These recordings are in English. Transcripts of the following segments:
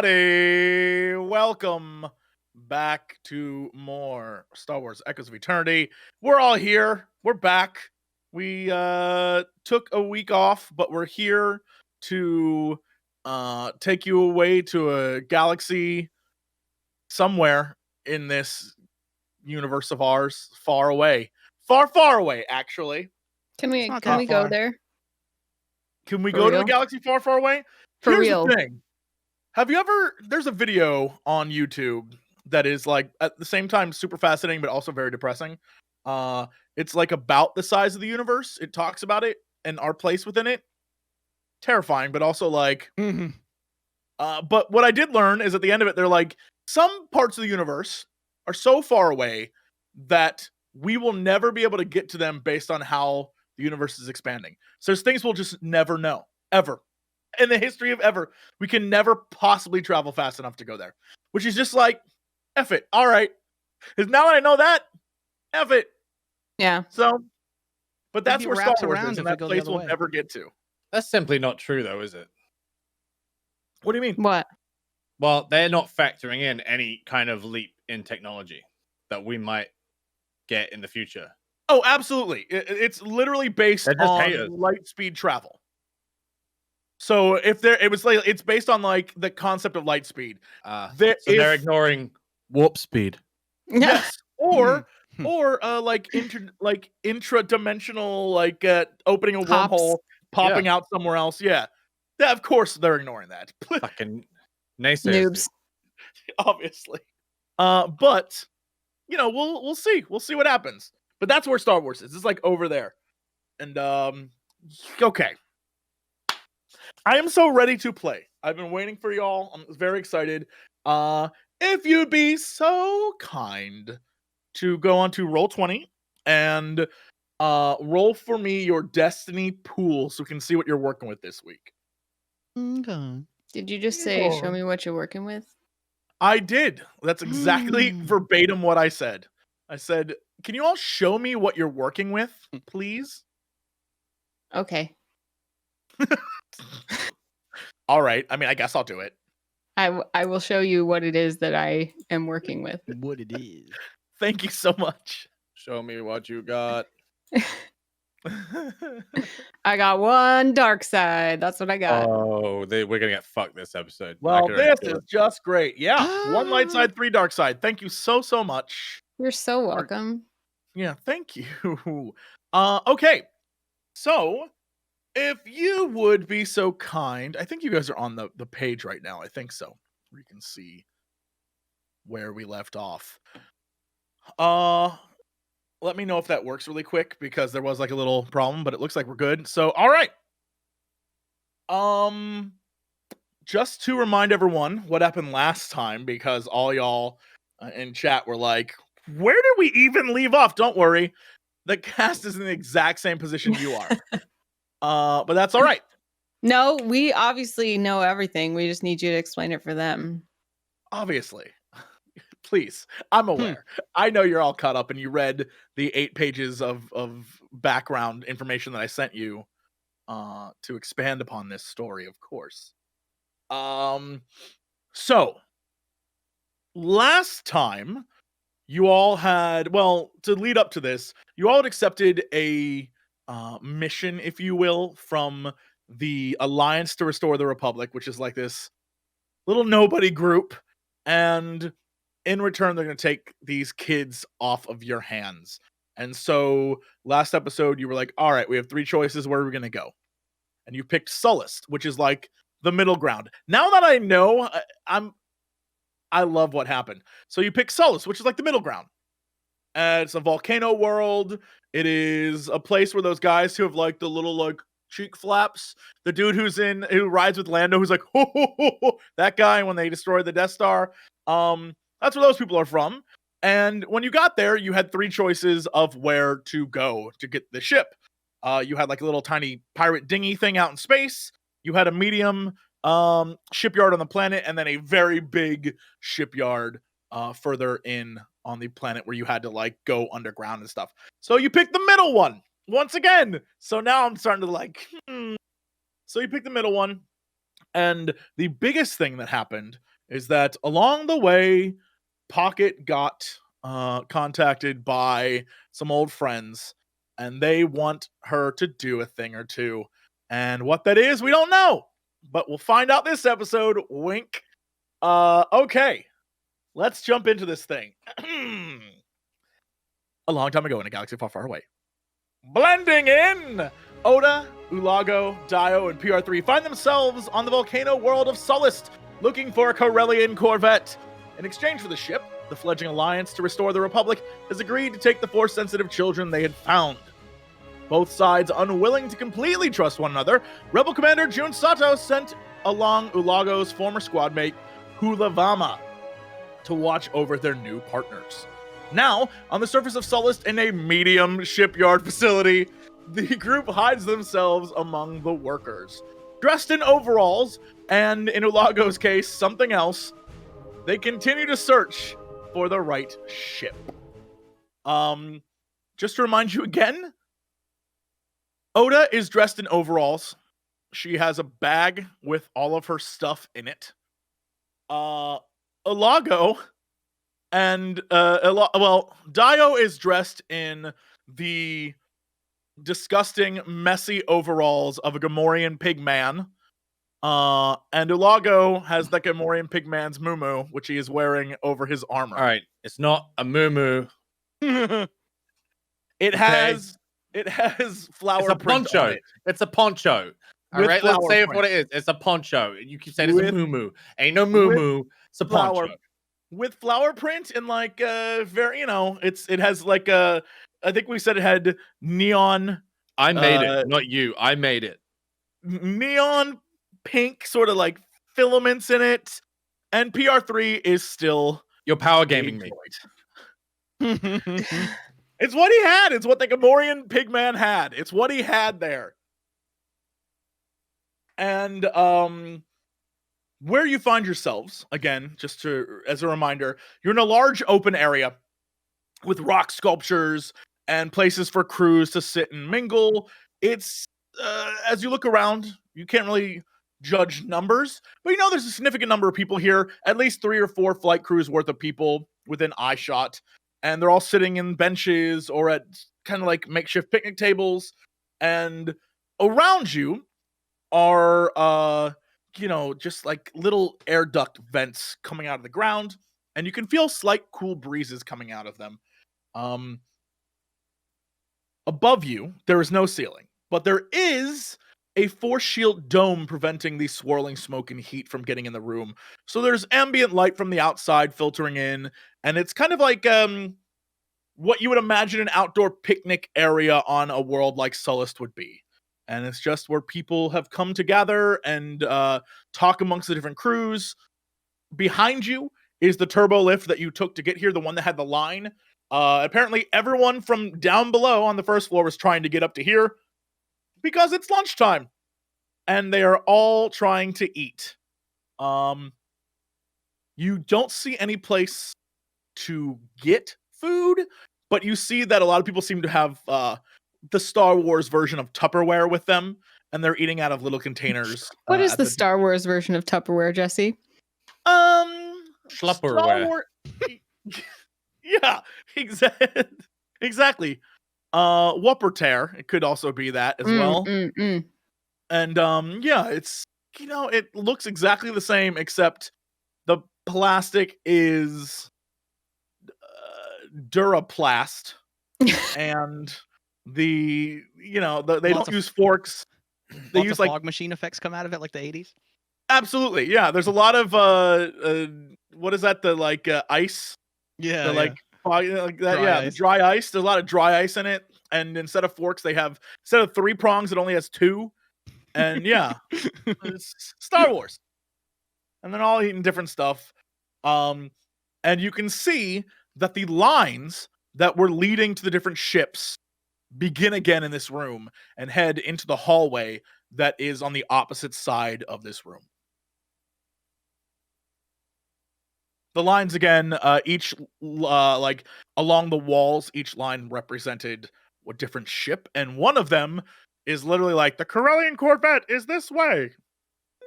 everybody. Welcome back to more Star Wars Echoes of Eternity. We're all here. We're back. We took a week off, but we're here to take you away to a galaxy somewhere in this universe of ours, far away. Far away, actually. Can we not can that we go far. there? Can we For go to a real? galaxy far away? For Here's real. the thing. Have you ever, there's a video on YouTube that is like at the same time super fascinating, but also very depressing. It's like about the size of the universe. It talks about it and our place within it. Terrifying, but also like, but what I did learn is at the end of it, they're like, some parts of the universe are so far away that we will never be able to get to them based on how the universe is expanding. So there's things we'll just never know, ever. In the history of ever, we can never possibly travel fast enough to go there. Which is just like, F it. All right. Because now that I know that, F it. Yeah. So, but that's Maybe it where Star wraps Wars around is, if and we that go the place other we'll way. never get to. That's simply not true, though, is it? What do you mean? What? Well, they're not factoring in any kind of leap in technology that we might get in the future. Oh, absolutely. It's literally based They're just on haters. light speed travel. So if there, it was like it's based on like the concept of light speed. So There- they're if- ignoring Warp speed. Yes, or Hmm. like intra-dimensional, like opening a Hops. wormhole, popping out somewhere else. Yeah, of course they're ignoring that. fucking naysayers. Noobs. Obviously. But you know, we'll see. We'll see what happens. But that's where Star Wars is. It's like over there. And okay. I am so ready to play. I've been waiting for y'all. I'm very excited. If you'd be so kind to go on to Roll20 and roll for me your Destiny pool so we can see what you're working with this week. Okay. Did you just say Oh. show me what you're working with? I did. That's exactly verbatim what I said. I said, can you all show me what you're working with, please? Okay. All right. I mean, I guess I'll do it. I will show you what it is that I am working with. What it is. Thank you so much. Show me what you got. I got one dark side. That's what I got. Oh, we're gonna get fucked this episode. I Well, can already this feel is it. just great. Yeah. One light side, three dark side. Thank you so much. You're so welcome. Yeah, thank you. Okay. So, if you would be so kind, I think you guys are on the page right now. I think so. You can see where we left off. Let me know if that works really quick because there was like a little problem, but it looks like we're good. So, all right. Just to remind everyone what happened last time, because all y'all in chat were like, where did we even leave off? Don't worry. The cast is in the exact same position you are. But that's all right. No, we obviously know everything. We just need you to explain it for them. Obviously. Please. I'm aware. I know you're all caught up and you read the 8 pages of background information that I sent you to expand upon this story, of course. So last time you all had, well, to lead up to this, you all had accepted a mission, if you will, from the Alliance to Restore the Republic, which is like this little nobody group, and in return they're going to take these kids off of your hands. And so last episode you were like, all right, we have 3 choices, where are we going to go? And you picked Sullust, which is like the middle ground. Now that I know, I love what happened. So you pick Sullust, which is like the middle ground. It's a volcano world. It is a place where those guys who have like the little like cheek flaps, the dude who rides with Lando, who's like, ho, ho, ho, ho, that guy when they destroyed the Death Star. That's where those people are from. And when you got there, you had 3 choices of where to go to get the ship. You had like a little tiny pirate dinghy thing out in space. You had a medium shipyard on the planet, and then a very big shipyard further in on the planet where you had to like go underground and stuff. So you picked the middle one once again. So now I'm starting to like, So you picked the middle one. And the biggest thing that happened is that along the way, Pocket got contacted by some old friends, and they want her to do a thing or two. And what that is, we don't know, but we'll find out this episode. Wink. Okay, let's jump into this thing. A long time ago in a galaxy far, far away. Blending in! Oda, Ulago, Dio, and PR3 find themselves on the volcano world of Sullust, looking for a Corellian corvette. In exchange for the ship, the fledgling alliance to restore the Republic has agreed to take the Force-sensitive children they had found. Both sides unwilling to completely trust one another, Rebel Commander Jun Sato sent along Ulago's former squad mate, Hulavama, to watch over their new partners. Now, on the surface of Sullust in a medium shipyard facility, the group hides themselves among the workers. Dressed in overalls, and in Ulago's case, something else, they continue to search for the right ship. Just to remind you again, Oda is dressed in overalls. She has a bag with all of her stuff in it. Ulago and Dio is dressed in the disgusting, messy overalls of a Gamorrean pig man. And Ulago has the Gamorrean pig man's muumuu, which he is wearing over his armor. All right, it's not a muumuu. It has flower. It's a print on poncho. it. It's a poncho. All With right, let's flower say it print. what it is. It's a poncho. You keep saying it's a With- muumuu. Ain't no muumuu. It's a flower poncho. with flower print and like very, it has like I think we said it had neon I made Uh, it, not you. I made it. neon pink sort of like filaments in it, and PR3 is still You're power a gaming me. droid. It's what he had. It's what the Gamorrean pigman had. It's what he had there. And where you find yourselves, again, just as a reminder, you're in a large open area with rock sculptures and places for crews to sit and mingle. It's as you look around, you can't really judge numbers, but there's a significant number of people here, at least 3 or 4 flight crews worth of people within eye shot, and they're all sitting in benches or at kind of like makeshift picnic tables, and around you are just like little air duct vents coming out of the ground, and you can feel slight cool breezes coming out of them. Above you, there is no ceiling, but there is a force shield dome preventing the swirling smoke and heat from getting in the room. So there's ambient light from the outside filtering in, and it's kind of like what you would imagine an outdoor picnic area on a world like Sullust would be. And it's just where people have come to gather and talk amongst the different crews. Behind you is the turbo lift that you took to get here, the one that had the line. Apparently everyone from down below on the first floor was trying to get up to here because it's lunchtime and they are all trying to eat. You don't see any place to get food, but you see that a lot of people seem to have the Star Wars version of Tupperware with them, and they're eating out of little containers. What is at the Star Wars version of Tupperware, Jesse? Star Schlupperware. Wars. Yeah, exactly. Whoppertear. It could also be that as well. And yeah, it's it looks exactly the same, except the plastic is Duraplast, and they Lots don't of- use forks. They Lots use of like fog machine effects come out of it, like the 80s. absolutely, yeah. There's a lot of what is that? The like ice. Yeah, The like that, Dry yeah, the ice. dry ice. There's a lot of dry ice in it, and instead of forks, they have instead of 3 prongs, it only has 2. And yeah, it's Star Wars, and they're all eating different stuff. And you can see that the lines that were leading to the different ships begin again in this room and head into the hallway that is on the opposite side of this room. The lines again, each like along the walls, each line represented a different ship, and one of them is literally like the Corellian Corvette is this way.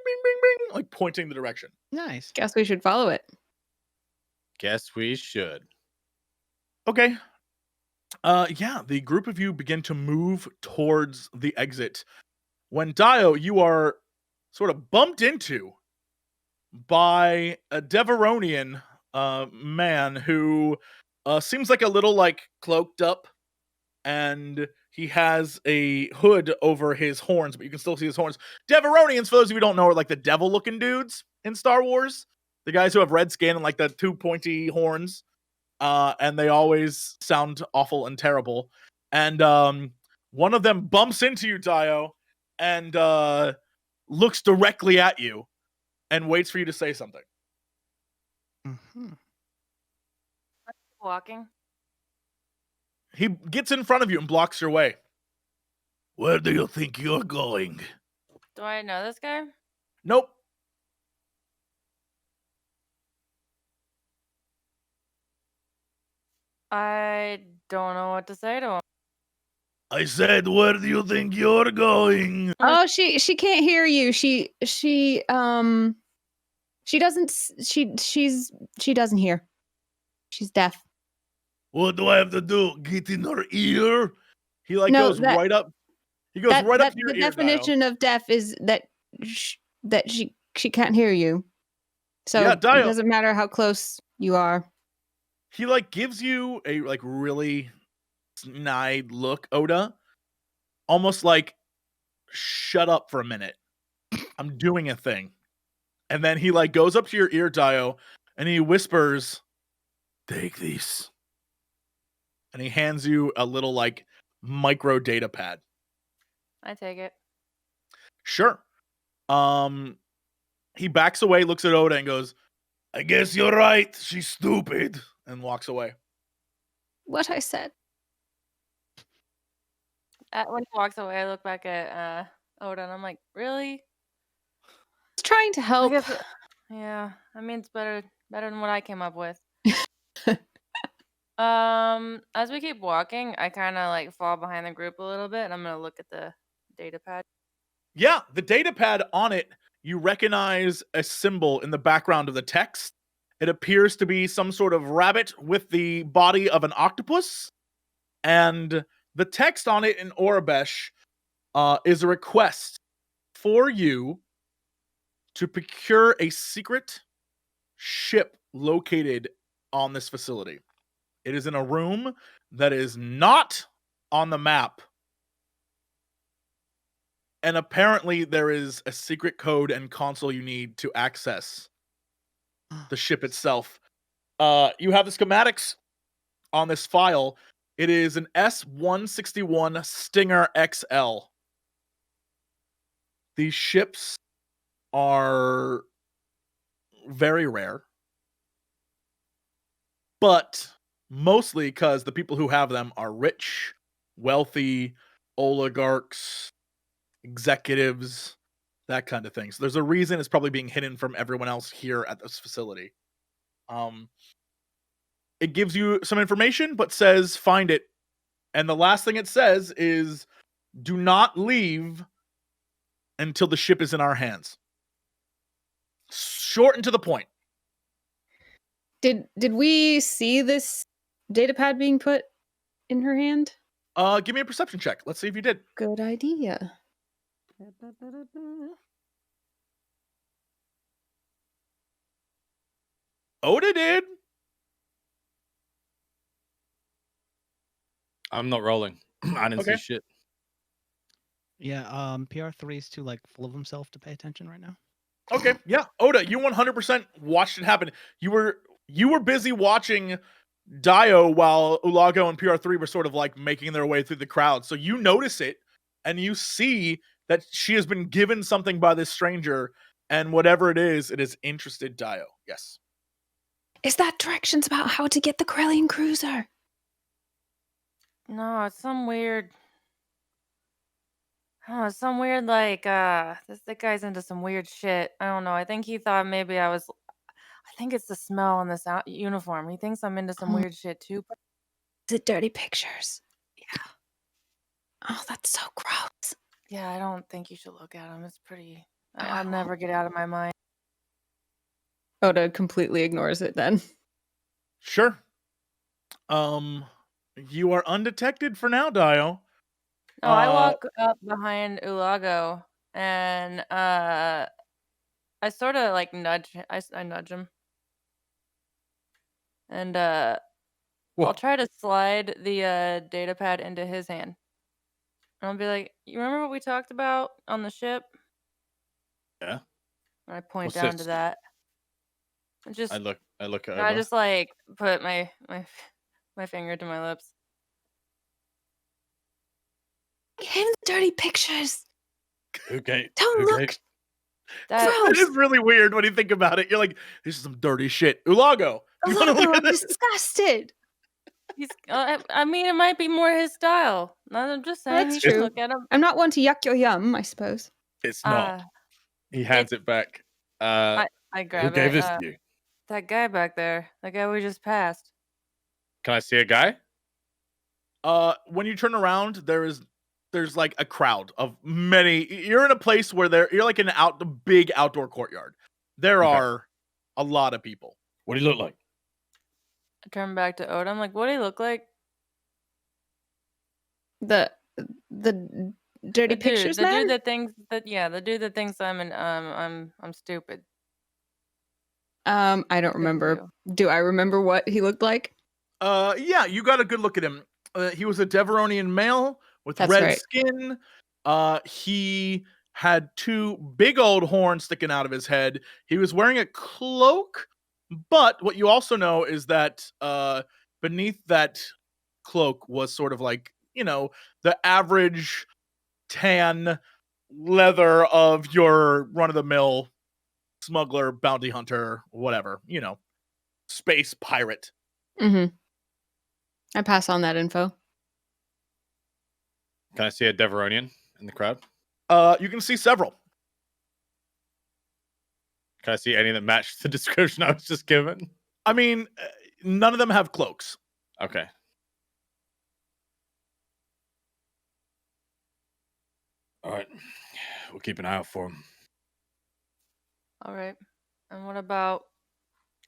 bing, bing, bing, like pointing the direction. Nice. Guess we should follow it. Guess we should. Okay. Yeah, the group of you begin to move towards the exit. When Dio, you are sort of bumped into by a Deveronian man who seems like a little like cloaked up, and he has a hood over his horns, but you can still see his horns. Deveronians, for those of you who don't know, are like the devil-looking dudes in Star Wars. The guys who have red skin and like the two pointy horns. And they always sound awful and terrible. And one of them bumps into you, Dio, and looks directly at you and waits for you to say something. Mm-hmm. Walking. He gets in front of you and blocks your way. Where do you think you're going? Do I know this guy? Nope. I don't know what to say to him. I said, where do you think you're going? Oh, she can't hear you. She doesn't she doesn't hear. She's deaf. What do I have to do? Get in her ear? He like No, goes that- right up. He goes right up to your the ear, definition of deaf is that she can't hear you. So Yeah, it Dio. doesn't matter how close you are. He like gives you a like really snide look, Oda. Almost like, shut up for a minute. I'm doing a thing. And then he like goes up to your ear, Dio, and he whispers, take these. And he hands you a little like micro data pad. I take it. Sure. He backs away, looks at Oda and goes, I guess you're right. She's stupid. And walks away. What I said. When he walks away, I look back at Oda and I'm like, really? It's trying to help. I guess yeah. I mean, it's better than what I came up with. As we keep walking, I kind of like fall behind the group a little bit, and I'm gonna look at the data pad. Yeah, the data pad on it, you recognize a symbol in the background of the text. It appears to be some sort of rabbit with the body of an octopus. And the text on it in Orabesh is a request for you to procure a secret ship located on this facility. It is in a room that is not on the map. And apparently there is a secret code and console you need to access the ship itself. You have the schematics on this file. It is an S-161 Stinger XL. These ships are very rare, but mostly because the people who have them are rich, wealthy, oligarchs, executives, that kind of thing. So there's a reason it's probably being hidden from everyone else here at this facility. It gives you some information, but says find it. And the last thing it says is do not leave until the ship is in our hands. Short and to the point. Did we see this data pad being put in her hand? Give me a perception check. Let's see if you did. Good idea. Oda did. I'm not rolling. I didn't Okay. see shit. Yeah, PR3 is too like full of himself to pay attention right now. Okay, yeah. Oda, you 100% watched it happen. You were busy watching Dio while Ulago and PR3 were sort of like making their way through the crowd. So you notice it and you see that she has been given something by this stranger, and whatever it is interested Dio. Yes. Is that directions about how to get the Corellian cruiser? No, it's some weird. I don't know, it's some weird like this guy's into some weird shit. I don't know. I think he thought maybe I was. I think it's the smell on this uniform. He thinks I'm into some Oh. weird shit too. Is it dirty pictures? Yeah. Oh, that's so gross. Yeah, I don't think you should look at him. It's pretty I'll never get out of my mind. Oda completely ignores it then. Sure. You are undetected for now, Dio. No, I Uh, walk up behind Ulago and I sort of like nudge. I nudge him, and I'll What? try to slide the data pad into his hand. And I'll be like, "You remember what we talked about on the ship?" Yeah. And I point What's down to this? that. And just I look at I Oda. just like put my finger to my lips. Him the dirty pictures. Who gave? Don't who look. gave- That it Gross. is really weird when you think about it. You're like, this is some dirty shit. Ulago, you want to look Ulago, at I'm this? disgusted. he's. I mean, it might be more his style. No, I'm just saying That's he can true. look at him. I'm not one to yuck your yum, I suppose. It's not. He hands it back. I Who grab gave it. this to you? That guy back there, the guy we just passed. Can I see a guy? When you turn around, there's like a crowd of many. You're in a place where you're like in the big outdoor courtyard. There Okay. are a lot of people. What do you look like? I turn back to Oda. I'm like, what do he look like? The dirty The pictures dude, the man? dude that thinks that the dude that thinks I'm stupid. I don't Good for remember. you. Do I remember what he looked like? Yeah, you got a good look at him. He was a Deveronian male with That's red right. skin. He had two big old horns sticking out of his head. He was wearing a cloak, but what you also know is that beneath that cloak was sort of like, the average tan leather of your run-of-the-mill smuggler, bounty hunter, whatever, space pirate. Mm-hmm. I pass on that info. Can I see a Deveronian in the crowd? You can see several. Can I see any that match the description I was just given? I mean, none of them have cloaks. Okay. All right. We'll keep an eye out for him. All right. And what about?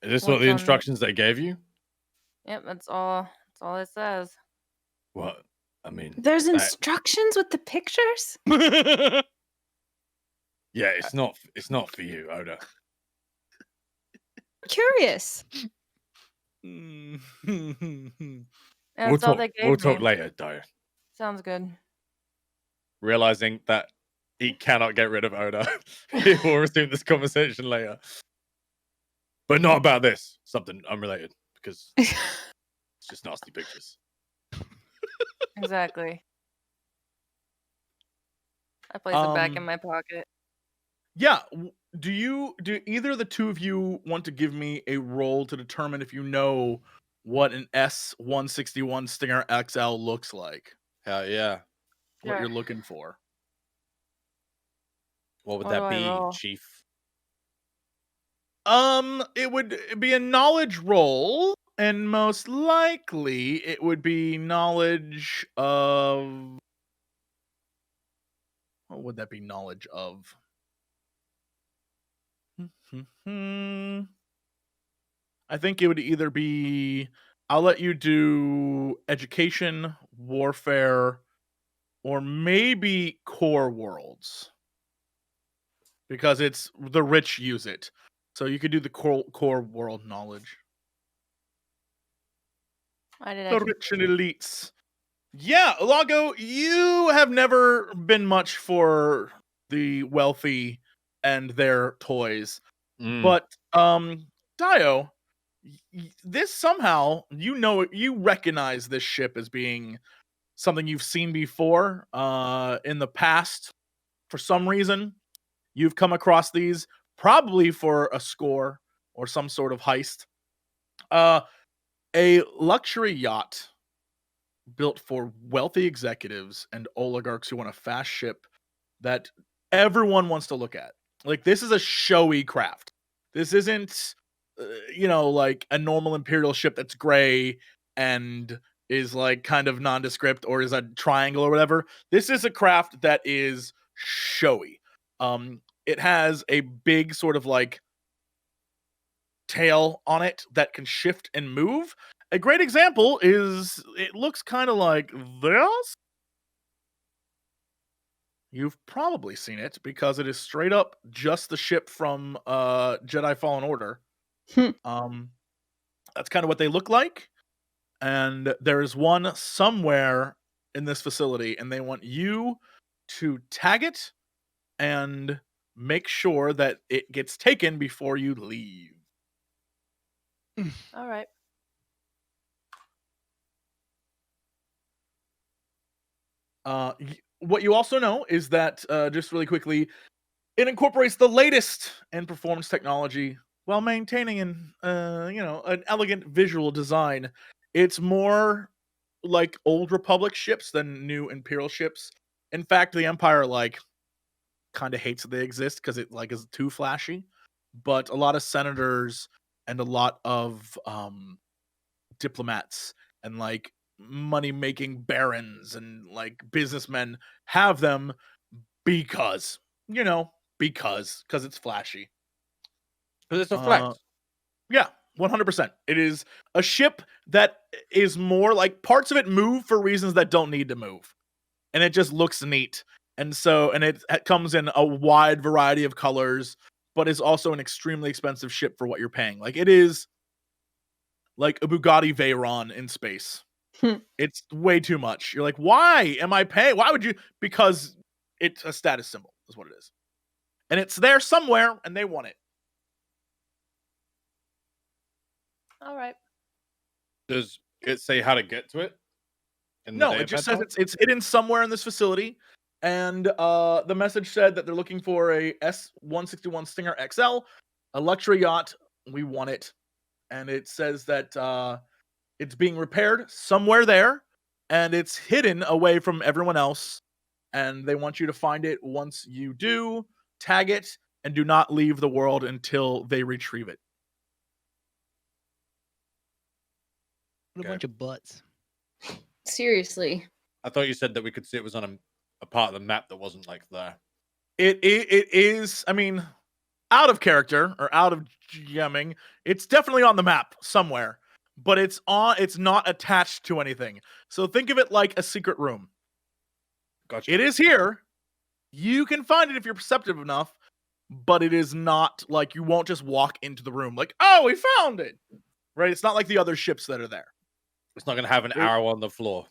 Is this what What's the on- instructions they gave you? Yep, that's all. That's all it says. What? I mean, There's instructions with the pictures? yeah, it's not for you, Oda. Curious. Yeah, We'll that's all talk. they gave We'll talk me. later, Dio. Sounds good. Realizing that he cannot get rid of Oda, he will resume this conversation later. But not about this. Something unrelated, because it's just nasty pictures. Exactly. I place it back in Um, my pocket. Yeah. Do either of the two of you want to give me a roll to determine if you know what an S-161 Stinger XL looks like? Hell yeah. What Sure. you're looking for? What would What do that I be, roll? Chief? It would be a knowledge roll, and most likely it would be knowledge of. What would that be? Knowledge of. I think it would either be. I'll let you do education, warfare, or maybe core worlds, because it's the rich use it. So you could do the core world knowledge. I did. The rich and elites. Yeah, Lago, you have never been much for the wealthy and their toys. Mm. But Dio, this somehow you recognize this ship as being something you've seen before in the past. For some reason, you've come across these probably for a score or some sort of heist. A luxury yacht built for wealthy executives and oligarchs who want a fast ship that everyone wants to look at. Like, this is a showy craft. This isn't, like a normal Imperial ship that's gray and is like kind of nondescript or is a triangle or whatever. This is a craft that is showy. it has a big sort of like tail on it that can shift and move. A great example is it looks kind of like this. You've probably seen it because it is straight up just the ship from Jedi Fallen Order. Hmm. That's kind of what they look like. And there is one somewhere in this facility, and they want you to tag it and make sure that it gets taken before you leave. All right. What you also know is that, just really quickly, it incorporates the latest in performance technology while maintaining an elegant visual design. It's more like old Republic ships than new Imperial ships. In fact, the Empire kind of hates that they exist because it is too flashy. But a lot of senators and a lot of diplomats and money making barons and businessmen have them because because it's flashy. Because it's a flex. Yeah, 100%. It is a ship that is more like parts of it move for reasons that don't need to move, and it just looks neat. And it comes in a wide variety of colors, but is also an extremely expensive ship for what you're paying. It is like a Bugatti Veyron in space. It's way too much. You're like, why am I paying? Why would you? Because it's a status symbol, is what it is. And it's there somewhere, and they want it. All right. Does it say how to get to it? No, it just says it's hidden somewhere in this facility. And the message said that they're looking for a S-161 Stinger XL, a luxury yacht. We want it. And it says that it's being repaired somewhere there, and it's hidden away from everyone else. And they want you to find it. Once you do, tag it, and do not leave the world until they retrieve it. What a bunch of butts. Seriously. I thought you said that we could see it was on a part of the map that wasn't there. It is, I mean, out of character or out of GMing, it's definitely on the map somewhere, but it's not attached to anything. So think of it like a secret room. Gotcha. It is here. You can find it if you're perceptive enough, but it is not you won't just walk into the room oh, we found it. Right? It's not like the other ships that are there. It's not going to have an arrow on the floor.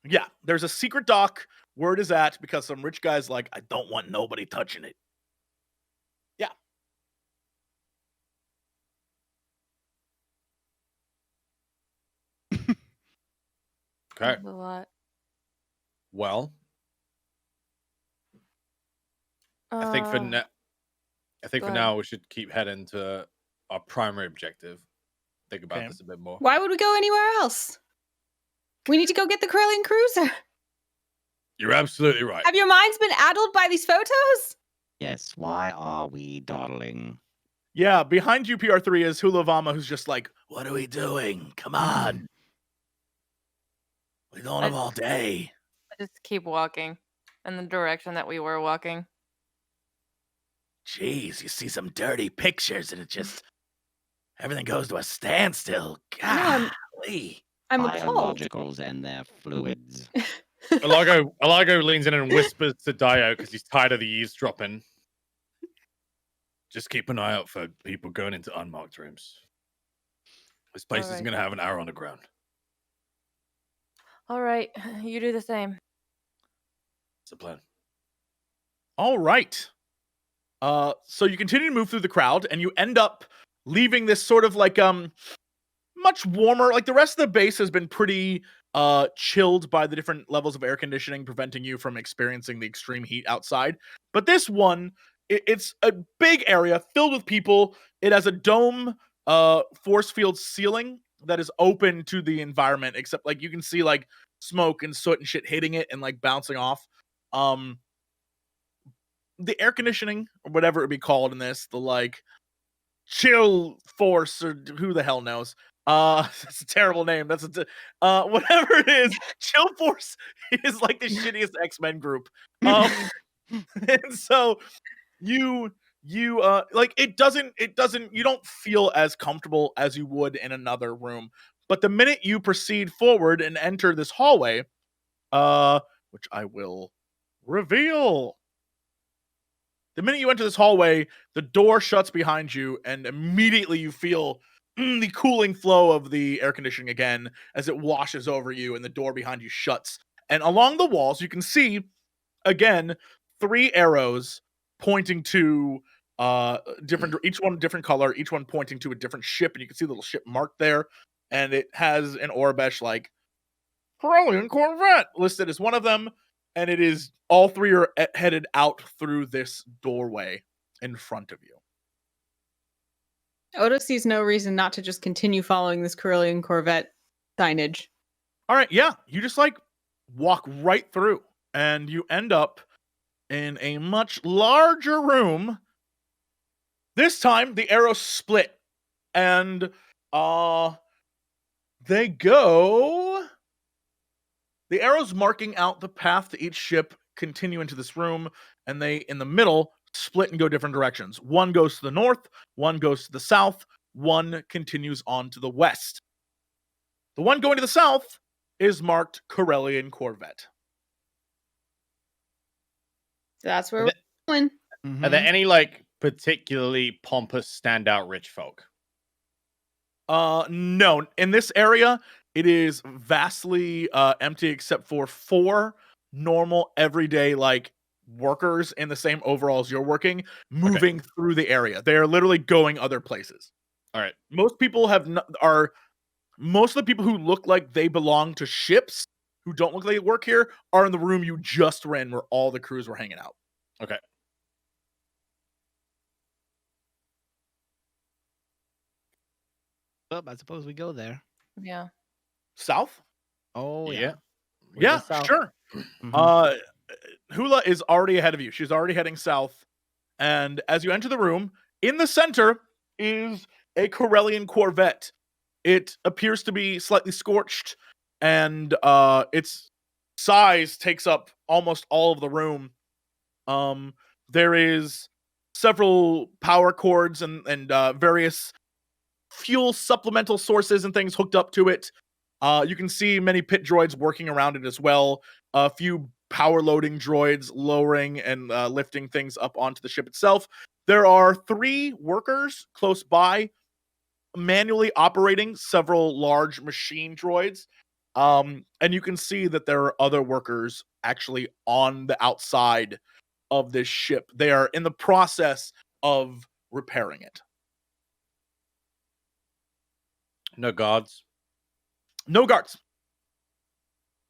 Yeah, there's a secret dock where it is at because some rich guy's I don't want nobody touching it. Yeah. Okay. That's a lot. Well, I think for Go for ahead. now we should keep heading to our primary objective. Think about Okay. this a bit more. Why would we go anywhere else? We need to go get the Corellian cruiser. You're absolutely right. Have your minds been addled by these photos? Yes, why are we dawdling? Yeah, behind you, PR3 is Hulavama, who's just what are we doing? Come on. We don't have all day. I just keep walking in the direction that we were walking. Jeez, you see some dirty pictures and everything goes to a standstill. I know, Golly. I'm appalled. Biologicals and their fluids. Alago leans in and whispers to Dio because he's tired of the eavesdropping. Just keep an eye out for people going into unmarked rooms. This place isn't Alright. going to have an arrow on the ground. All right, you do the same. It's the plan. All right. So you continue to move through the crowd, and you end up leaving this sort of much warmer. The rest of the base has been pretty chilled by the different levels of air conditioning, preventing you from experiencing the extreme heat outside. But this one, it's a big area filled with people. It has a dome force field ceiling that is open to the environment, except you can see smoke and soot and shit hitting it and bouncing off. The air conditioning, or whatever it would be called in this, the chill force, or who the hell knows. That's a terrible name. That's whatever it is. Chill Force is the shittiest X-Men group. And so you like it doesn't you don't feel as comfortable as you would in another room. But the minute you proceed forward and enter this hallway, which I will reveal. The minute you enter this hallway, the door shuts behind you, and immediately you feel the cooling flow of the air conditioning again as it washes over you, and the door behind you shuts. And along the walls, you can see again 3 arrows pointing to different, each one different color, each one pointing to a different ship, and you can see the little ship marked there, and it has an Orbesh like Corellian Corvette listed as one of them, and it is all 3 are headed out through this doorway in front of you. Odo sees no reason not to just continue following this Corellian Corvette signage. All right, yeah, you just like walk right through, and you end up in a much larger room. This time, the arrows split, and they go. The arrows marking out the path to each ship continue into this room, and they, in the middle, split and go different directions. One goes to the north, one goes to the south, one continues on to the west. The one going to the south is marked Corellian Corvette. So that's where Are we're going. Mhm. Are there any like particularly pompous standout rich folk? No. In this area, it is vastly empty except for 4 normal everyday like workers in the same overalls you're working moving through the area. They are literally going other places. All right. Most people most of the people who look like they belong to ships, who don't look like they work here, are in the room you just ran where all the crews were hanging out. Okay. Well, I suppose we go there. Yeah. South? Oh Yeah. Yeah, sure. Mhm. Hula is already ahead of you. She's already heading south. And as you enter the room, in the center is a Corellian Corvette. It appears to be slightly scorched, and its size takes up almost all of the room. There is several power cords and various fuel supplemental sources and things hooked up to it. You can see many pit droids working around it as well. A few power loading droids lowering and lifting things up onto the ship itself. There are 3 workers close by manually operating several large machine droids. And you can see that there are other workers actually on the outside of this ship. They are in the process of repairing it. No guards. No guards.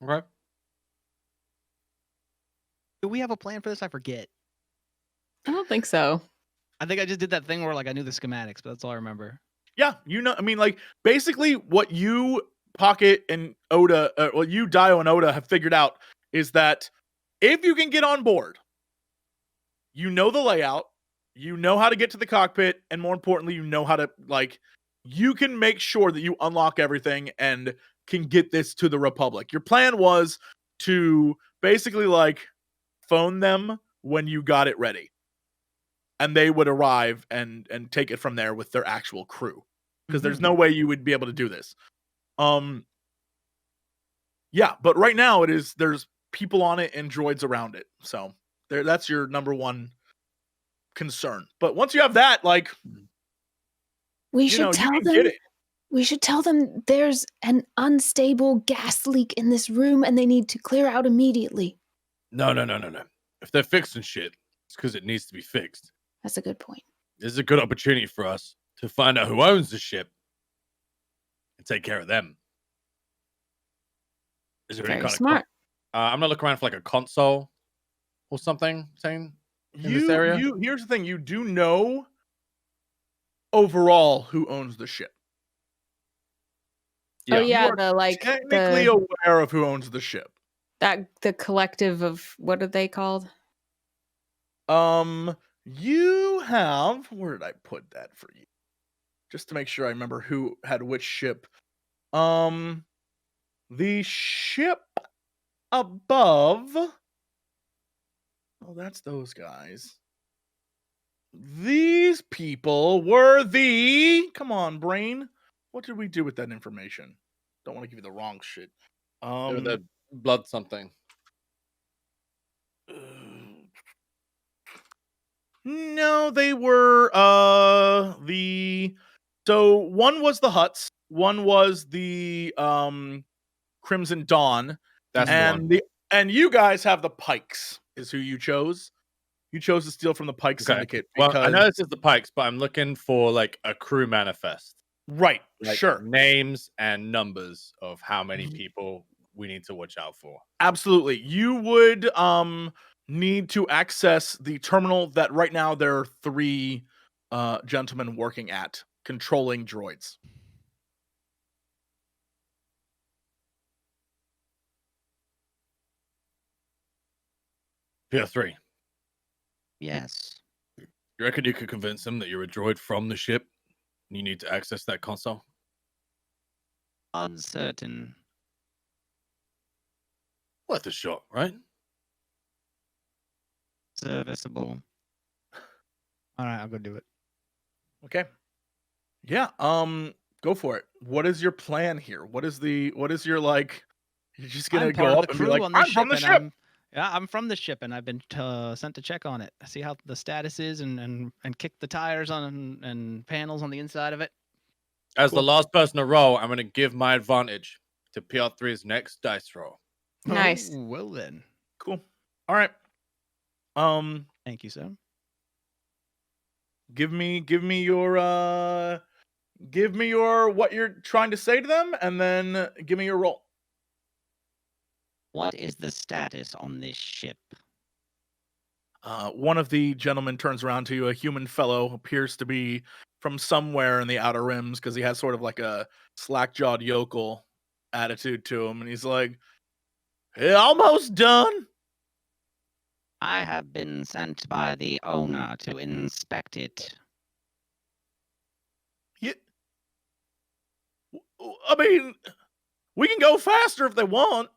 Okay. Do we have a plan for this? I forget. I don't think so. I think I just did that thing where like I knew the schematics, but that's all I remember. Yeah, I mean, like, basically what you, Pocket, and Oda, you, Dio, and Oda have figured out is that if you can get on board, you know the layout, you know how to get to the cockpit, and more importantly, you know how to, like, you can make sure that you unlock everything and can get this to the Republic. Your plan was to basically, like, phone them when you got it ready. And they would arrive and take it from there with their actual crew. Because there's no way you would be able to do this. Yeah, but right now there's people on it and droids around it. So that's your number one concern. But once you have that, like, We you should know, you tell can them. get it. We should tell them there's an unstable gas leak in this room and they need to clear out immediately. No. If they're fixing shit, it's because it needs to be fixed. That's a good point. This is a good opportunity for us to find out who owns the ship and take care of them. Is there any Very kind smart. of I'm gonna look around for like a console or something saying in this area? Here's the thing, you do know overall who owns the ship. Oh Yeah. yeah, are the like Technically aware of who owns the ship. the collective of what are they called? You have, where did I put that for you? Just to make sure I remember who had which ship. The ship above. Oh, that's those guys. These people were the. Come on, brain. What did we do with that information? Don't want to give you the wrong shit. They were the blood something. No, they were the. So one was the Huts, one was the Crimson Dawn, That's the and one. and you guys have the Pikes. Is who you chose. You chose to steal from the Pike Okay. Syndicate Well, because I know this is the Pikes, but I'm looking for like a crew manifest. right, Like sure, names and numbers of how many Mhm. people we need to watch out for. absolutely. You would need to access the terminal that right now there are 3 gentlemen working at controlling droids. PR3. Yes. You reckon you could convince them that you're a droid from the ship and you need to access that console? Uncertain. Worth a shot, right? Serviceable. All right, I'll go do it. Okay. Yeah, go for it. What is your plan here? What is your like you're just going to I'm part go of up the and be crew like, on the "I'm ship, from the and ship." I'm from the ship, and I've been sent to check on it, see how the status is, and kick the tires on and panels on the inside of it. As Cool. the last person to roll, I'm going to give my advantage to PR3's next dice roll. Nice. Oh, well then. Cool. All right. Thank you, sir. Give me your what you're trying to say to them, and then give me your roll. What is the status on this ship? One of the gentlemen turns around to you. A human fellow appears to be from somewhere in the Outer Rims because he has sort of like a slack-jawed yokel attitude to him, and he's like, "Hey, almost done." I have been sent by the owner to inspect it. Yeah. I mean, we can go faster if they want.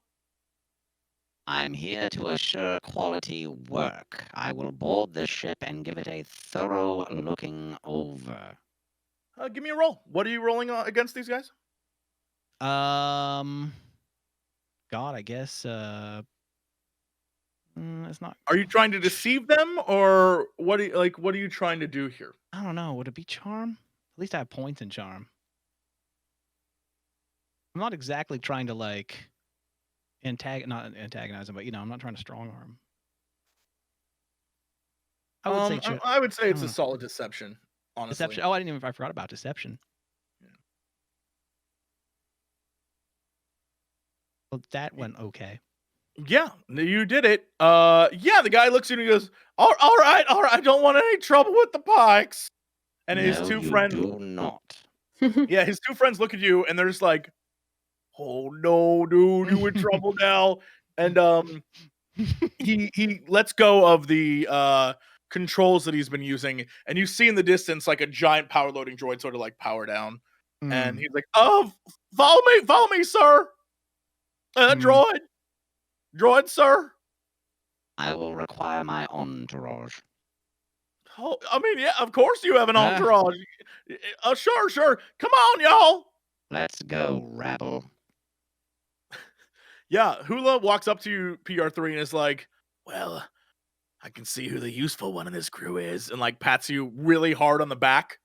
I'm here to assure quality work. I will board the ship and give it a thorough looking over. Give me a roll. What are you rolling against these guys? God, I guess it's not. Are you trying to deceive them, or what? What are you trying to do here? I don't know. Would it be charm? At least I have points in charm. I'm not exactly trying to like not antagonize him, but I'm not trying to strong arm. I would say I would say it's a know. solid deception. Honestly, deception. Oh, I forgot about deception. Yeah. Well, that went okay. Yeah, you did it. Yeah, the guy looks at you and he goes, all right. I don't want any trouble with the Pikes." And his No, two you friends, do not. yeah, his 2 friends look at you and they're just like, "Oh no, dude, you in trouble now." And he lets go of the controls that he's been using, and you see in the distance like a giant power loading droid sort of like power down, and he's like, "Oh, follow me, sir. Droid, sir." I will require my entourage. Oh, I mean, yeah, of course you have an Ah. entourage. Sure. Come on, y'all. Let's go, rabble. Yeah, Hula walks up to you, PR3, and is like, "Well, I can see who the useful one in this crew is," and like pats you really hard on the back.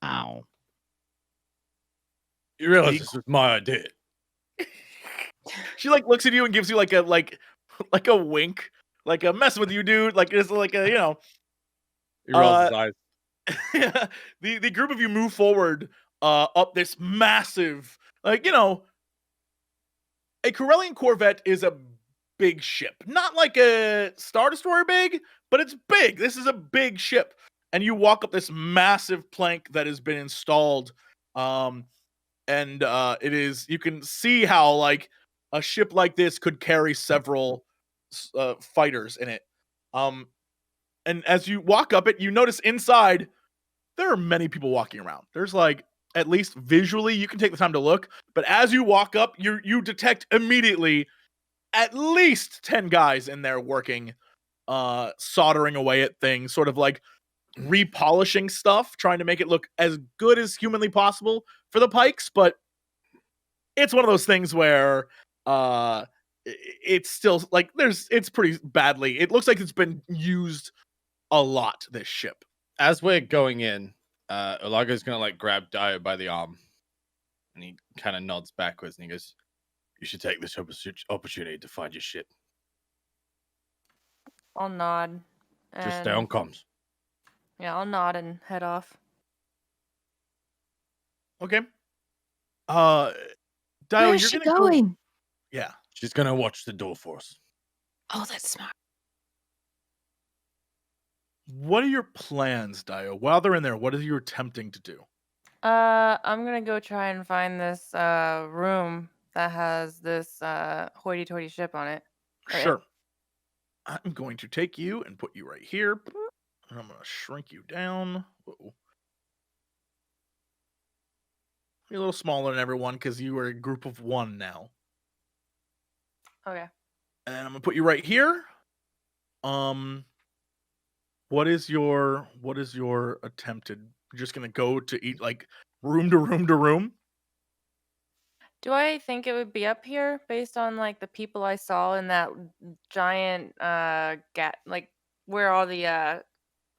Ow. You realize this was my idea. She like looks at you and gives you like a wink, like a mess with you, dude. Like it's like a He rolls his eyes. the group of you move forward up this massive, a Corellian Corvette is a big ship. Not like a Star Destroyer big, but it's big. This is a big ship. And you walk up this massive plank that has been installed. And it is, you can see how like a ship like this could carry several fighters in it. And as you walk up it, you notice inside there are many people walking around. There's like, at least visually, you can take the time to look, but as you walk up, you detect immediately at least 10 guys in there working, soldering away at things, sort of like repolishing stuff, trying to make it look as good as humanly possible for the Pikes, but it's one of those things where it's still like it's pretty badly. It looks like it's been used a lot, this ship. As we're going in, Ulaga's gonna like grab Dio by the arm, and he kind of nods backwards and he goes, "You should take this opportunity to find your ship. I'll nod. Just stay on And comms." yeah, I'll nod and head off. Okay. Dio, Where's you're she gonna go. going? Yeah. She's gonna watch the door for us. Oh, that's smart. What are your plans, Dio? While they're in there, what are you attempting to do? I'm gonna go try and find this room that has this hoity-toity ship on it. Or Sure. I'm going to take you and put you right here. And I'm going to shrink you down. Whoa. You're a little smaller than everyone because you are a group of one now. Okay. And I'm going to put you right here. What is your attempted? You're just going to go to eat like room to room to room? Do I think it would be up here based on like the people I saw in that giant like where all the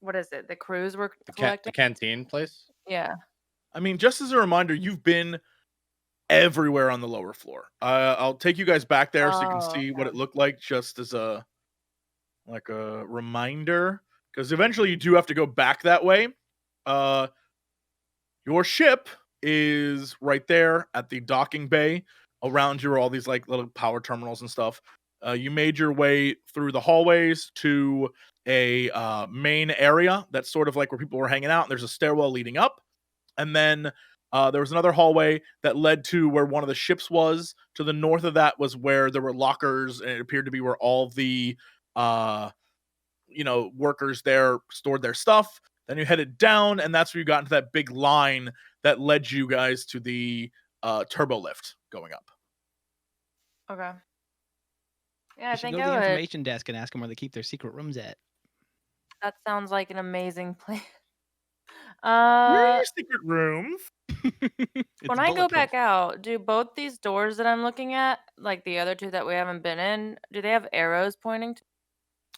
what is it? The crews were The collecting? canteen place. Yeah. I mean, just as a reminder, you've been everywhere on the lower floor. I'll take you guys back there so you can Oh, see what okay. it looked like, just as a reminder, because eventually you do have to go back that way. Your ship is right there at the docking bay. Around you are all these like little power terminals and stuff. You made your way through the hallways to a main area that's sort of like where people were hanging out. And there's a stairwell leading up, and then there was another hallway that led to where one of the ships was. To the north of that was where there were lockers, and it appeared to be where all the workers there stored their stuff. Then you headed down, and that's where you got into that big line that led you guys to the turbo lift going up. Okay. Yeah, I You should think go to I the would. information desk and ask them where they keep their secret rooms at. That sounds like an amazing plan. Where are Uh, your secret rooms? when I go back out, do both these doors that I'm looking at, like the other two that we haven't been in, do they have arrows pointing to?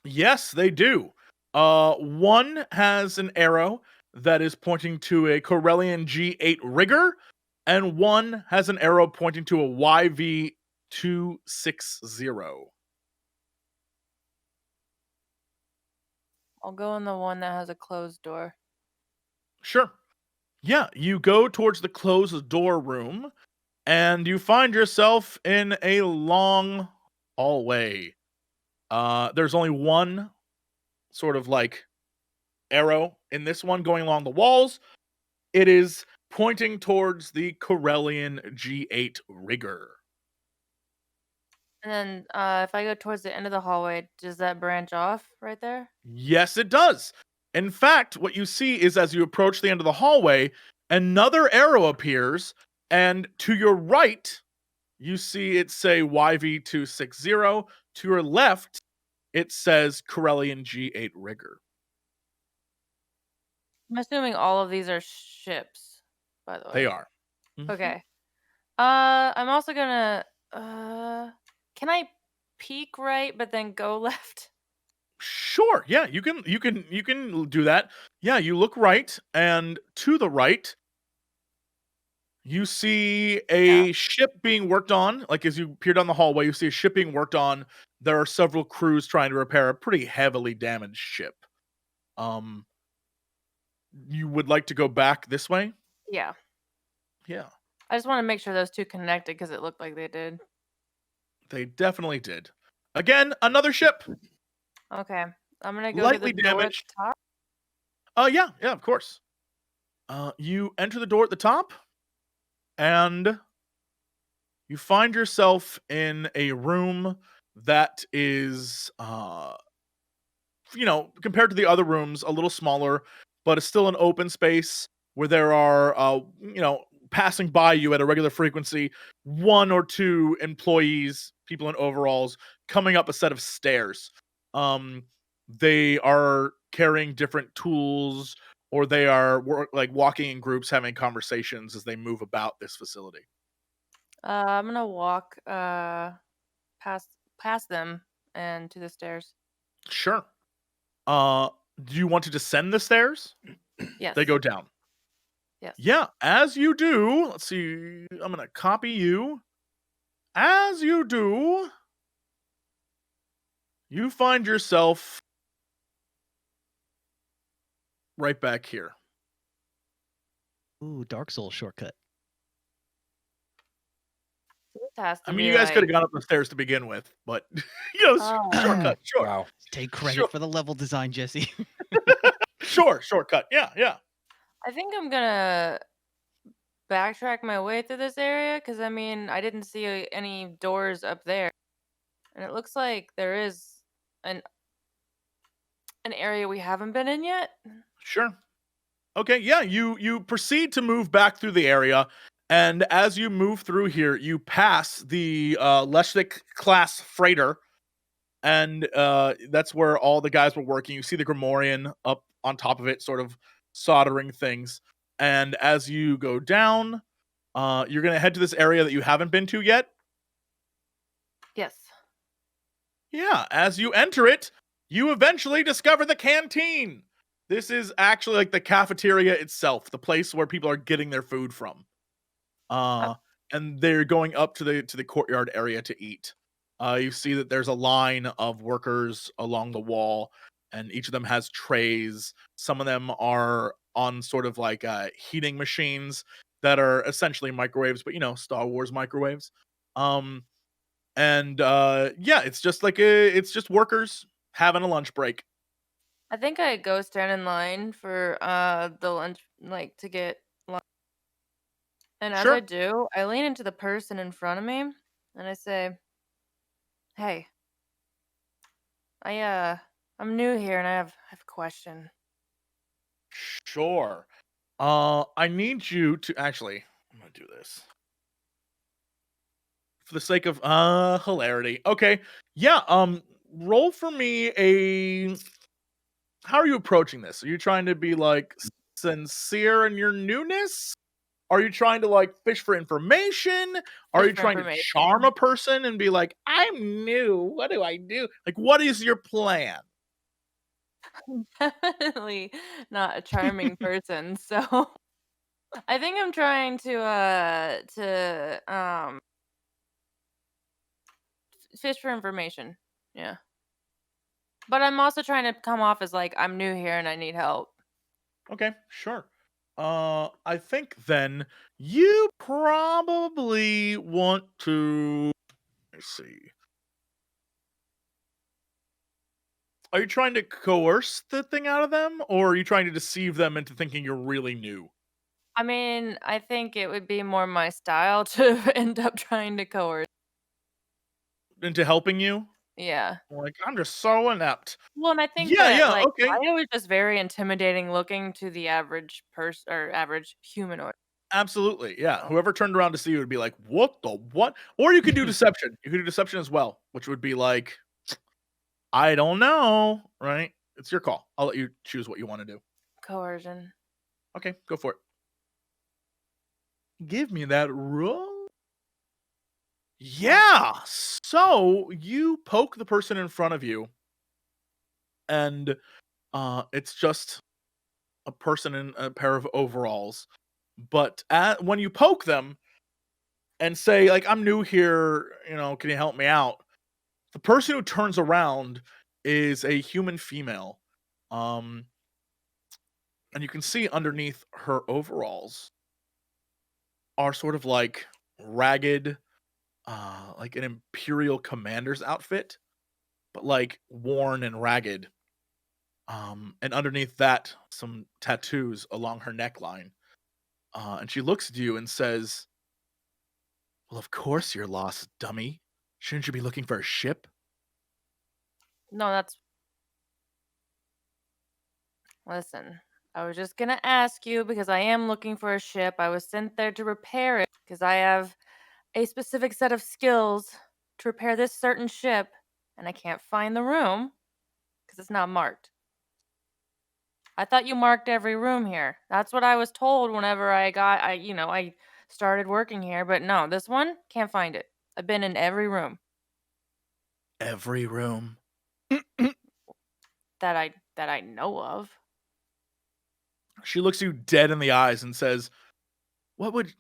Yes, they do. One has an arrow that is pointing to a Corellian G8 rigger, and one has an arrow pointing to a YV260. I'll go in the one that has a closed door. Sure. Yeah, you go towards the closed door room, and you find yourself in a long hallway. There's only one sort of like arrow in this one going along the walls. It is pointing towards the Corellian G8 rigger. And then if I go towards the end of the hallway, does that branch off right there? Yes, it does. In fact, what you see is as you approach the end of the hallway, another arrow appears, and to your right, you see it say YV260. To your left, it says Corellian G8 rigger. I'm assuming all of these are ships, by the way. They are. Okay. I'm also gonna can I peek right but then go left? Sure. Yeah, you can do that. Yeah, you look right, and to the right, you see a ship being worked on. Like as you peer down the hallway, you see a ship being worked on. There are several crews trying to repair a pretty heavily damaged ship. You would like to go back this way? Yeah. Yeah, I just want to make sure those two connected because it looked like they did. they definitely did. Again, another ship. Okay. I'm gonna go Lightly to the door at damaged. the top. Yeah, of course. You enter the door at the top, and you find yourself in a room that is, compared to the other rooms, a little smaller, but it's still an open space where there are, passing by you at a regular frequency, one or two employees, people in overalls, coming up a set of stairs. They are carrying different tools, or they are like walking in groups, having conversations as they move about this facility. I'm gonna walk past them and to the stairs. Sure. Do you want to descend the stairs? Yes. They go down. Yes. Yeah, as you do, let's see. I'm gonna copy you. As you do, you find yourself right back here. Ooh, Dark Souls shortcut. This has to I mean, be you guys could have like. gone up the stairs to begin with, but Oh, shortcut. Sure, Wow. Take credit Sure. for the level design, Jesse. sure, shortcut. Yeah, yeah. I think I'm gonna backtrack my way through this area because I mean I didn't see any doors up there, and it looks like there is an area we haven't been in yet. Sure. Okay, yeah, you proceed to move back through the area, and as you move through here, you pass the Leshnik class freighter, and that's where all the guys were working. You see the Grimorian up on top of it, sort of soldering things. And as you go down, you're gonna head to this area that you haven't been to yet. Yes. Yeah, as you enter it, you eventually discover the canteen. This is actually like the cafeteria itself, the place where people are getting their food from. And they're going up to the courtyard area to eat. You see that there's a line of workers along the wall, and each of them has trays. Some of them are on sort of like heating machines that are essentially microwaves, but Star Wars microwaves. And yeah, it's just like it's just workers having a lunch break. I think I go stand in line for the lunch, like to get lunch. And as Sure. I do, I lean into the person in front of me and I say, "Hey, I'm new here and I have a question." Sure. I need you to actually. I'm gonna do this for the sake of hilarity. Okay. Yeah. Roll for me a. How are you approaching this? Are you trying to be like sincere in your newness? Are you trying to like fish for information? Are Fish you for trying to information. charm a person and be like, I'm new. What do I do? Like, what is your plan? Definitely not a charming person. So I think I'm trying to fish for information. Yeah. But I'm also trying to come off as like I'm new here and I need help. Okay, sure. I think then you probably want to. Let's see. Are you trying to coerce the thing out of them, or are you trying to deceive them into thinking you're really new? I mean, I think it would be more my style to end up trying to coerce. Into helping you? Yeah. Like, I'm just so inept. Well, and I think Yeah, that yeah, like okay. I was just very intimidating looking to the average person or average humanoid. Absolutely. Yeah. Whoever turned around to see you would be like, what the what? Or you could do deception. You could do deception as well, which would be like, I don't know, right? It's your call. I'll let you choose what you want to do. Coercion. Okay, go for it. Give me that roll. Yeah. So you poke the person in front of you, and it's just a person in a pair of overalls. But when you poke them and say, like, I'm new here, can you help me out? The person who turns around is a human female. And you can see underneath her overalls are sort of like ragged, like an imperial commander's outfit, but like worn and ragged. And underneath that, some tattoos along her neckline. And she looks at you and says, "Well, of course you're lost, dummy. Shouldn't you be looking for a ship?" No, that's listen. I was just gonna ask you because I am looking for a ship. I was sent there to repair it because I have a specific set of skills to repair this certain ship, and I can't find the room because it's not marked. I thought you marked every room here. That's what I was told whenever I started working here, but no, this one can't find it. I've been in every room Every room. that I know of. She looks you dead in the eyes and says, what would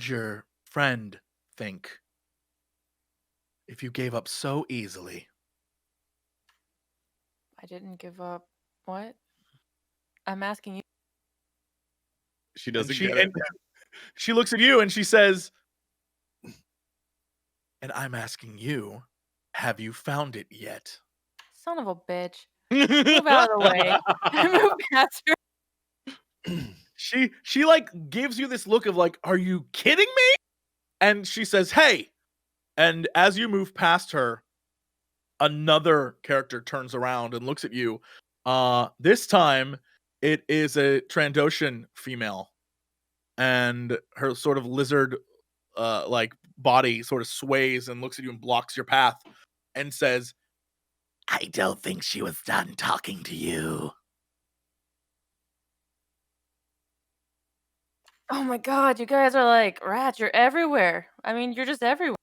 your friend think if you gave up so easily? I didn't give up. What? I'm asking you. She And doesn't she get it. and she looks at you and she says, and I'm asking you, have you found it yet? Son of a bitch. Move out of the way. Move past her. She like gives you this look of like, are you kidding me? And she says, hey. And as you move past her, another character turns around and looks at you. This time it is a Trandoshan female, and her sort of lizard like body sort of sways and looks at you and blocks your path and says, I don't think she was done talking to you. Oh my god, you guys are like rats. You're everywhere. I mean, you're just everywhere.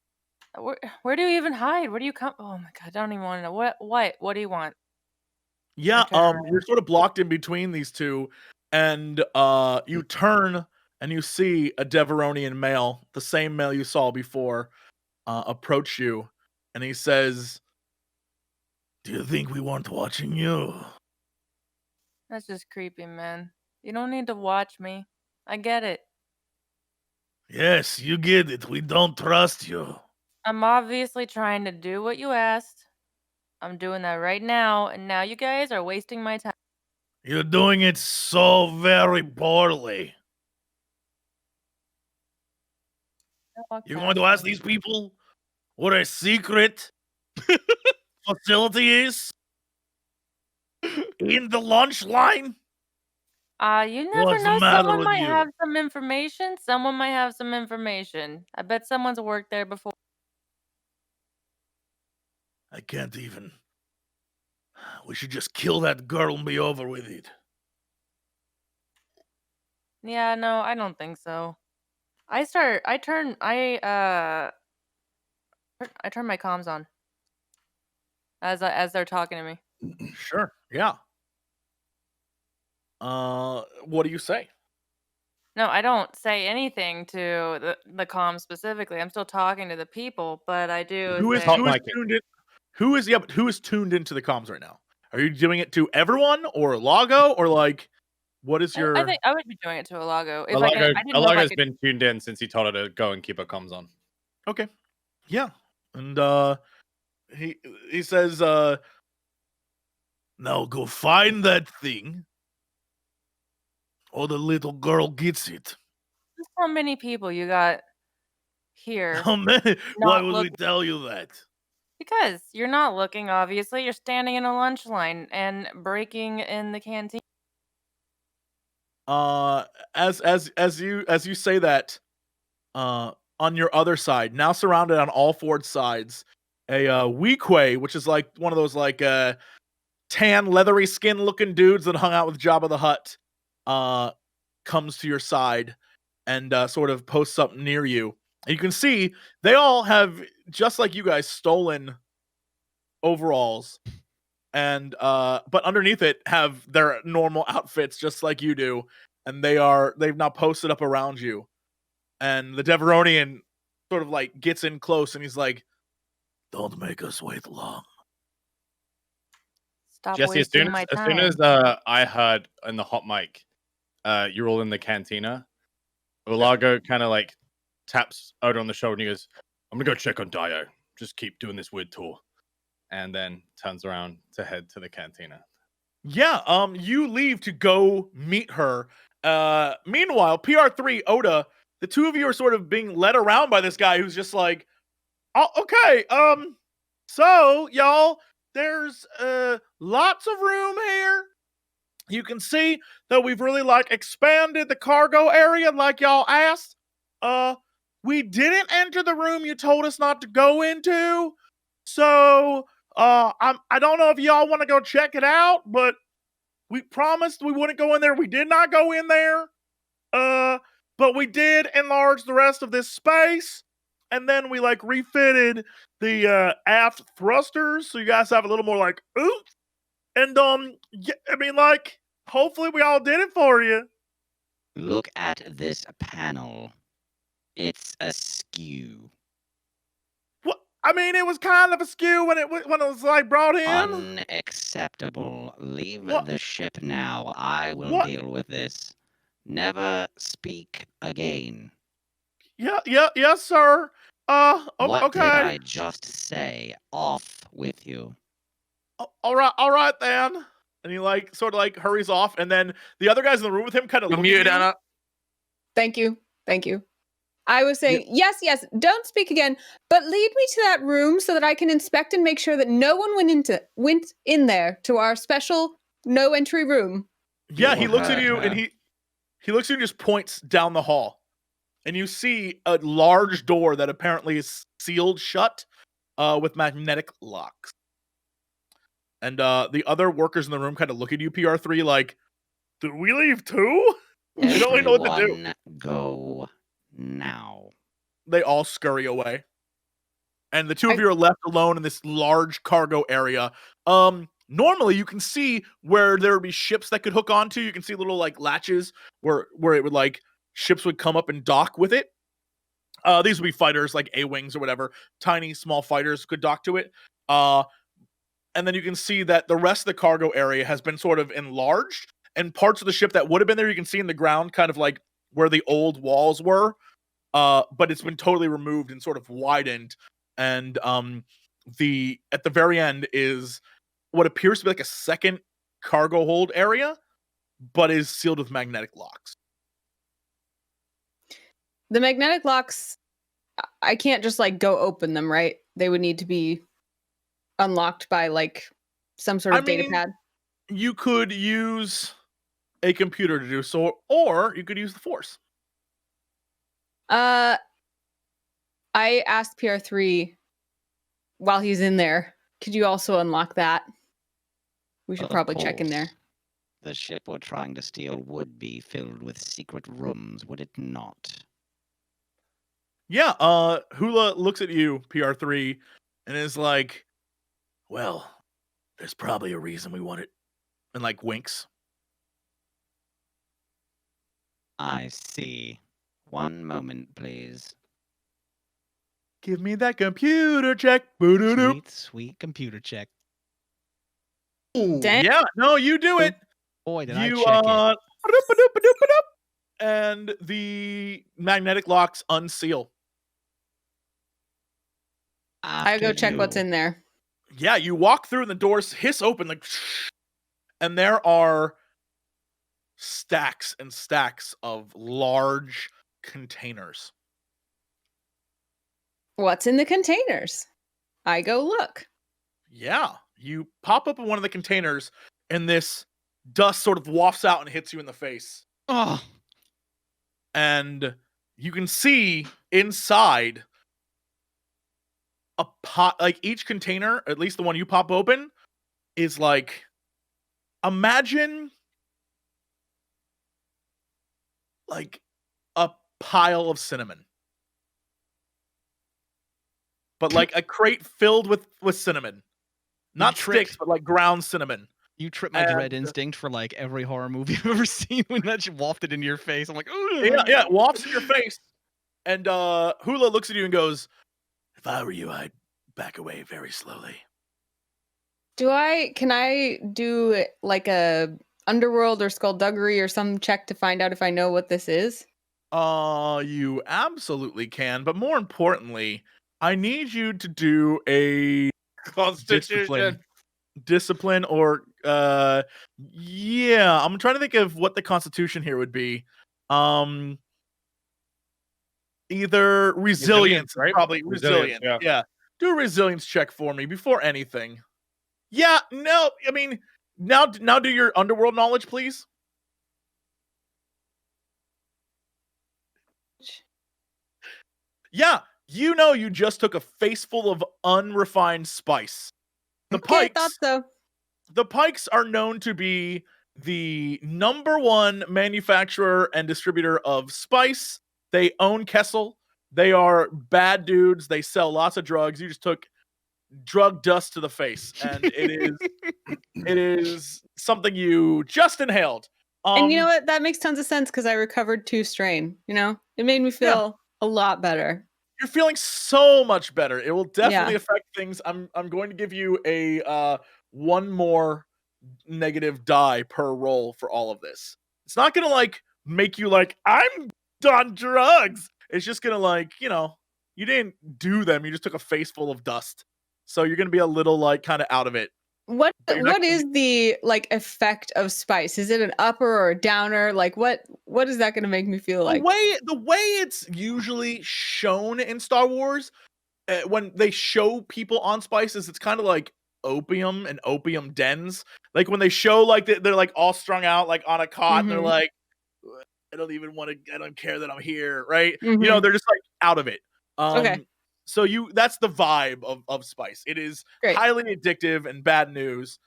Where do you even hide? Where do you come? Oh my god, I don't even want to know. What do you want? Yeah, turn around. you're sort of blocked in between these two, and you turn and you see a Deveronian male, the same male you saw before, approach you, and he says, do you think we weren't watching you? That's just creepy, man. You don't need to watch me. I get it. Yes, you get it. We don't trust you. I'm obviously trying to do what you asked. I'm doing that right now, and now you guys are wasting my time. You're doing it so very poorly. Walk You're past going to me. ask these people what a secret facility is in the lunch line? You never What's the know. matter Someone with might you? have some information. Someone might have some information. I bet someone's worked there before. I can't even. We should just kill that girl and be over with it. Yeah, no, I don't think so. I turn my comms on as they're talking to me. Sure, yeah. What do you say? No, I don't say anything to the comm specifically. I'm still talking to the people, but I do Who is say Hot who is micing. tuned in? But who is tuned into the comms right now? Are you doing it to everyone or Lago or like what is your I think I would be doing it to Alago if I can. I didn't know if I Alago's could. been tuned in since he told her to go and keep her comms on. Okay. Yeah. And he says now go find that thing or the little girl gets it. Just how many people you got here? How many? Why Not would we looking. tell you that? Because you're not looking, obviously. You're standing in a lunch line and breaking in the canteen. As you say that, on your other side, now surrounded on all four sides, a Weequay, which is like one of those like tan, leathery skin looking dudes that hung out with Jabba the Hutt, comes to your side and sort of posts up near you. And you can see they all have, just like you guys, stolen overalls, and but underneath it have their normal outfits just like you do, and they've now posted up around you. And the Deveronian sort of like gets in close and he's like, don't make us wait long. Stop Jesse, wasting my as time. soon as I heard in the hot mic, you're all in the cantina, Ulago kind of like taps Oda on the shoulder and he goes, I'm gonna go check on Dio. Just keep doing this weird tour. And then turns around to head to the cantina. Yeah, you leave to go meet her. Meanwhile, PR3, Oda, the two of you are sort of being led around by this guy who's just like, oh, okay, so y'all, there's lots of room here. You can see that we've really like expanded the cargo area like y'all asked. We didn't enter the room you told us not to go into. So, I don't know if y'all want to go check it out, but we promised we wouldn't go in there. We did not go in there. But we did enlarge the rest of this space. And then we like refitted the aft thrusters. So you guys have a little more like oomph. And yeah, I mean, like, hopefully we all did it for you. Look at this panel. It's askew. What? I mean, it was kind of askew when it was like brought in. Unacceptable. Leave What? the ship now. I will What? deal with this. Never speak again. Yes, sir. What Okay. did I just say? Off with you. All right then. And he like sort of like hurries off, and then the other guys in the room with him kind of You're look at muted, you. Anna. Thank you. I was saying, yes, don't speak again, but lead me to that room so that I can inspect and make sure that no one went in there to our special no entry room. Yeah, You he looks at heard you her. and he looks at you and just points down the hall. And you see a large door that apparently is sealed shut with magnetic locks. And the other workers in the room kind of look at you, PR3, like, did we leave too? They don't really know what to do. Everyone go now. They all scurry away. And the two of you are left alone in this large cargo area. Normally you can see where there would be ships that could hook onto. You can see little like latches where it would like ships would come up and dock with it. These would be fighters like A-wings or whatever. Tiny, small fighters could dock to it. And then you can see that the rest of the cargo area has been sort of enlarged, and parts of the ship that would have been there, you can see in the ground, kind of like where the old walls were. But it's been totally removed and sort of widened. And at the very end is what appears to be like a second cargo hold area, but is sealed with magnetic locks. The magnetic locks, I can't just like go open them, right? They would need to be unlocked by like some sort of data pad. You could use a computer to do so, or you could use the Force. I asked PR3 while he's in there, could you also unlock that? We should Of probably check in there. course. The ship we're trying to steal would be filled with secret rooms, would it not? Yeah, Hula looks at you, PR3, and is like, well, there's probably a reason we want it. And like winks. I see. One moment, please. Give me that computer check. Boo-doo-doo. Sweet, sweet computer check. Dang. Yeah, no, you do it. Boy, did I You check it. ba-doop-ba-doop-ba-doop-ba-doop, and the magnetic locks unseal. I go After check what's you. in there. Yeah, you walk through and the doors hiss open like, and there are stacks and stacks of large containers. What's in the containers? I go look. Yeah, you pop up in one of the containers, and this dust sort of wafts out and hits you in the face. Oh, And you can see inside a pot, like each container, at least the one you pop open, is like, imagine like a pile of cinnamon. But like a crate filled with cinnamon. Not tricked. sticks, but like ground cinnamon. you tripped my dread And- instinct for like every horror movie I've ever seen when that shit wafted into your face. I'm like, ooh. Yeah, it wafts in your face. And Hula looks at you and goes, if I were you, I'd back away very slowly. Can I do like a underworld or skullduggery or some check to find out if I know what this is? You absolutely can, but more importantly, I need you to do a discipline or yeah, I'm trying to think of what the constitution here would be. Either resilience, right? probably Resilience, resilience. Yeah. Do a resilience check for me before anything. Yeah, no, I mean, now do your underworld knowledge, please. Yeah, you know you just took a face full of unrefined spice. The Okay, I thought pikes, so. the pikes are known to be the number one manufacturer and distributor of spice. They own Kessel. They are bad dudes. They sell lots of drugs. You just took drug dust to the face, and it is something you just inhaled. And you know what? That makes tons of sense because I recovered 2 strain. You know, it made me feel a lot better. You're feeling so much better. It will definitely Yeah. affect things. I'm going to give you a one more negative die per roll for all of this. It's not gonna like make you like I'm on drugs. It's just gonna like, you know, you didn't do them. You just took a face full of dust. So you're gonna be a little like kind of out of it. What But you're not what gonna is the like effect of spice? Is it an upper or a downer? Like what is that going to make me feel like? The way it's usually shown in Star Wars, when they show people on spices, it's kind of like opium and opium dens. Like when they show like they're like all strung out like on a cot, and they're Mhm. like, I don't even want to. I don't care that I'm here, right? You know, Mhm. they're just like out of it. Okay. So that's the vibe of spice. It is Great. highly addictive and bad news.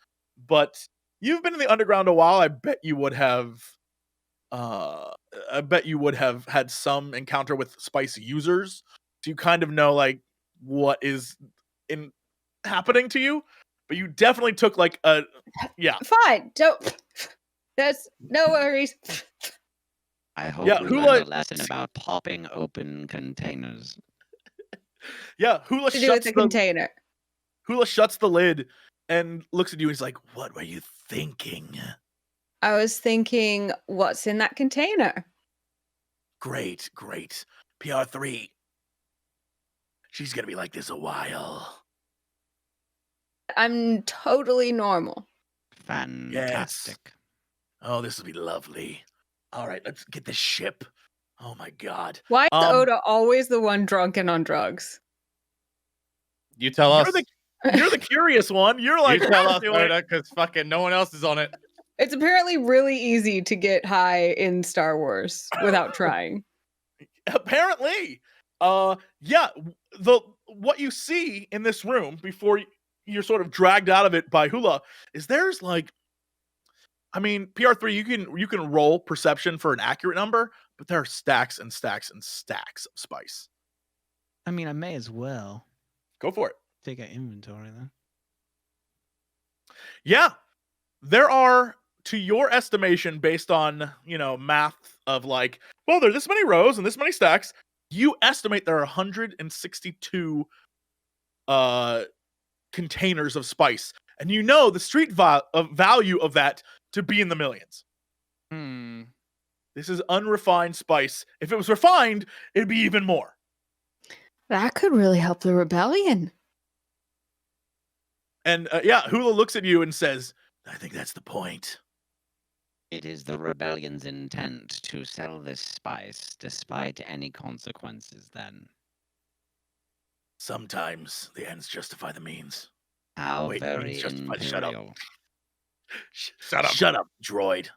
But you've been in the underground a while. I bet you would have. I bet you would have had some encounter with spice users, so you kind of know like what is in happening to you. But you definitely took like a Fine. Don't That's no worries. I hope Yeah, we Hula- learned a lesson about popping open containers. Hula To do with shuts the the container. Hula shuts the lid and looks at you. And he's like, "What were you thinking?" I was thinking, what's in that container? Great. PR3. She's gonna be like this a while. I'm totally normal. Fantastic. Oh, this will be lovely. All right, let's get this ship. Oh my god. Why is Um, Oda always the one drunk and on drugs? You tell us. You're the curious one. You're like, You tell "I'll us, do it." Oda, because fucking no one else is on it. It's apparently really easy to get high in Star Wars without trying. Apparently. What you see in this room before you're sort of dragged out of it by Hula is there's like, I mean, PR3, you can roll perception for an accurate number, but there are stacks and stacks and stacks of spice. I mean, I may as well Go for it. take an inventory then. Yeah. There are, to your estimation, based on, you know, math of like, well, there's this many rows and this many stacks, you estimate there are 162 containers of spice. And you know the street value of that to be in the millions. This is unrefined spice. If it was refined, it'd be even more. That could really help the rebellion. And Hula looks at you and says, I think that's the point. It is the rebellion's intent to sell this spice despite any consequences, then. Sometimes the ends justify the means. How Wait, very means justified. Shut up. imperial. Shut up, droid.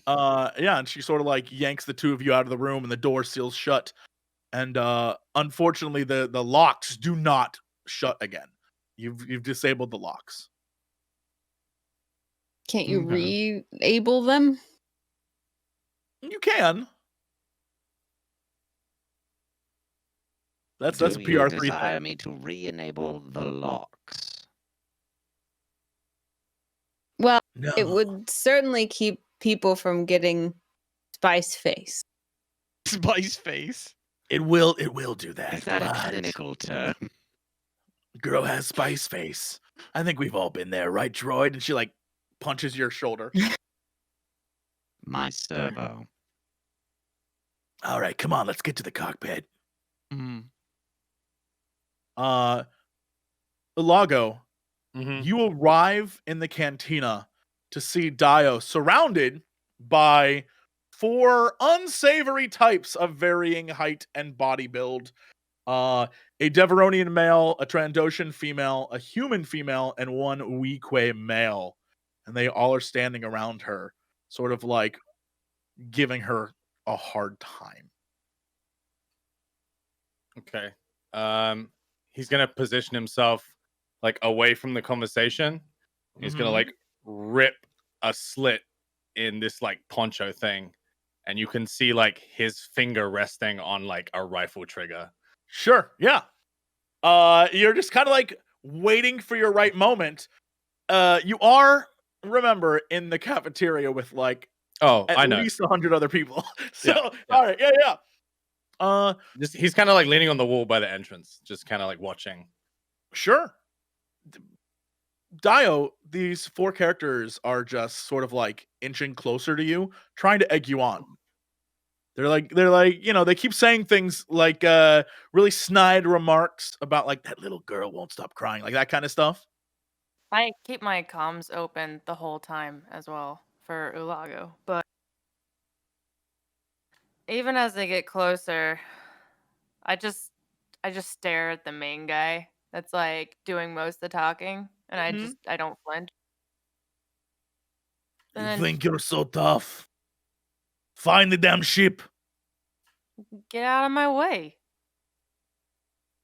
And she sort of like yanks the two of you out of the room, and the door seals shut. And unfortunately, the locks do not shut again. You've disabled the locks. Can't you re-able them? You can. That's Do a you PR3 desire thing. me to re-enable the locks? Well, No. it would certainly keep people from getting spice face. Spice face. It will do that. Is that a but technical term? girl has spice face. I think we've all been there, right, droid? And she like punches your shoulder. My servo. All right, come on, let's get to the cockpit. Mm. Ilago, Mhm. you arrive in the cantina to see Dio surrounded by 4 unsavory types of varying height and body build. A Deveronian male, a Trandoshan female, a human female, and 1 Weequay male. And they all are standing around her, sort of like giving her a hard time. Okay. He's gonna position himself like away from the conversation. He's gonna Mhm. like rip a slit in this like poncho thing, and you can see like his finger resting on like a rifle trigger. Sure, yeah. You're just kind of like waiting for your right moment. You are, remember, in the cafeteria with like Oh, at I know. least 100 other people. So, Yeah, yeah. all right, yeah, yeah. Just he's kind of like leaning on the wall by the entrance, just kind of like watching. Sure. Dio, these four characters are just sort of like inching closer to you, trying to egg you on. They're like, you know, they keep saying things like really snide remarks about like that little girl won't stop crying, like that kind of stuff. I keep my comms open the whole time as well for Ulago, but even as they get closer, I just stare at the main guy that's like doing most of the talking, and Mhm. I don't flinch. And You then think you're so tough? Find the damn ship. get out of my way.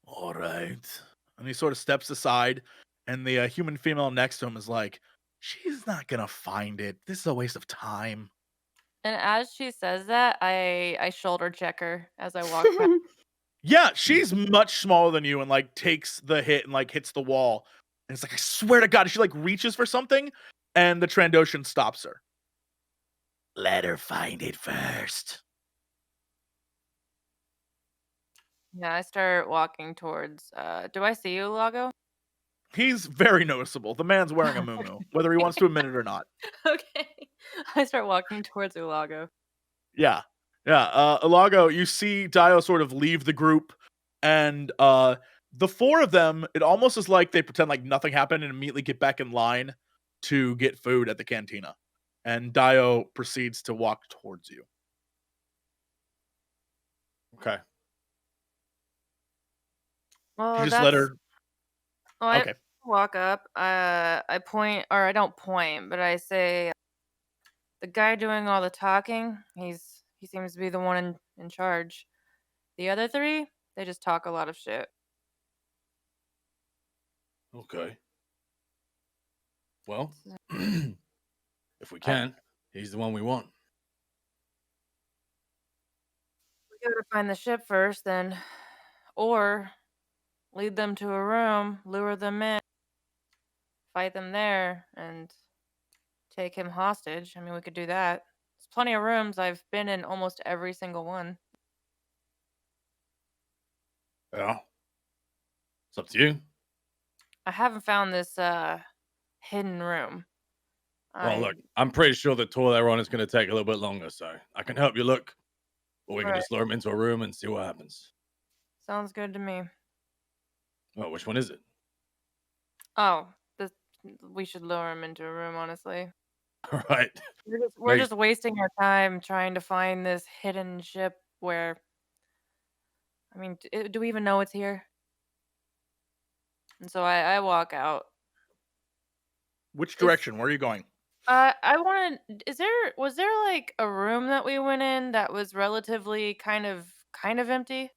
All right. And he sort of steps aside, and the human female next to him is like, she's not gonna find it. This is a waste of time. And as she says that, I shoulder check her as I walk past. Yeah, she's much smaller than you and like takes the hit and like hits the wall. And it's like, I swear to God, she like reaches for something, and the Trandoshan stops her. Let her find it first. Yeah, I start walking towards. Do I see you, Lago? He's very noticeable. The man's wearing a muumuu, whether he wants to admit it or not. Okay. I start walking towards Ulago. Yeah. Yeah. Ilago, you see Dio sort of leave the group, and the four of them, it almost is like they pretend like nothing happened and immediately get back in line to get food at the cantina. And Dio proceeds to walk towards you. Okay. Well, You just let that's. her. Oh, I Okay. walk up. I point, or I don't point, but I say, the guy doing all the talking. He seems to be the one in charge. The other three, they just talk a lot of shit. Okay. Well, if we I- can, he's the one we want. We gotta find the ship first, then, or lead them to a room, lure them in, fight them there, and take him hostage. I mean, we could do that. There's plenty of rooms. I've been in almost every single one. Yeah. It's up to you. I haven't found this hidden room. Well, look, I'm pretty sure the tour they're on is going to take a little bit longer, so I can help you look, or we can Right. just lure him into a room and see what happens. Sounds good to me. Well, which one is it? Oh, we should lure him into a room, honestly. All right. We're Nice. just wasting our time trying to find this hidden ship where, I mean, do we even know it's here? And so I walk out. Which direction? Where are you going? I want to. Was there like a room that we went in that was relatively kind of empty?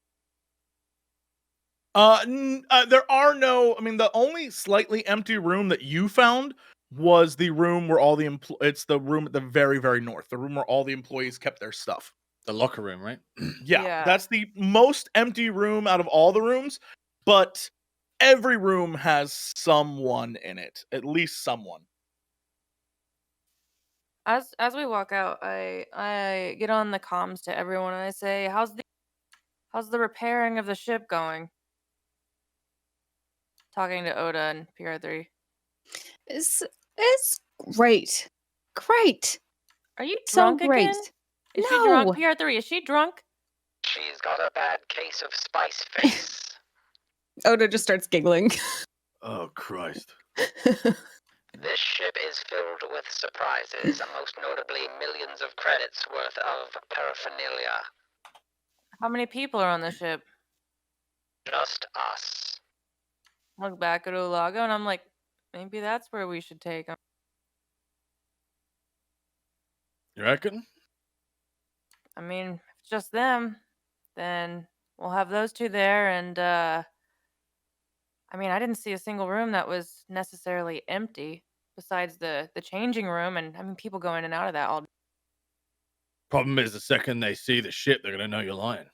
There are no. I mean, the only slightly empty room that you found was the room where all the it's the room at the very, very north. The room where all the employees kept their stuff. The locker room, right? Yeah, Yeah. that's the most empty room out of all the rooms, but every room has someone in it, at least someone. As we walk out, I get on the comms to everyone and I say, how's the repairing of the ship going?" Talking to Oda and PR3. It's great. Great. Are you So drunk great. again? Is she drunk? No. PR3, is she drunk? She's got a bad case of spice face. Oda just starts giggling. Oh, Christ. This ship is filled with surprises, and most notably millions of credits worth of paraphernalia. How many people are on the ship? Just us. Look back at Ulago and I'm like, maybe that's where we should take him. You reckon? I mean, if it's just them, then we'll have those two there, and I I mean, I didn't see a single room that was necessarily empty besides the changing room, and I mean, people go in and out of that all. Problem is, the second they see the ship, they're gonna know you're lying.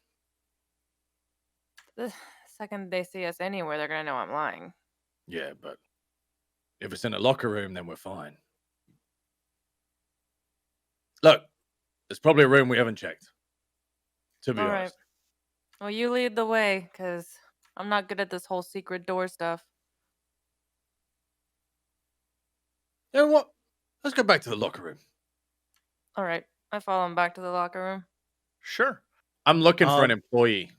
The second they see us anywhere, they're gonna know I'm lying. Yeah, but if it's in a locker room, then we're fine. Look, there's probably a room we haven't checked. To be All right. honest. Well, you lead the way, cause I'm not good at this whole secret door stuff. You know what? Let's go back to the locker room. All right, I follow him back to the locker room. Sure. I'm looking for an Um, employee.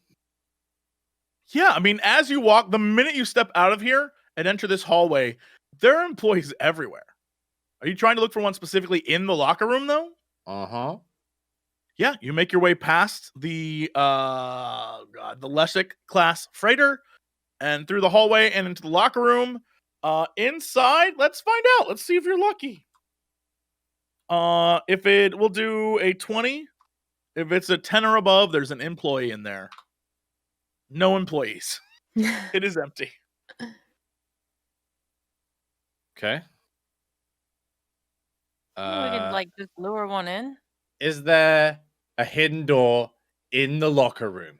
Yeah, I mean, as you walk, the minute you step out of here and enter this hallway, there are employees everywhere. Are you trying to look for one specifically in the locker room, though? Uh-huh. Yeah, you make your way past the the Lessig class freighter and through the hallway and into the locker room. Inside, let's find out. Let's see if you're lucky. If it will do a 20, if it's a 10 or above, there's an employee in there. No employees. It is empty. Okay. Well, we could like just lure one in. Is there a hidden door in the locker room?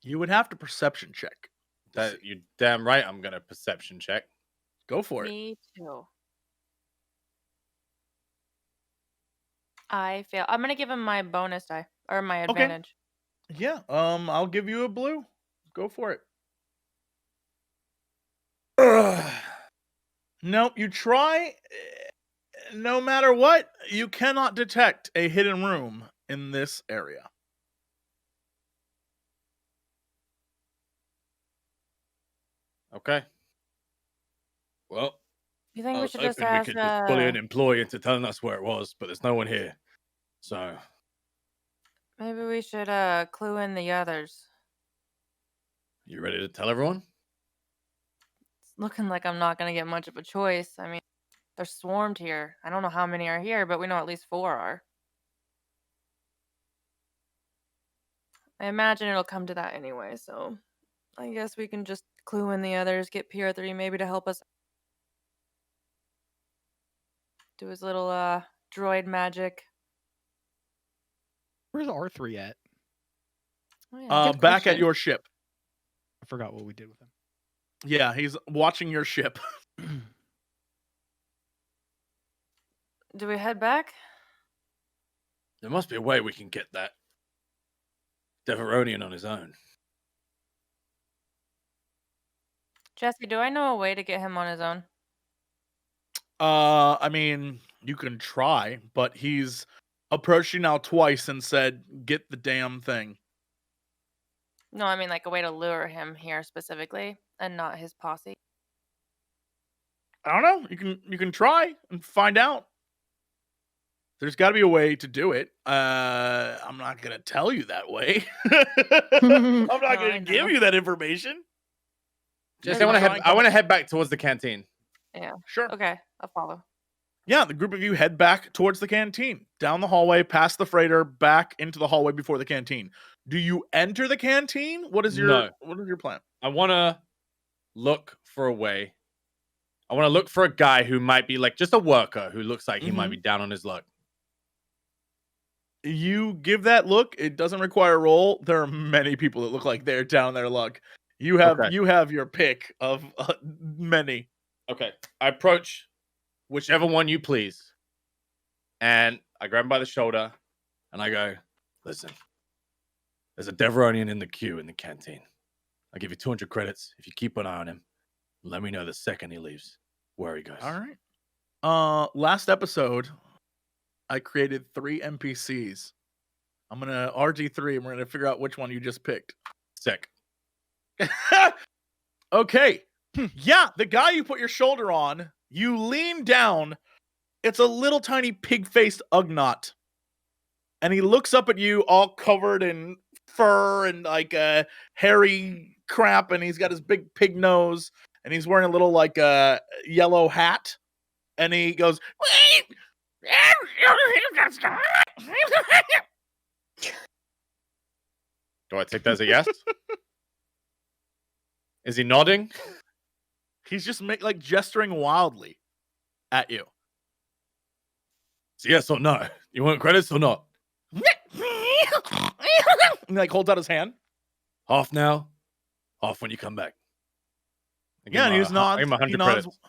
You would have to perception check. That you damn right I'm gonna perception check. Go for it. Me too. I fail. I'm gonna give him my bonus die or my Okay. advantage. Yeah. I'll give you a blue. Go for it. Nope. You try. No matter what, you cannot detect a hidden room in this area. Okay. Well, You think I we was should just hoping we ask? could just bully an employee into telling us where it was, but there's no one here. So Maybe we should clue in the others. you ready to tell everyone? It's looking like I'm not gonna get much of a choice. I mean, they're swarmed here. I don't know how many are here, but we know at least 4 are. I imagine it'll come to that anyway, so I guess we can just clue in the others, get PR3 maybe to help us do his little droid magic. Where's R3 at? Oh, yeah. Good Back at question. your ship. I forgot what we did with him. Yeah, he's watching your ship. Do we head back? There must be a way we can get that Deveronian on his own. Jesse, do I know a way to get him on his own? I mean, you can try, but he's approached you now twice and said, "Get the damn thing." No, I mean like a way to lure him here specifically and not his posse. I don't know. You can try and find out. There's got to be a way to do it. I'm not gonna tell you that way. I'm not No, I gonna give know. you that information. Just Maybe I want to head back towards the canteen. Sure. Okay, I'll follow. Yeah, the group of you head back towards the canteen, down the hallway, past the freighter, back into the hallway before the canteen. Do you enter the canteen? What is your plan? I want to look for a way. I want to look for a guy who might be like just a worker who looks like he might be down on his luck. You give that look. It doesn't require a roll. There are many people that look like they're down their luck. You have your pick of many. Okay. I approach whichever one you please. And I grab him by the shoulder and I go, "Listen, there's a Deveronian in the queue in the canteen. I'll give you 200 credits if you keep an eye on him. Let me know the second he leaves where he goes." All right. Last episode, I created 3 NPCs. I'm gonna RG3 and we're gonna figure out which one you just picked. Sick. Okay. Yeah, the guy you put your shoulder on, you lean down. It's a little tiny pig-faced Ugnaught. And he looks up at you all covered in fur and like hairy crap, and he's got his big pig nose, and he's wearing a little like yellow hat. And he goes, Do I take that as a yes? Is he nodding? He's just like gesturing wildly at you. So yes or no? You want credits or not? And like holds out his hand. Half now, half when you come back. I give Yeah, him and he a just hu- I nods. give him He 100 nods. credits.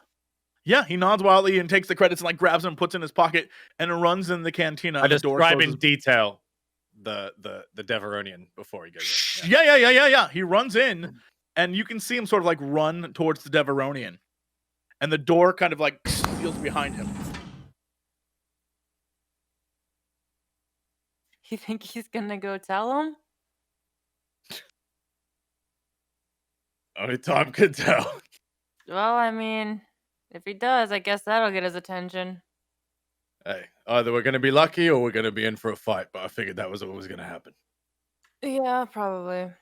Yeah, he nods wildly and takes the credits and like grabs them, puts in his pocket, and runs in the cantina. I And the door describe in closes. detail the Deveronian before he goes in. Yeah. He runs in, and you can see him sort of like run towards the Deveronian, and the door kind of like seals behind him. You think he's gonna go tell him? Only time can tell. Well, I mean, if he does, I guess that'll get his attention. Hey, either we're gonna be lucky or we're gonna be in for a fight. But I figured that was what was gonna happen. Yeah, probably.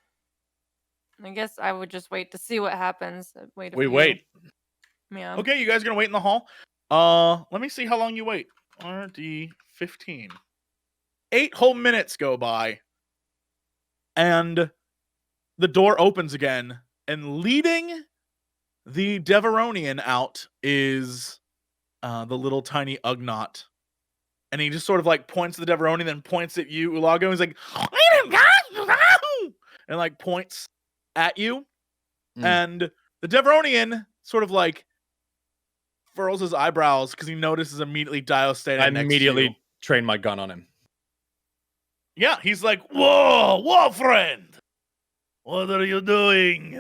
I guess I would just wait to see what happens. Wait. We wait. Yeah. Okay, you guys are gonna wait in the hall. Let me see how long you wait. RD 15. 8 whole minutes go by, and the door opens again, and leading the Deveronian out is the little tiny Ugnaught. And he just sort of like points to the Deveronian, then points at you, Ulago, and he's like, and like points at you. And the Deveronian sort of like furrows his eyebrows because he notices immediately Dio standing I next to you. immediately train my gun on him. Yeah, he's like, whoa, friend. What are you doing?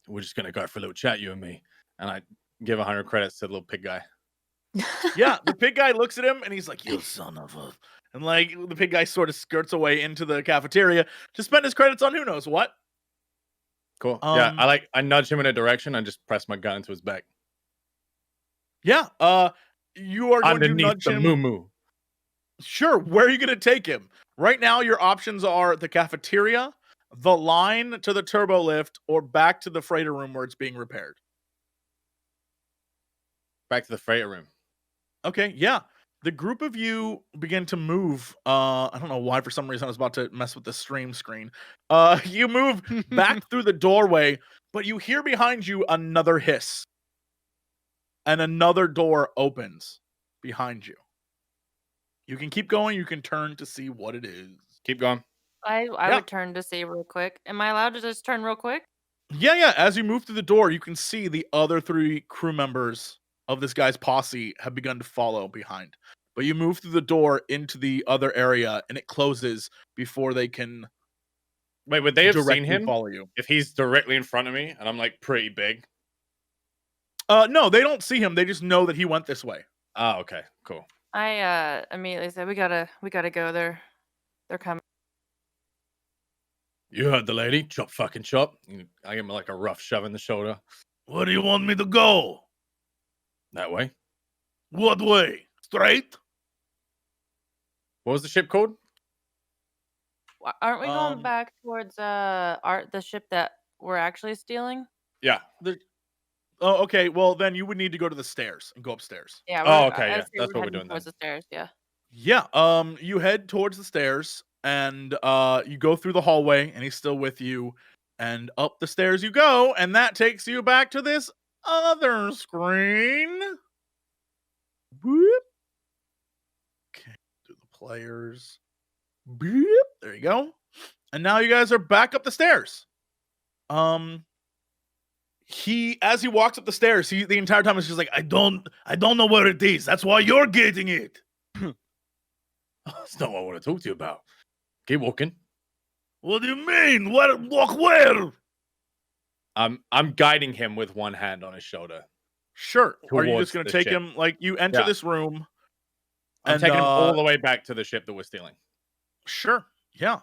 We're just gonna go for a little chat, you and me. And I give 100 credits to the little pig guy. Yeah, the pig guy looks at him and he's like, you son of a... And like, the pig guy sort of skirts away into the cafeteria to spend his credits on who knows what. Cool. Yeah, I nudge him in a direction and just press my gun into his back. Yeah, you are going to Underneath nudge the him. moo. Sure, where are you going to take him? Right now, your options are the cafeteria, the line to the turbo lift, or back to the freighter room where it's being repaired. Back to the freighter room. Okay, yeah. The group of you begin to move. I don't know why, for some reason, I was about to mess with the stream screen. You move back through the doorway, but you hear behind you another hiss. And another door opens behind you. You can keep going. You can turn to see what it is. Keep going. I Yeah. would turn to see real quick. Am I allowed to just turn real quick? Yeah. As you move through the door, you can see the other 3 crew members of this guy's posse have begun to follow behind. But you move through the door into the other area, and it closes before they can Wait, would they have directly seen him follow you. if he's directly in front of me and I'm like pretty big? No, they don't see him. They just know that he went this way. Oh, okay, cool. I immediately said we gotta go. They're coming. You heard the lady. Chop fucking chop. I give him like a rough shove in the shoulder. Where do you want me to go? That way. What way? Straight? What was the ship called? Aren't we going Um, back towards the ship that we're actually stealing? Yeah. Oh, okay. Well, then you would need to go to the stairs and go upstairs. Yeah. Oh, okay, I yeah, say that's what we're heading doing towards then. the stairs. Yeah. Yeah. You head towards the stairs and you go through the hallway and he's still with you. And up the stairs you go, and that takes you back to this other screen. Boop. Okay, do the players. Boop. There you go. And now you guys are back up the stairs. As he walks up the stairs, the entire time is just like, I don't know where it is. That's why you're getting it. That's not what I want to talk to you about. Keep walking. What do you mean? Walk where? I'm guiding him with one hand on his shoulder. Sure. Are you Towards just going to the take ship. him, like, you enter Yeah. this room? I'm and, taking him all the way back to the ship that we're stealing. Sure. Yeah.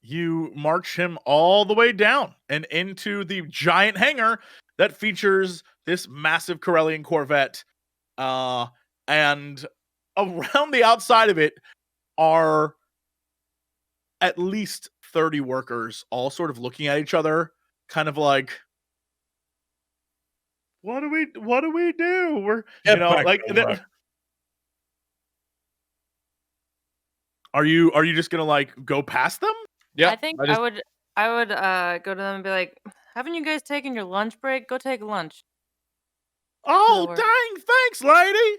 You march him all the way down and into the giant hangar that features this massive Corellian Corvette. And around the outside of it are at least 30 workers, all sort of looking at each other, kind of like, what do we do? We're Get you know, back like to that- work. Are you just gonna like go past them? Yeah. I think I would go to them and be like, Haven't you guys taken your lunch break? Go take lunch. Oh, Lower. dang, thanks, lady.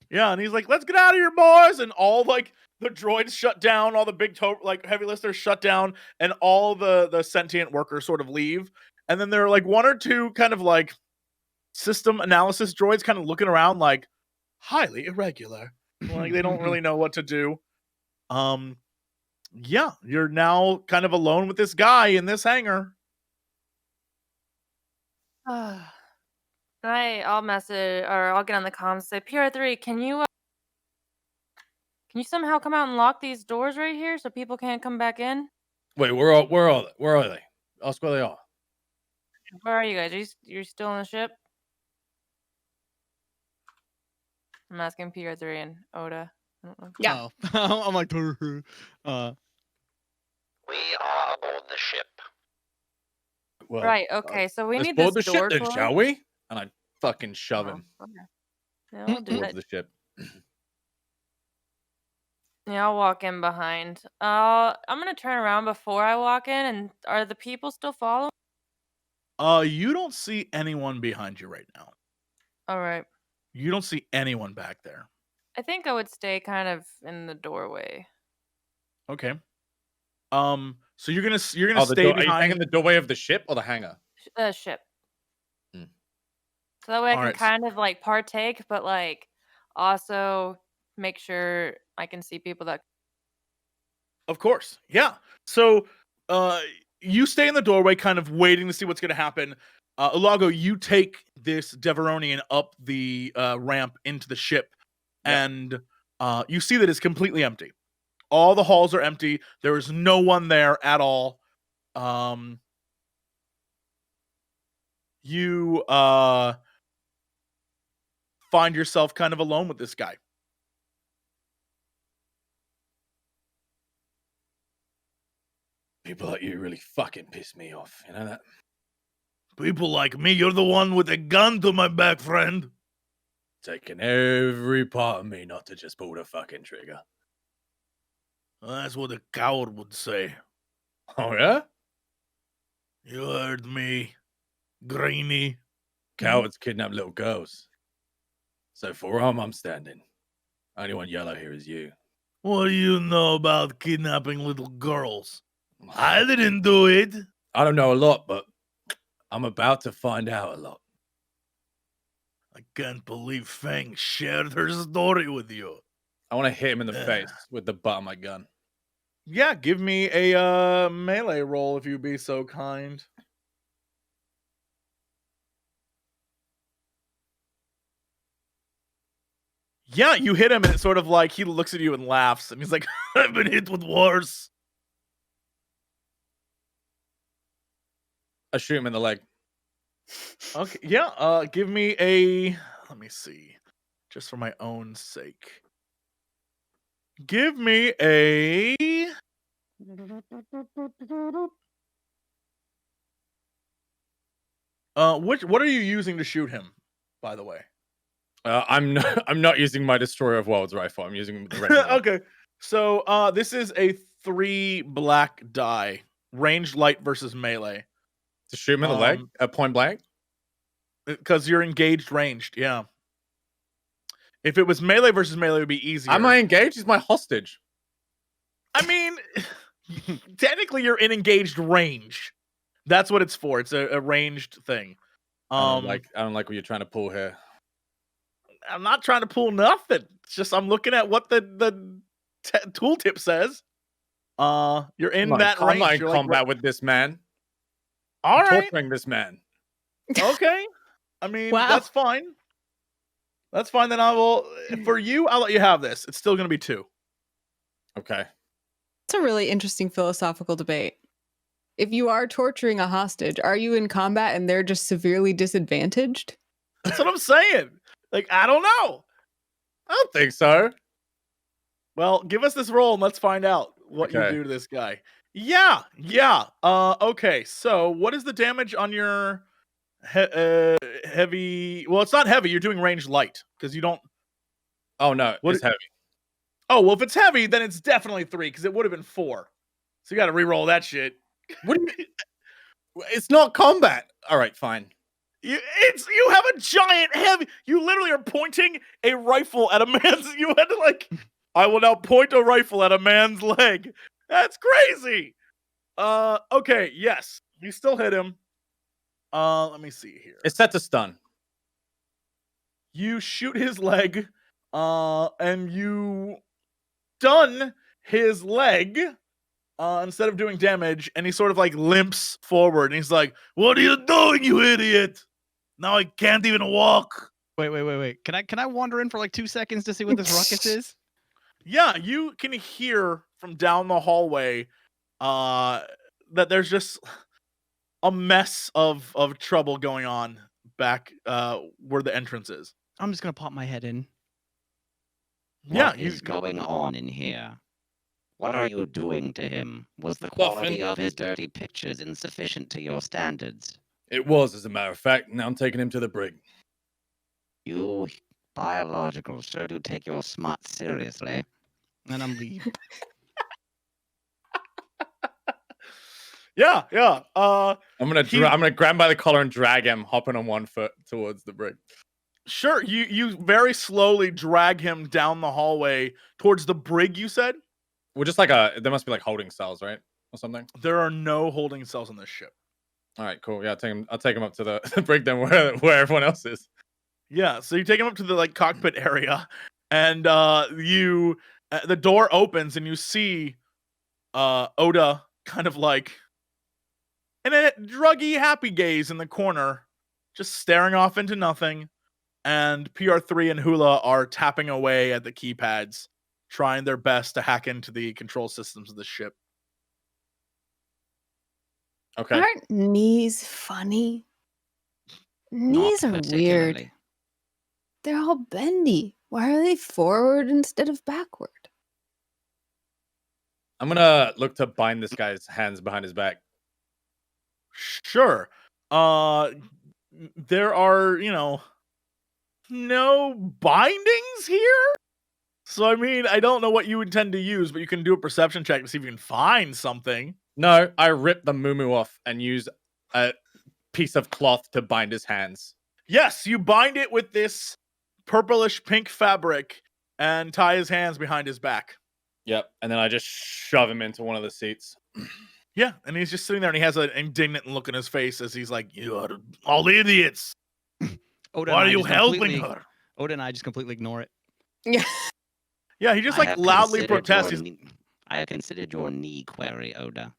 Yeah, and he's like, let's get out of here, boys. And all like the droids shut down, all the big like heavy lifters shut down, and all the sentient workers sort of leave. And then there are like one or two kind of like system analysis droids kind of looking around like highly irregular. Like they don't really know what to do. Yeah, you're now kind of alone with this guy in this hangar. I'll message or I'll get on the comms and say, PR3, can you somehow come out and lock these doors right here so people can't come back in? Wait, where are they? Ask where they are. Where are you guys? You're still on the ship? I'm asking PR3 and Oda. I don't know. Yeah. Oh. I'm like, We are aboard the ship. Well, Right, okay, so we let's need board this the ship door then, closed. shall we? And I fucking shove Oh, him okay. Yeah, we'll do towards that. the ship. Yeah, I'll walk in behind. I'm gonna turn around before I walk in, and are the people still following? You don't see anyone behind you right now. All right. You don't see anyone back there. I think I would stay kind of in the doorway. Okay. So you're gonna Oh, stay are you staying behind. in the doorway of the ship or the hangar? Ship. Hmm. So that way I can Alright. kind of like partake, but like also make sure I can see people that. Of course, yeah. So, you stay in the doorway, kind of waiting to see what's gonna happen. Ulago, you take this Deveronian up the ramp into the ship, Yeah. and you see that it's completely empty. All the halls are empty. There is no one there at all. You find yourself kind of alone with this guy. People like you really fucking piss me off. You know that? People like me, you're the one with a gun to my back, friend. Taking every part of me not to just pull the fucking trigger. That's what a coward would say. Oh yeah? You heard me, Greeny. Cowards kidnap little girls. So for where I'm standing, only one yellow here is you. What do you know about kidnapping little girls? I didn't do it. I don't know a lot, but I'm about to find out a lot. I can't believe Fang shared her story with you. I want to hit him in the Yeah. face with the butt of my gun. Yeah, give me a melee roll if you'd be so kind. Yeah, you hit him and it's sort of like he looks at you and laughs and he's like, I've been hit with worse. I shoot him in the leg. Okay, yeah, give me a, let me see, just for my own sake. Give me a, what are you using to shoot him, by the way? I'm not using my Destroyer of Worlds rifle. I'm using the regular one. Okay, so this is a 3 black die, ranged light versus melee. To shoot him in the leg at point blank? Because you're engaged ranged, yeah. If it was melee versus melee, it would be easier. Am I engaged? He's my hostage. I mean, technically you're in engaged range. That's what it's for. It's a ranged thing. I don't like what you're trying to pull here. I'm not trying to pull nothing. It's just I'm looking at what the tooltip says. You're in that range. I'm not in You're combat with this man. all I'm right. torturing this man. Okay. I mean, Wow. that's fine. That's fine. Then I will. For you, I'll let you have this. It's still going to be 2. Okay. It's a really interesting philosophical debate. If you are torturing a hostage, are you in combat and they're just severely disadvantaged? That's what I'm saying. Like, I don't know. I don't think so. Well, give us this roll and let's find out what you Okay. do to this guy. Yeah. Okay. So, what is the damage on your heavy? Well, it's not heavy. You're doing ranged light because you don't. Oh no, What it's heavy. Oh, well, if it's heavy, then it's definitely 3 because it would have been 4. So you got to re-roll that shit. What do you It's not combat. All right, fine. You have a giant heavy. You literally are pointing a rifle at a man's. You had to like. I will now point a rifle at a man's leg. That's crazy. Okay. Yes, you still hit him. Let me see here. It's set to stun. You shoot his leg, and you stun his leg. Instead of doing damage, and he sort of like limps forward, and he's like, "What are you doing, you idiot? Now I can't even walk." Wait. Can I wander in for like 2 seconds to see what this ruckus is? Yeah, you can hear from down the hallway, that there's just a mess of trouble going on back where the entrance is. I'm just gonna pop my head in. Yeah, What is going on in here? What are you doing to him? Was the quality of his dirty pictures insufficient to your standards? It was, as a matter of fact. Now I'm taking him to the brig. You biologicals sure do take your smarts seriously. And I'm leaving. Yeah. I'm gonna grab him by the collar and drag him, hopping on 1 foot towards the brig. Sure. You very slowly drag him down the hallway towards the brig. You said We're just like there must be like holding cells, right, or something. there are no holding cells on this ship. All right, cool. Yeah, I'll take him up to the brig then, where everyone else is. Yeah, so you take him up to the like cockpit area, and the door opens and you see Oda kind of like in a druggy happy gaze in the corner, just staring off into nothing, and PR3 and Hula are tapping away at the keypads, trying their best to hack into the control systems of the ship. Okay. Aren't knees funny? Not Knees are weird. particularly. They're all bendy. Why are they forward instead of backward? I'm gonna look to bind this guy's hands behind his back. Sure. There are, no bindings here. So I mean, I don't know what you intend to use, but you can do a perception check to see if you can find something. No, I rip the muumuu off and use a piece of cloth to bind his hands. Yes, you bind it with this purplish pink fabric and tie his hands behind his back. Yep, and then I just shove him into one of the seats. Yeah, and he's just sitting there and he has an indignant look in his face as he's like, "You are all idiots. Oda Why and are I you just helping completely- her?" Oda and I just completely ignore it. Yeah. Yeah, he just I like have loudly considered protests. your He's, knee- I have considered your knee query, Oda.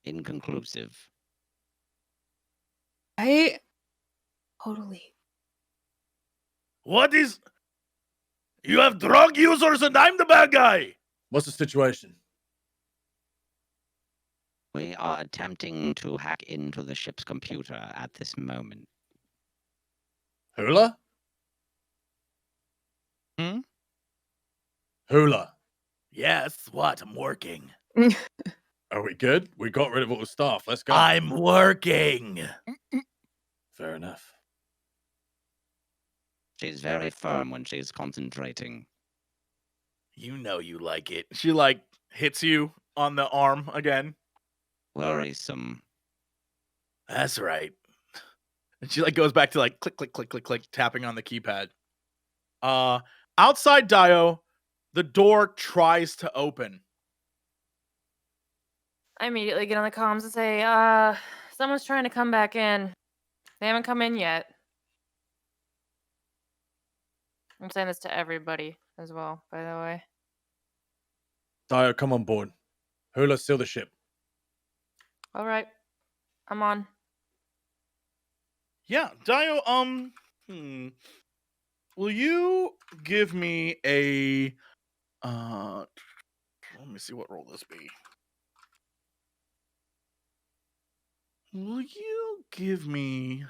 Inconclusive. I totally. "What is? You have drug users and I'm the bad guy." What's the situation? We are attempting to hack into the ship's computer at this moment. Hula? Hmm? Hula. Yes, what? I'm working. Are we good? We got rid of all the staff. Let's go. I'm working. Fair enough. She's very firm when she's concentrating. You know you like it. She like hits you on the arm again. Worrisome. That's right. And she like goes back to like click, click, click, click, click, tapping on the keypad. Outside Dio, the door tries to open. I immediately get on the comms and say, someone's trying to come back in. They haven't come in yet. I'm saying this to everybody as well, by the way. Dio, come on board. Hula, seal the ship. All right. I'm on. Yeah, Dio, will you give me a let me see, what roll this be? Will you give me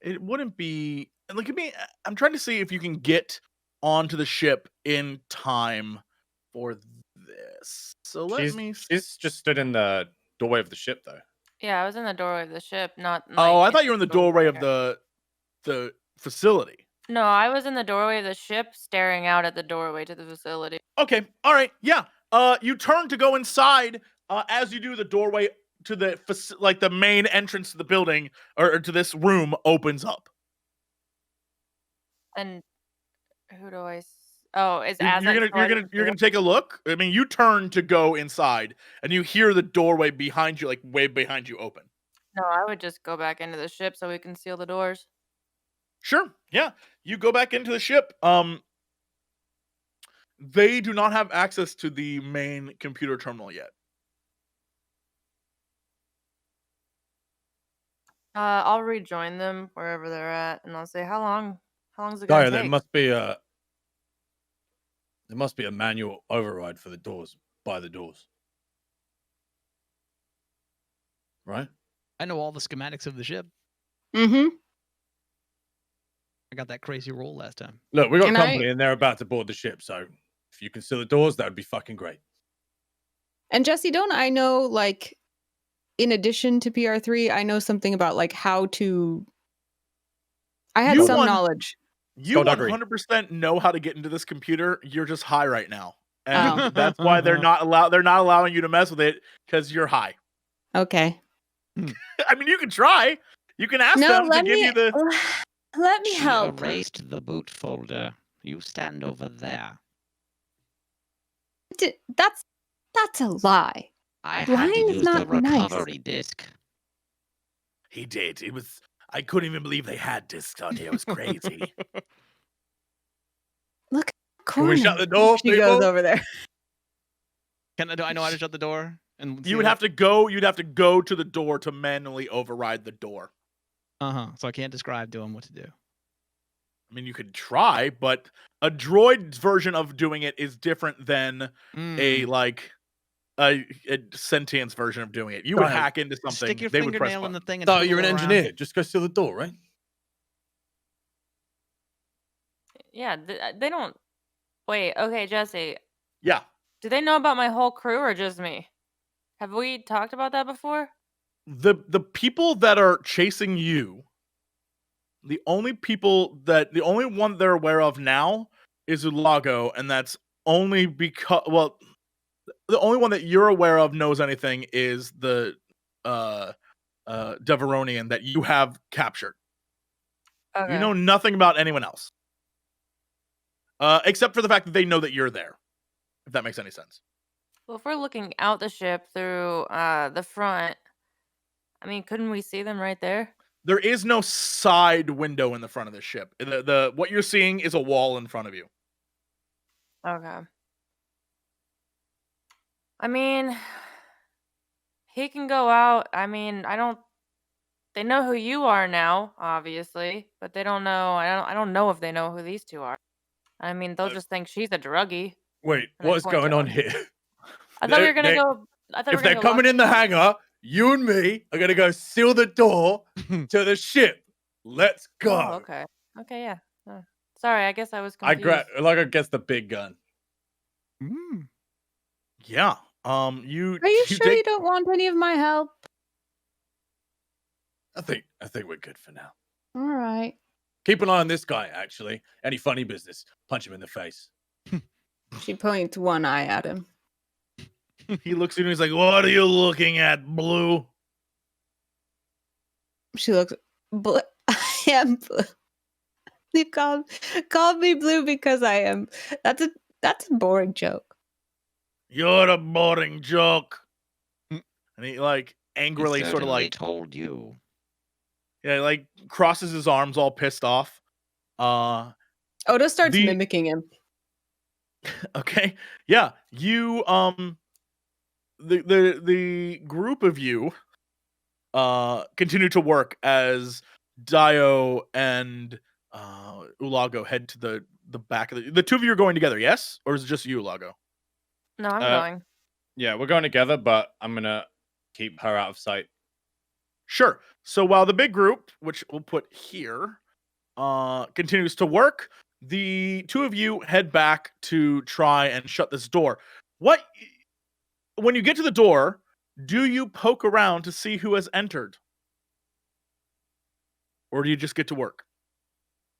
it wouldn't be look at me. I'm trying to see if you can get onto the ship in time for this. So let me She's just stood in the doorway of the ship, though. Yeah, I was in the doorway of the ship, not. Oh, I like, thought you were in the going doorway of there. the facility. No, I was in the doorway of the ship, staring out at the doorway to the facility. Okay, all right, yeah. You turn to go inside. As you do, the doorway to the like the main entrance to the building or to this room opens up. And who do I? Oh, is You're Azek gonna still at the you're door? gonna take a look. I mean, you turn to go inside, and you hear the doorway behind you, like way behind you, open. No, I would just go back into the ship so we can seal the doors. Sure, yeah. You go back into the ship. They do not have access to the main computer terminal yet. I'll rejoin them wherever they're at, and I'll say, how long's it gonna Daya, take? there must be a manual override for the doors by the doors. Right? I know all the schematics of the ship. Mm-hmm. I got that crazy roll last time. Look, we got And company and they're about to board the ship, so if you can seal the doors, that would be fucking great. And Jesse, don't I know, like, in addition to PR3, I know something about, like, how to... I had You some won- knowledge. You Skullduggery. 100% know how to get into this computer. You're just high right now, Oh. and that's why they're not allowing you to mess with it because you're high. Okay. I mean, you can try. You can ask No, them to let give me... you the. Let me She help. erased the boot folder. You stand over there. That's a lie. I had Lying to is use not the nice. recovery disk. He did. It was. I couldn't even believe they had discs on here. It was crazy. Look, Can we shut corner. the door, She goes people? over there. Do I know how to shut the door? And You would have to go. You'd have to go to the door to manually override the door. So I can't describe to him what to do. I mean, you could try, but a droid's version of doing it is different than a like a sentience version of doing it. You would Right. hack into something. Stick your they would press fingernail in the buttons. thing and No, twiddle you're an it around. engineer. Just go seal the door, right? Yeah, they don't. Wait, okay, Jesse. Yeah. Do they know about my whole crew or just me? Have we talked about that before? The people that are chasing you, the only one they're aware of now is Ulago, and that's only because the only one that you're aware of knows anything is the Deveronian that you have captured. Okay. You know nothing about anyone else. Except for the fact that they know that you're there. If that makes any sense. Well, if we're looking out the ship through the front, I mean, couldn't we see them right there? There is no side window in the front of the ship. The what you're seeing is a wall in front of you. Okay. I mean, he can go out. I mean, they know who you are now, obviously, but they don't know. I don't know if they know who these two are. I mean, they'll just think she's a druggie. Wait, And I what's point going to on her. here? I thought we were gonna They- go. I thought we If were they're gonna go coming lock in the them up. hangar, you and me are gonna go seal the door to the ship. Let's go. Oh, okay. Okay, yeah. Sorry, I guess I was I confused. I guess the big gun. Mm. Yeah. You. Are you you sure take- you don't want any of my help? I think we're good for now. All right. Keep an eye on this guy, actually. Any funny business, punch him in the face. She points one eye at him. He looks at you and he's like, "What are you looking at, Blue?" She looks blue. I am blue. You called me blue because I am. That's a boring joke. You're a boring joke. Mm. And he like He angrily sort of certainly like told you. yeah, like crosses his arms all pissed off. Odo starts The- mimicking him. Okay. Yeah. You the group of you continue to work as Dio and Ulago head to the back of the two of you are going together, yes? Or is it just you, Ulago? No, I'm Uh, going. Yeah, we're going together, but I'm gonna keep her out of sight. Sure. So while the big group, which we'll put here, continues to work, the two of you head back to try and shut this door. When you get to the door, do you poke around to see who has entered? Or do you just get to work?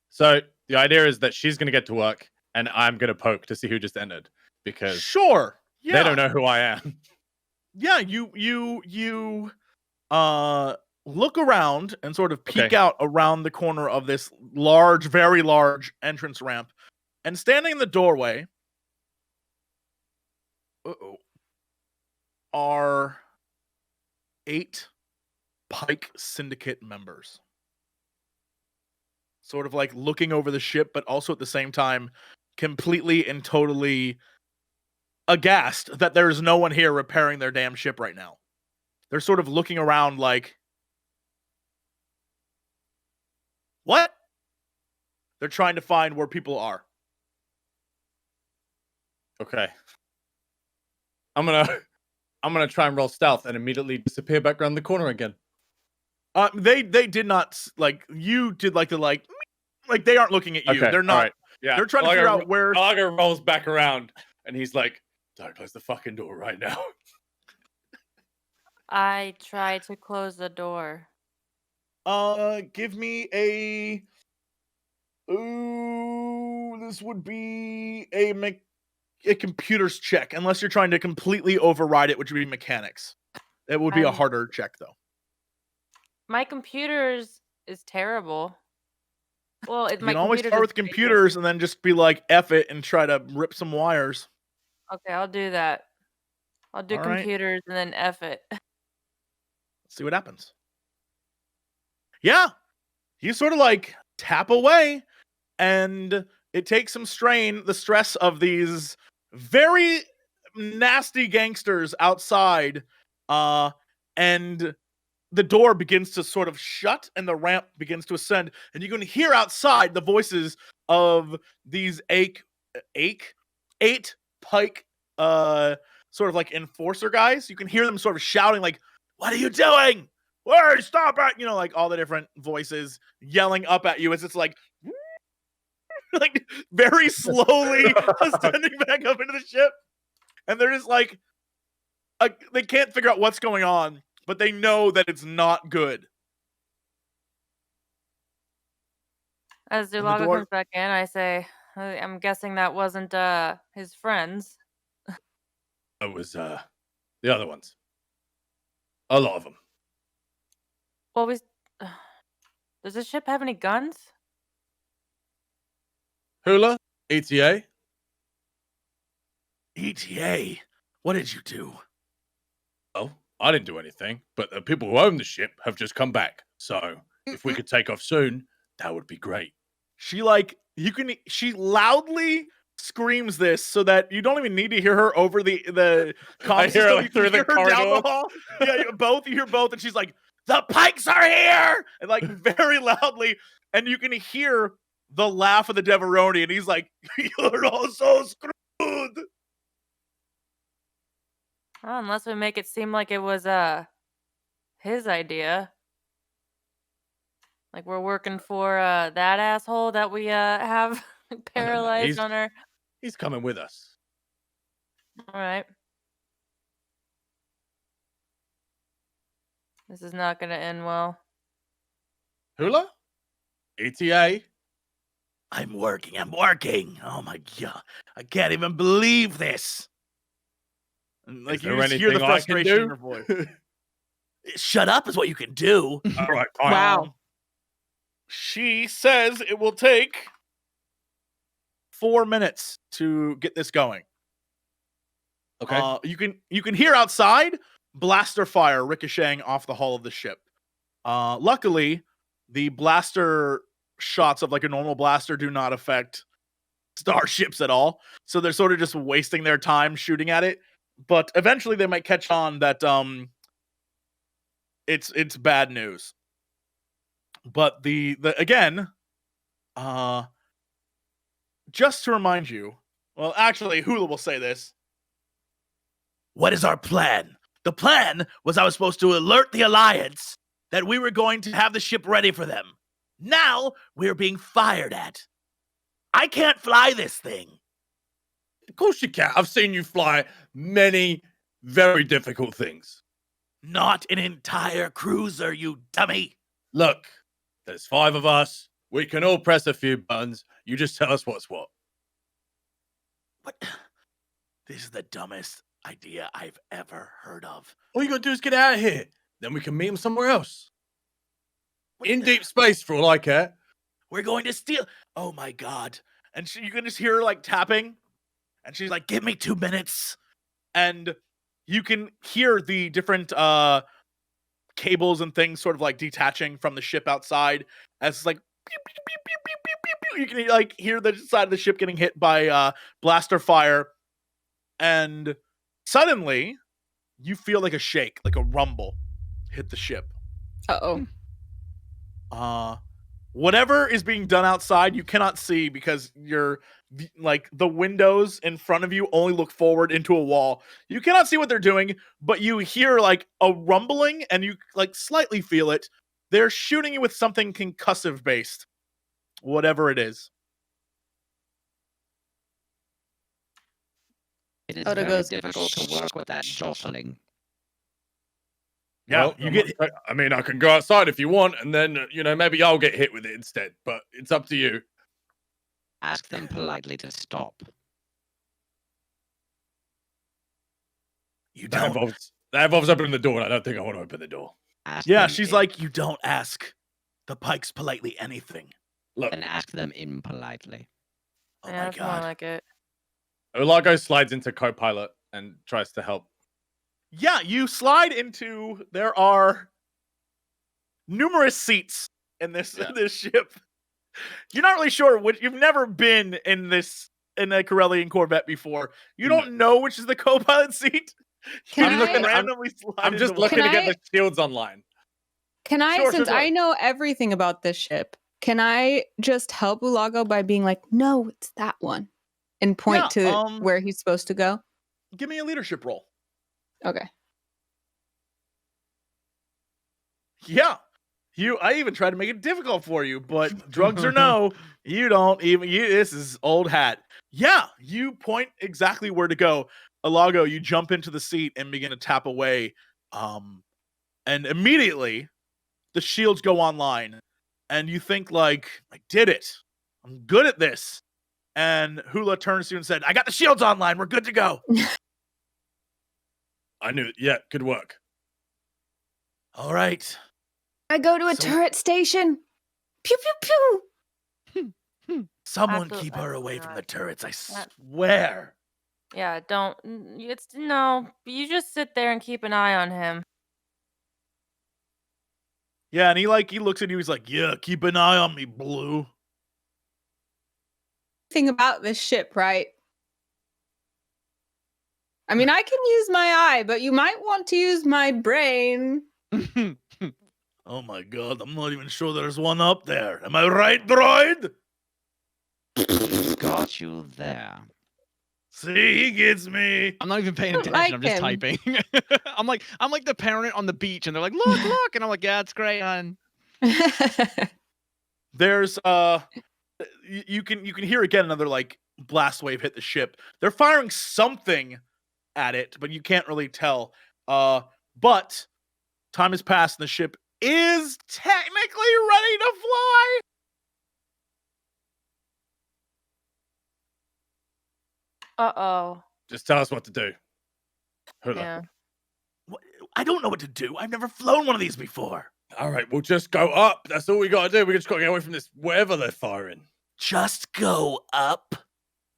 So The idea is that she's gonna get to work, and I'm gonna poke to see who just entered because Sure. Yeah. they don't know who I am. Yeah, you look around and sort of peek Okay. out around the corner of this large, very large entrance ramp, and standing in the doorway are 8 Pike Syndicate members. Sort of like looking over the ship, but also at the same time completely and totally aghast that there's no one here repairing their damn ship right now. They're sort of looking around like, what? They're trying to find where people are. Okay. I'm gonna try and roll stealth and immediately disappear back around the corner again. They did not like you did like the like they aren't looking at you. Okay, They're not. alright, yeah. They're trying to figure out where. Alaga rolls back around and he's like, "Don't close the fucking door right now." I try to close the door. Give me a. Ooh, this would be a computer's check, unless you're trying to completely override it, which would be mechanics. It would be a I'm- harder check, though. My computer's is terrible. Well, You can always start with computers and then just be like, F it, and try to rip some wires. Okay, I'll do that. I'll do All right. computers and then F it. See what happens. Yeah. You sort of like tap away, and it takes some strain, the stress of these very nasty gangsters outside, and the door begins to sort of shut and the ramp begins to ascend, and you can hear outside the voices of these eight Pike sort of like enforcer guys. You can hear them sort of shouting like, "What are you doing? Where? Stop it!" You know, like all the different voices yelling up at you as it's like like very slowly ascending back up into the ship. And they're just like they can't figure out what's going on, but they know that it's not good. As And the Zulaga door- comes back in, I say, I'm guessing that wasn't his friends. It was the other ones. A lot of them. Well, does this ship have any guns? Hula, ETA. ETA, what did you do? Oh, I didn't do anything, but the people who own the ship have just come back. So if we could take off soon, that would be great. She she loudly screams this so that you don't even need to hear her over the comm I hear her, system. like, You through can the hear her down the corridor. hall. Yeah, you hear both, and she's like, "The Pikes are here!" and like very loudly, and you can hear the laugh of the Deveroni, and he's like, "You're all so screwed." Oh, unless we make it seem like it was his idea. Like we're working for that asshole that we have paralyzed He's- on our. He's coming with us. All right. This is not going to end well. Hula, ETA. I'm working. Oh my god, I can't even believe this. And, like Is you there just hear the anything I can frustration in do? her voice. Shut up is what you can do. All right, fine. Wow. She says it will take 4 minutes to get this going. Okay. You can hear outside blaster fire ricocheting off the hull of the ship. Luckily, the blaster shots of like a normal blaster do not affect starships at all. So they're sort of just wasting their time shooting at it. But eventually they might catch on that it's bad news. But the again, just to remind you, well, actually, Hula will say this. What is our plan? The plan was I was supposed to alert the Alliance that we were going to have the ship ready for them. Now we're being fired at. I can't fly this thing. Of course you can. I've seen you fly many very difficult things. Not an entire cruiser, you dummy. Look, there's 5 of us. We can all press a few buttons. You just tell us what's what. What? This is the dumbest idea I've ever heard of. All you gotta do is get out of here. Then we can meet him somewhere else. What In the- deep space, for all I care. We're going to steal. Oh my god! And you can just hear her like tapping, and she's like, "Give me 2 minutes." And you can hear the different cables and things sort of like detaching from the ship outside as it's like pew, pew, pew, pew, pew, pew, pew, pew. You can like hear the side of the ship getting hit by blaster fire, and suddenly you feel like a shake, like a rumble hit the ship. Uh-oh. Whatever is being done outside you cannot see because like the windows in front of you only look forward into a wall. You cannot see what they're doing, but you hear like a rumbling and you like slightly feel it. They're shooting you with something concussive based, whatever it is. It is Oda very goes, difficult to work with that jostling. Yeah, Well, you get I mean, I can go outside if you want, and then maybe I'll get hit with it instead. But it's up to you. Ask them politely to stop. you That don't. involves opening the door, and I don't think I want to open the door. Ask Yeah, them she's in- like, you don't ask the Pikes politely anything. Look, Then ask them impolitely. Oh yeah, my that's more god. like it. Olago slides into co-pilot and tries to help. Yeah, you slide into. There are numerous seats in this Yeah. this ship. You're not really sure which. You've never been in a Corellian Corvette before. You No. don't know which is the co-pilot seat. Can You I- just randomly slide I'm just into looking Can to get I- the shields online. Can I, Sure, since sure. I know everything about this ship, can I just help Ulago by being like, no, it's that one, and point Yeah, to where he's supposed to go? Give me a leadership roll. Okay. Yeah. I even tried to make it difficult for you, but drugs or no, you don't even this is old hat. Yeah, you point exactly where to go. Alago, you jump into the seat and begin to tap away. And immediately the shields go online. And you think like, I did it. I'm good at this. And Hula turns to you and said, I got the shields online. We're good to go. I knew it. Yeah, good work. All right. I go to a So- turret station. Pew pew pew. Someone Absolute- keep her away from the not. turrets. I Not- swear. Yeah, don't. It's no. You just sit there and keep an eye on him. Yeah, and he looks at you. He's like, "Yeah, keep an eye on me, Blue." Thing about this ship, right? I mean, I can use my eye, but you might want to use my brain. Oh my god, I'm not even sure there's one up there. Am I right, droid? Got you there. See, he gets me. I'm not even paying don't attention. I'm like just him. typing. I'm like the parent on the beach, and they're like, "Look, look," and I'm like, "Yeah, it's great, hon." There's you can hear again another like blast wave hit the ship. They're firing something at it, but you can't really tell. But time has passed and the ship is technically ready to fly. Uh-oh. Just tell us what to do. Hula. Yeah. I don't know what to do. I've never flown one of these before. All right, we'll just go up. That's all we got to do. We just got to get away from this, wherever they're firing. Just go up.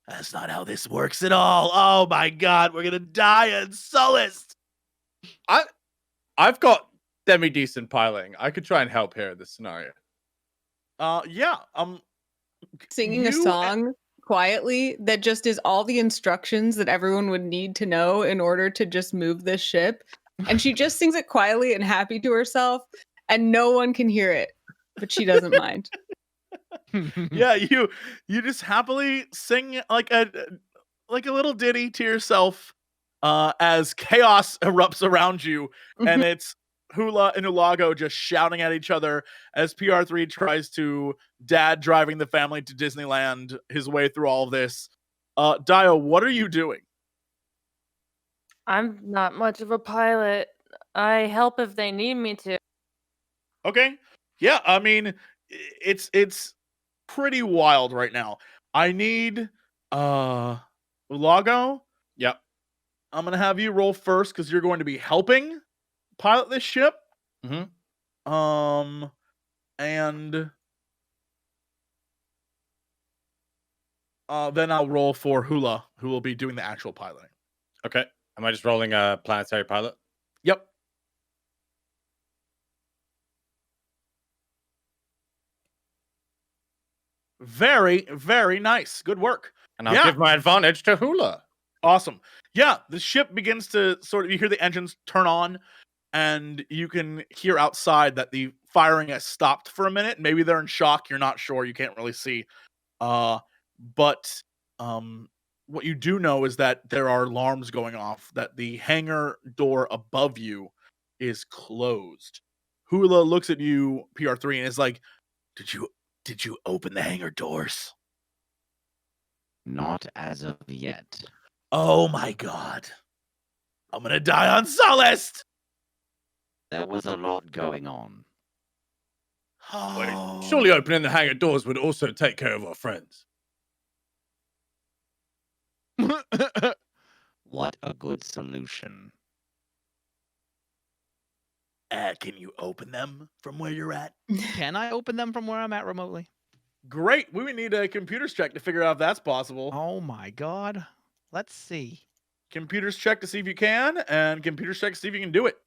That's not how this works at all. Oh my god, we're gonna die in Sullust. I've got semi-decent piloting. I could try and help here in this scenario. Yeah. Singing a You- song quietly that just is all the instructions that everyone would need to know in order to just move this ship. And she just sings it quietly and happy to herself, and no one can hear it, but she doesn't mind. Yeah, you just happily sing like a little ditty to yourself as chaos erupts around you, and it's Hula and Ulago just shouting at each other as PR3 tries to dad driving the family to Disneyland his way through all of this. Dio, what are you doing? I'm not much of a pilot. I help if they need me to. Okay. Yeah, I mean, it's pretty wild right now. I need Ulago. Yep. I'm gonna have you roll first because you're going to be helping pilot this ship. Mhm. And then I'll roll for Hula, who will be doing the actual piloting. Okay. Am I just rolling a planetary pilot? Yep. Very, very nice. Good work. And I'll Yeah. give my advantage to Hula. Awesome. Yeah, the ship begins to you hear the engines turn on, and you can hear outside that the firing has stopped for a minute. Maybe they're in shock. You're not sure. You can't really see. But what you do know is that there are alarms going off, that the hangar door above you is closed. Hula looks at you, PR3, and is like, Did you open the hangar doors? Not as of yet. Oh my god. I'm gonna die on Solest! There was a lot going on. Wait, Oh. surely opening the hangar doors would also take care of our friends. What a good solution. Can you open them from where you're at? Can I open them from where I'm at remotely? Great. We would need a computers check to figure out if that's possible. Oh my god. Let's see. Computers check to see if you can, and computers check to see if you can do it.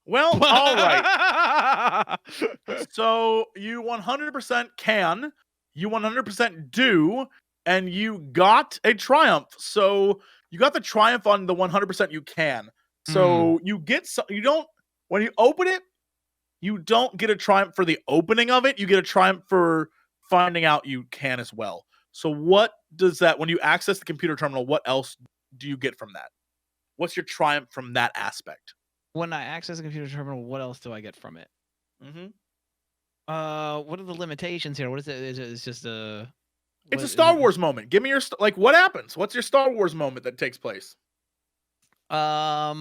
Well, all right. So you 100% can, you 100% do, and you got a triumph. So you got the triumph on the 100% you can. So you get you don't, when you open it, you don't get a triumph for the opening of it. You get a triumph for finding out you can as well. So what does that, when you access the computer terminal, what else do you get from that? What's your triumph from that aspect? When I access the computer terminal, what else do I get from it? Mm-hmm. What are the limitations here? What is it? It's just a. It's what a is Star it? Wars moment. Give me your like. What happens? What's your Star Wars moment that takes place? I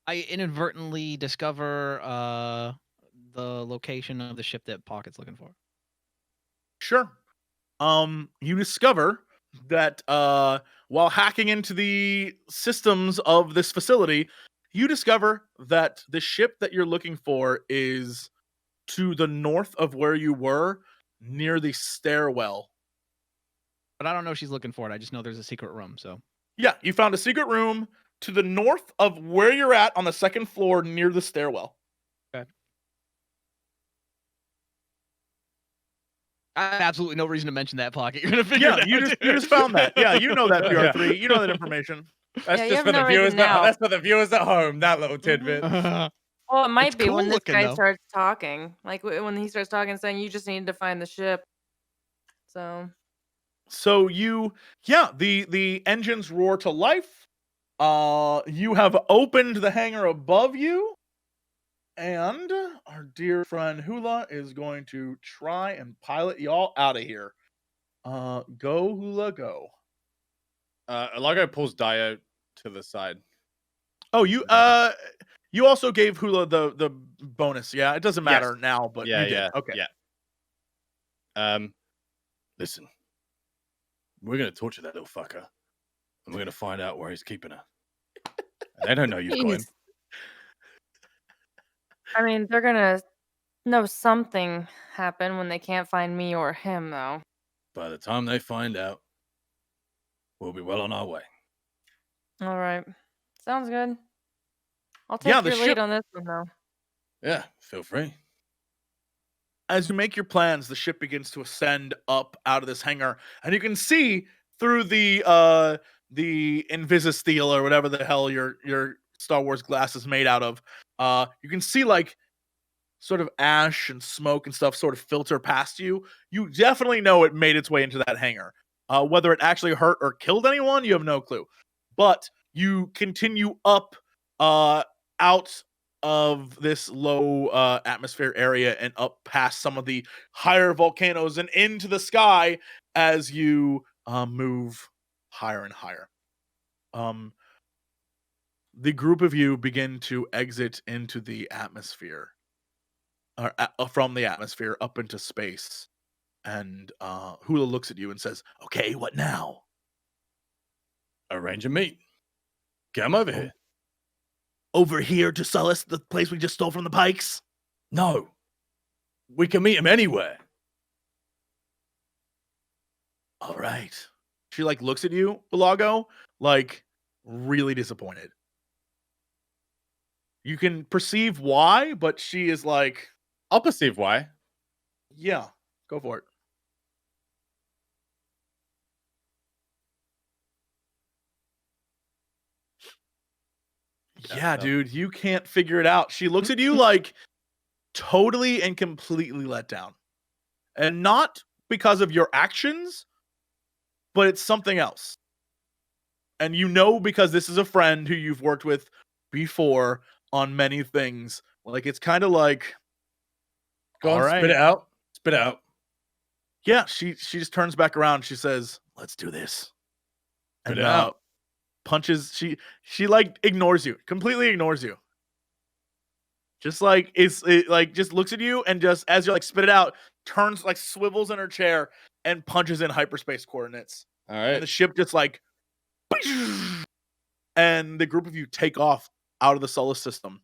inadvertently discover the location of the ship that Pocket's looking for. Sure. You discover that while hacking into the systems of this facility, you discover that the ship that you're looking for is to the north of where you were, near the stairwell. But I don't know she's looking for it. I just know there's a secret room. So Yeah, you found a secret room to the north of where you're at on the second floor near the stairwell. I have absolutely no reason to mention that, Pocket. You're gonna figure Yeah, it out. you just found that. Yeah, you know that Yeah. PR3. You know that information. That's Yeah, you just have for the no viewers. reason now. That's for the viewers at home. That little tidbit. Well, it might It's be when cool this looking, guy though. starts talking. Like when he starts talking, saying you just need to find the ship. So The engines roar to life. You have opened the hangar above you, and our dear friend Hula is going to try and pilot y'all out of here. Go Hula, go. Alago pulls Dio to the side. Oh, you also gave Hula the bonus. Yeah, it doesn't matter now, but you did. Okay. Yeah. Listen, we're gonna torture that little fucker, and we're gonna find out where he's keeping her. They don't know you've got him. Genius. I mean, they're gonna know something happened when they can't find me or him, though. By the time they find out, we'll be well on our way. All right, sounds good. I'll Yeah, take the your ship- lead on this one, though. Yeah, feel free. As you make your plans, the ship begins to ascend up out of this hangar, and you can see through the Invisisteel or whatever the hell your Star Wars glass is made out of. You can see like sort of ash and smoke and stuff sort of filter past you. You definitely know it made its way into that hangar. Whether it actually hurt or killed anyone, you have no clue. But you continue up out of this low atmosphere area and up past some of the higher volcanoes and into the sky as you move higher and higher. the group of you begin to exit into the atmosphere, or from the atmosphere up into space. And Hula looks at you and says, "Okay, what now?" Arrange a meet. Get him over here. Over here to Sullus, the place we just stole from the Pikes? No. We can meet him anywhere. All right. She like looks at you, Ulago, like really disappointed. You can perceive why, but she is like, I'll perceive why. yeah, go for it. Yeah, that- dude, you can't figure it out. She looks at you like totally and completely let down. And not because of your actions, but it's something else. And you know, because this is a friend who you've worked with before on many things. Like, it's kind of like, Go on, all spit right. it out. Spit it out. Yeah, she just turns back around. She says, "Let's do this." Spit And it out. punches. She like ignores you, completely ignores you. Just like like just looks at you and just as you're like spit it out, turns like swivels in her chair and punches in hyperspace coordinates. All And right. the ship just like, and the group of you take off out of the solar system.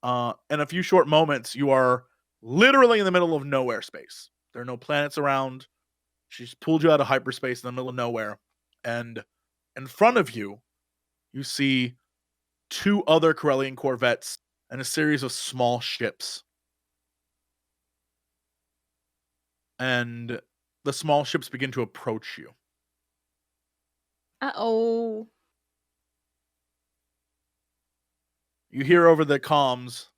In a few short moments, you are literally in the middle of nowhere space. There are no planets around. She's pulled you out of hyperspace in the middle of nowhere. And in front of you, you see 2 other Corellian corvettes and a series of small ships. And the small ships begin to approach you. Uh-oh. You hear over the comms,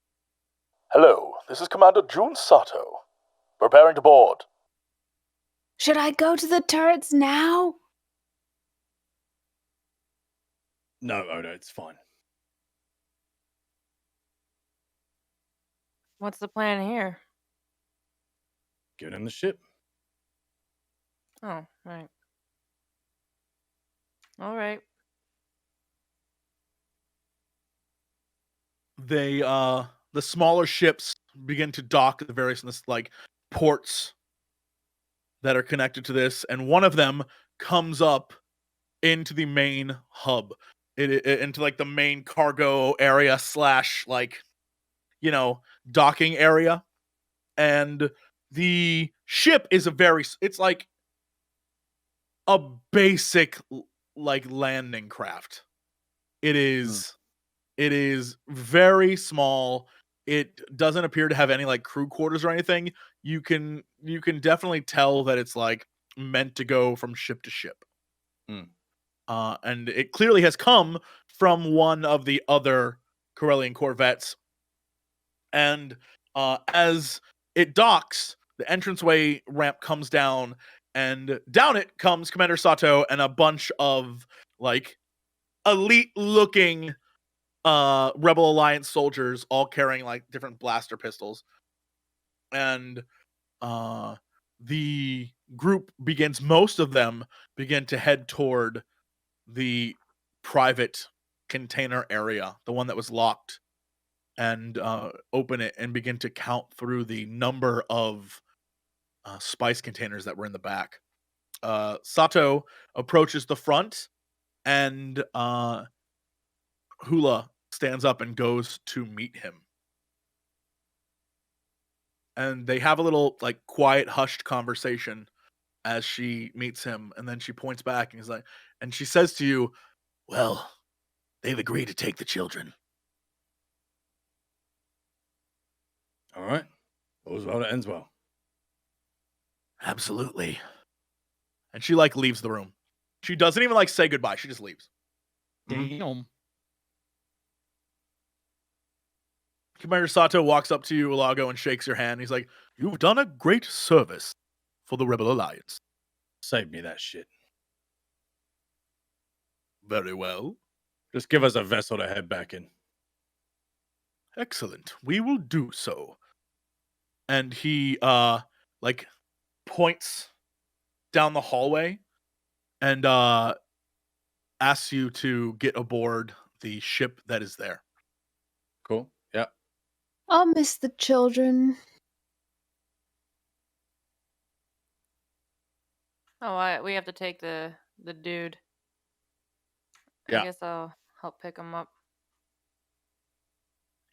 "Hello, this is Commander Jun Sato. Preparing to board." Should I go to the turrets now? No, Oda, it's fine. What's the plan here? Get in the ship. Oh, right. All right. They the smaller ships begin to dock at the various like ports that are connected to this, and one of them comes up into the main hub, into like the main cargo area / like, you know, docking area. And the ship is it's like a basic like landing craft. It is very small. It doesn't appear to have any like crew quarters or anything. You can definitely tell that it's like meant to go from ship to ship. And it clearly has come from one of the other Corellian corvettes. And as it docks, the entranceway ramp comes down, and down it comes Commander Sato and a bunch of like elite looking Rebel Alliance soldiers, all carrying like different blaster pistols. And the group begins, most of them begin to head toward the private container area, the one that was locked, and open it and begin to count through the number of spice containers that were in the back. Sato approaches the front, and Hula stands up and goes to meet him. And they have a little like quiet, hushed conversation as she meets him, and then she points back and he's like, and she says to you, "Well, they've agreed to take the children." All right. All's well that ends well. Absolutely. And she like leaves the room. She doesn't even like say goodbye. She just leaves. Damn. Commander Sato walks up to you, Ulago, and shakes your hand. He's like, "You've done a great service for the Rebel Alliance." Save me that shit. Very well. Just give us a vessel to head back in. Excellent. We will do so. And he like points down the hallway and asks you to get aboard the ship that is there. Cool. Yeah. I'll miss the children. Oh, we have to take the dude. Yeah. I guess I'll help pick him up.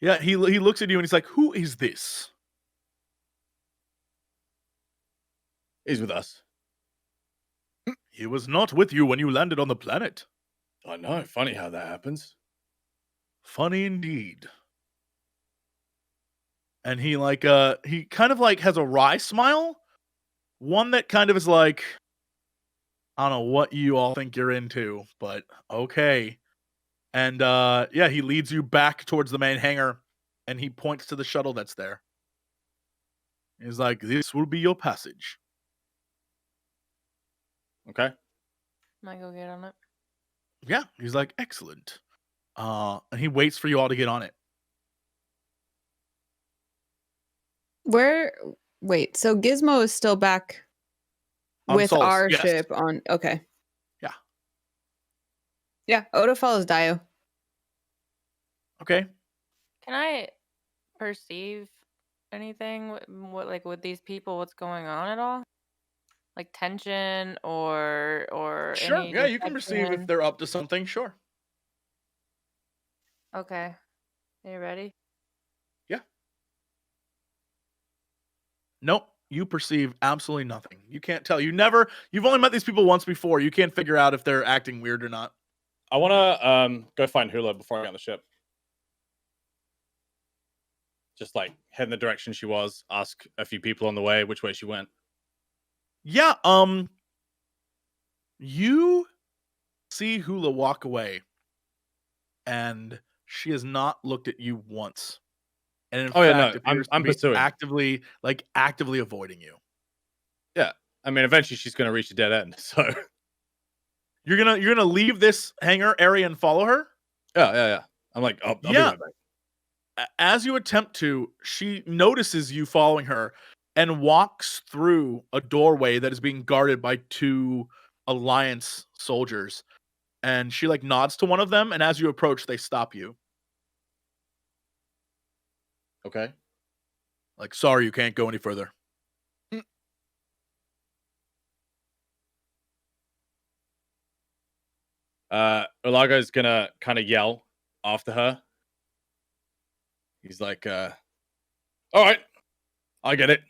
Yeah, he looks at you and he's like, "Who is this?" He's with us. He was not with you when you landed on the planet. I know. Funny how that happens. Funny indeed. And he he kind of like has a wry smile, one that kind of is like, I don't know what you all think you're into, but okay. And yeah, he leads you back towards the main hangar and he points to the shuttle that's there. He's like, "This will be your passage." Okay. Might go get on it. Yeah, he's like, "Excellent." And he waits for you all to get on it. Wait, so Gizmo is still back On with Solus, our yes. ship on. Okay. Yeah. Yeah, Oda follows Dio. Okay. Can I perceive anything? What like with these people? What's going on at all? Like tension or Sure. any Yeah, you can perceive if detection? they're up to something. Sure. Okay. Are you ready? Nope. You perceive absolutely nothing. You can't tell. You've only met these people once before. You can't figure out if they're acting weird or not. I want to go find Hula before I get on the ship. Just like head in the direction she was. Ask a few people on the way which way she went. Yeah, you see Hula walk away, and she has not looked at you once. And in Oh, yeah, fact, no, appears I'm to be pursuing. actively avoiding you. Yeah. I mean, eventually she's going to reach a dead end. So You're gonna leave this hangar area and follow her? yeah. I'm like, I'll be Yeah. right back. As you attempt to, she notices you following her and walks through a doorway that is being guarded by two Alliance soldiers. And she like nods to one of them, and as you approach, they stop you. Okay. Like, "Sorry, you can't go any further." Ulago's gonna kind of yell after her. He's like, all right, I get it.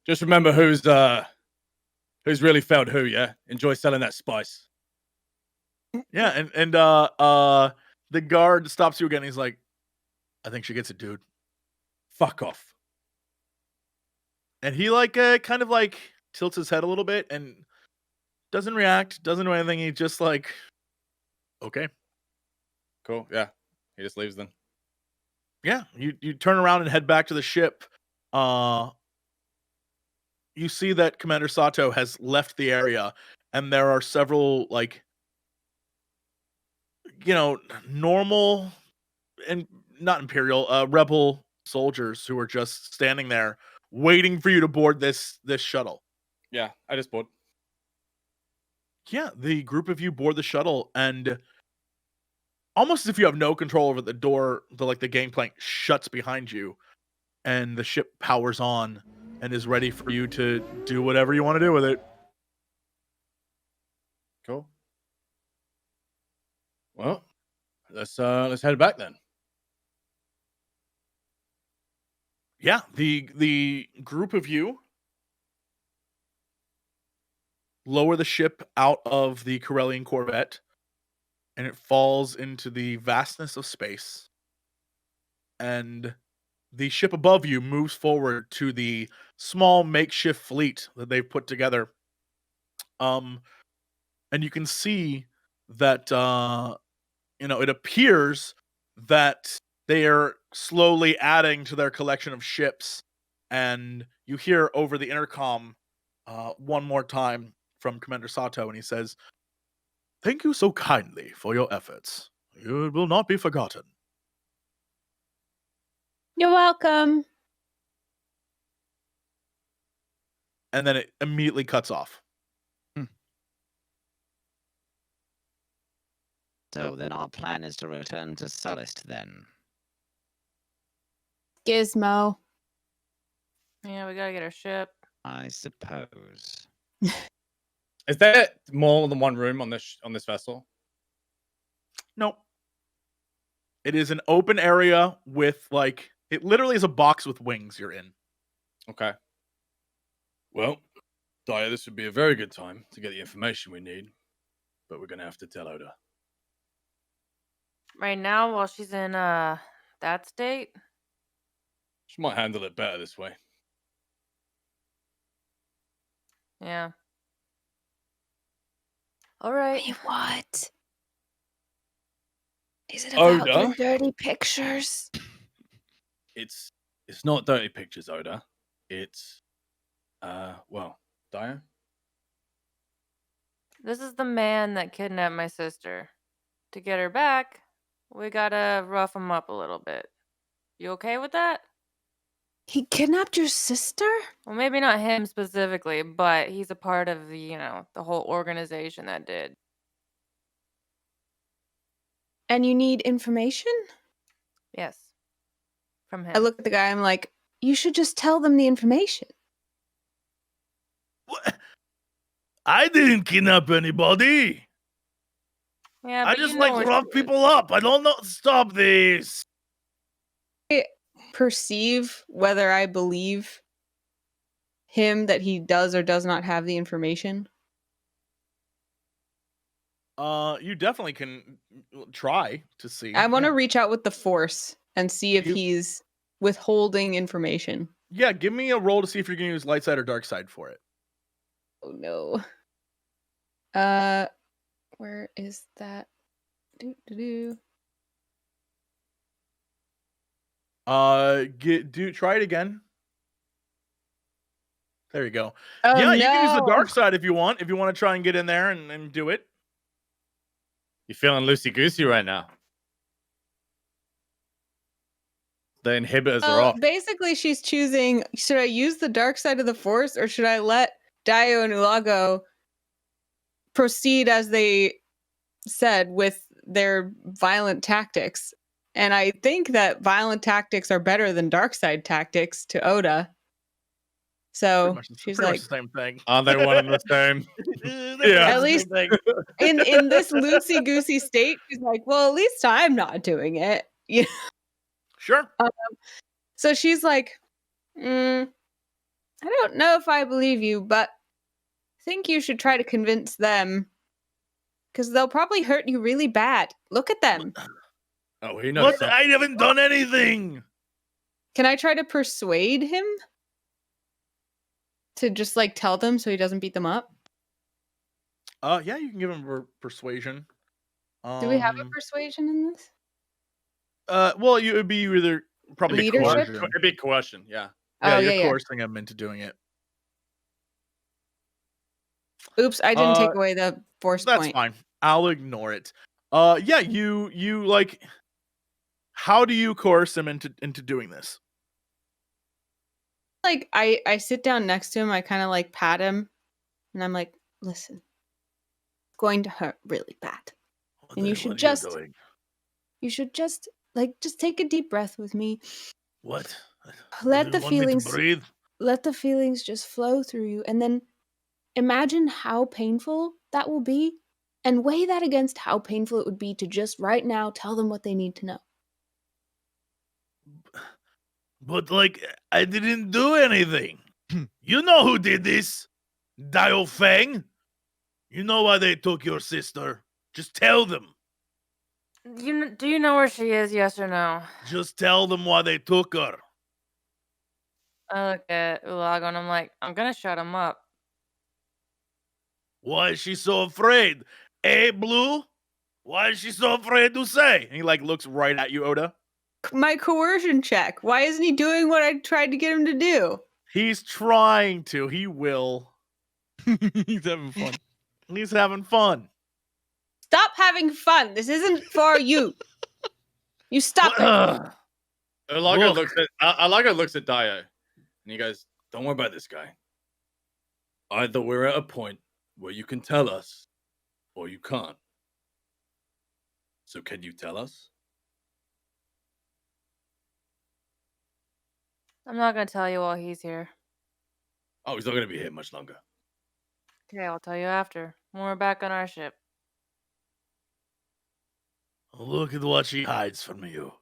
Just remember who's really failed who, yeah? Enjoy selling that spice. Yeah, and the guard stops you again. He's like, "I think she gets it, dude." Fuck off. And he kind of like tilts his head a little bit and doesn't react, doesn't do anything. He just like, "Okay." Cool, yeah. He just leaves then. Yeah, you turn around and head back to the ship. You see that Commander Sato has left the area, and there are several like, normal and not Imperial, rebel soldiers who are just standing there waiting for you to board this shuttle. Yeah, I just bought. Yeah, the group of you board the shuttle, and almost as if you have no control over the door, the gangplank shuts behind you, and the ship powers on and is ready for you to do whatever you want to do with it. Cool. Well, let's head back then. Yeah, the group of you lower the ship out of the Corellian corvette, and it falls into the vastness of space. And the ship above you moves forward to the small makeshift fleet that they've put together. And you can see that it appears that they are slowly adding to their collection of ships. And you hear over the intercom one more time from Commander Sato, and he says, "Thank you so kindly for your efforts. You will not be forgotten." You're welcome. And then it immediately cuts off. So then our plan is to return to Sullust then. Gizmo. Yeah, we gotta get our ship. I suppose. Is there more than one room on this vessel? Nope. It is an open area with like it literally is a box with wings you're in. Okay. Well, Daya, this would be a very good time to get the information we need, but we're gonna have to tell Oda. Right now, while she's in that state. She might handle it better this way. Yeah. All right. Wait, what? Is it about Oda? the dirty pictures? It's not dirty pictures, Oda. It's well, Daya? This is the man that kidnapped my sister. To get her back, we gotta rough him up a little bit. You okay with that? He kidnapped your sister? Well, maybe not him specifically, but he's a part of the, the whole organization that did. And you need information? Yes. From him. I look at the guy, I'm like, you should just tell them the information. What? I didn't kidnap anybody. Yeah, I but just you know like what rough she did. people up. I don't know. Stop this. Perceive whether I believe him that he does or does not have the information. You definitely can try to see. I want to Yeah. reach out with the force and see if You- he's withholding information. Yeah, give me a roll to see if you're gonna use light side or dark side for it. Oh no. Where is that? Do. Try it again. There you go. Oh Yeah, no. you can use the dark side if you want. If you want to try and get in there and do it. You feeling loosey goosey right now? The inhibitors are off. Basically, she's choosing: should I use the dark side of the force, or should I let Dio and Ulago proceed as they said with their violent tactics? And I think that violent tactics are better than dark side tactics to Oda. So she's pretty like, much the same thing. Aren't they one and the same? Yeah, At least in this loosey goosey state, she's like, well, at least I'm not doing it. You know? Sure. So she's like, I don't know if I believe you, but I think you should try to convince them because they'll probably hurt you really bad. Look at them. Oh, he knows What? something. I haven't done anything. Can I try to persuade him to just like tell them so he doesn't beat them up? Yeah, you can give him persuasion. Do we have a persuasion in this? Well, it would be either probably Leadership? coercion. It'd be coercion, yeah. Yeah, Oh, you're yeah. coercing him into doing it. Oops, I didn't take away the force That's point. fine. I'll ignore it. Yeah, you like. How do you coerce him into doing this? Like I sit down next to him, I kind of like pat him, and I'm like, listen, it's going to hurt really bad. And you should just like just take a deep breath with me. What? Let the You want me to feelings breathe. let the feelings just flow through you, and then imagine how painful that will be and weigh that against how painful it would be to just right now tell them what they need to know. But like, I didn't do anything. You know who did this? Dio Feng. You know why they took your sister. Just tell them. Do you know where she is? Yes or no? Just tell them why they took her. I look at Ulago and I'm like, I'm gonna shut him up. Why is she so afraid? Eh, Blue? Why is she so afraid to say? And he like looks right at you, Oda. My coercion check. Why isn't he doing what I tried to get him to do? He's trying to. He will. He's having fun. He's having fun. Stop having fun. This isn't for you. You stop it. Ugh. Alago Look. looks at Dio, and he goes, "Don't worry about this guy. Either we're at a point where you can tell us, or you can't. So can you tell us? I'm not gonna tell you while he's here. Oh, he's not going to be here much longer. Okay, I'll tell you after. When we're back on our ship. Look at what she hides from you.